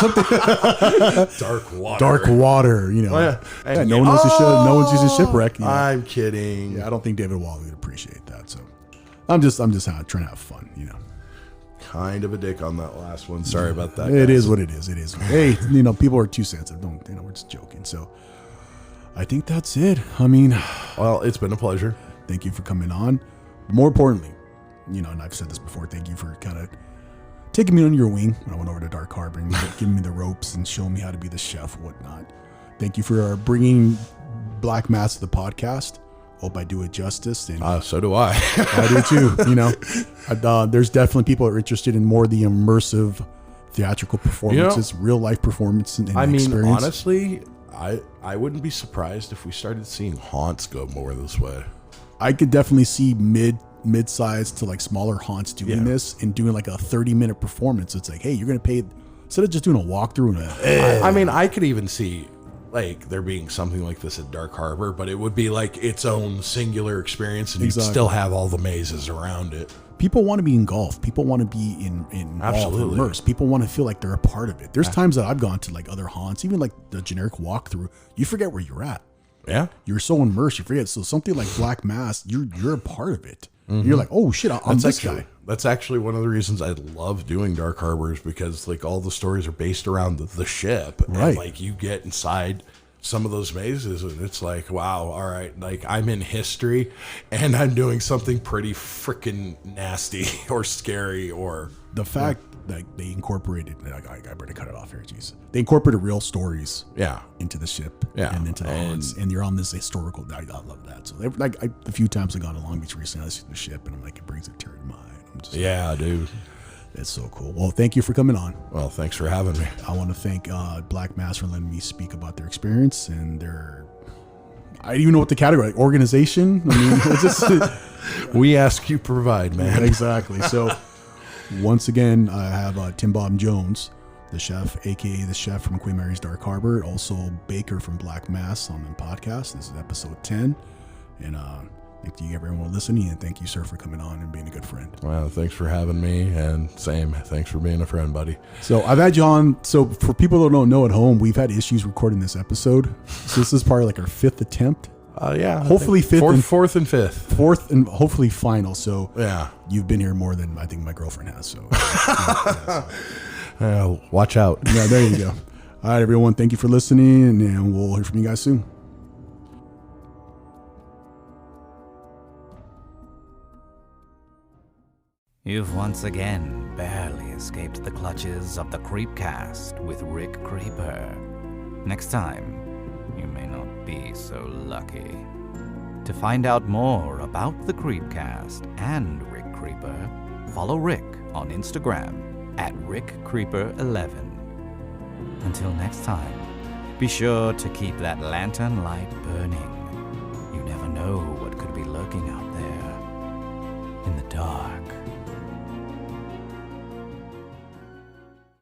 Dark water. Dark water. Oh, yeah. No one's using shipwreck. I'm kidding. Yeah, I don't think David Wally would appreciate that. So. I'm just trying to have fun, Kind of a dick on that last one. Sorry about that. It is what it is. It is. Hey, people are too sensitive. We're just joking. So I think that's it. Well, it's been a pleasure. Thank you for coming on. More importantly, and I've said this before, thank you for kind of taking me under your wing when I went over to Dark Harbor and giving me the ropes and showing me how to be the chef and whatnot. Thank you for bringing Black Mass to the podcast. Hope I do it justice. And so do I. I do too. There's definitely people that are interested in more of the immersive theatrical performances, real life performances. And experience. Honestly, I wouldn't be surprised if we started seeing haunts go more this way. I could definitely see mid-sized to like smaller haunts doing this and doing like a 30-minute performance. It's like, hey, you're going to pay, instead of just doing a walkthrough. I could even see like there being something like this at Dark Harbor, but it would be like its own singular experience, and you'd still have all the mazes around it. People want to be engulfed. People want to be Absolutely immersed. People want to feel like they're a part of it. There's times that I've gone to like other haunts, even like the generic walkthrough. You forget where you're at. Yeah, you're so immersed, you forget. So something like Black Mass, you're a part of it. Mm-hmm. You're like, oh shit, I'm this guy. That's actually one of the reasons I love doing Dark Harbor, is because like all the stories are based around the ship, right? And like you get inside some of those mazes and it's like, wow, all right, like I'm in history and I'm doing something pretty freaking nasty or scary. Or the fact that they incorporated, I better cut it off here, jeez. They incorporated real stories into the ship and into the haunts, and you're on this historical, I love that. So the few times I've gone to Long Beach recently, I see the ship and I'm like, it brings a tear to my eye. Dude. It's so cool. Well, thank you for coming on. Well, thanks for having me. I want to thank Black Mass for letting me speak about their experience and I don't even know what the category, like organization. It's just we ask, you provide, man. Exactly. So once again, I have Tim Bob Jones, the chef, aka the chef from Queen Mary's Dark Harbor, also Baker from Black Mass on the podcast. This is episode 10. And thank you everyone listening, and thank you, sir, for coming on and being a good friend. Well, thanks for having me, and same, thanks for being a friend, buddy. So I've had you on. So for people that don't know at home, we've had issues recording this episode. So this is probably like our 5th attempt. Yeah. Hopefully fourth and fifth. Fourth and hopefully final. So Yeah. you've been here more than I think my girlfriend has. So Watch out. yeah, there you go. All right, everyone. Thank you for listening, and we'll hear from you guys soon. You've once again barely escaped the clutches of the Creepcast with Rick Creeper. Next time, you may not be so lucky. To find out more about the Creepcast and Rick Creeper, follow Rick on Instagram at RickCreeper11. Until next time, be sure to keep that lantern light burning. You never know what could be lurking out there in the dark.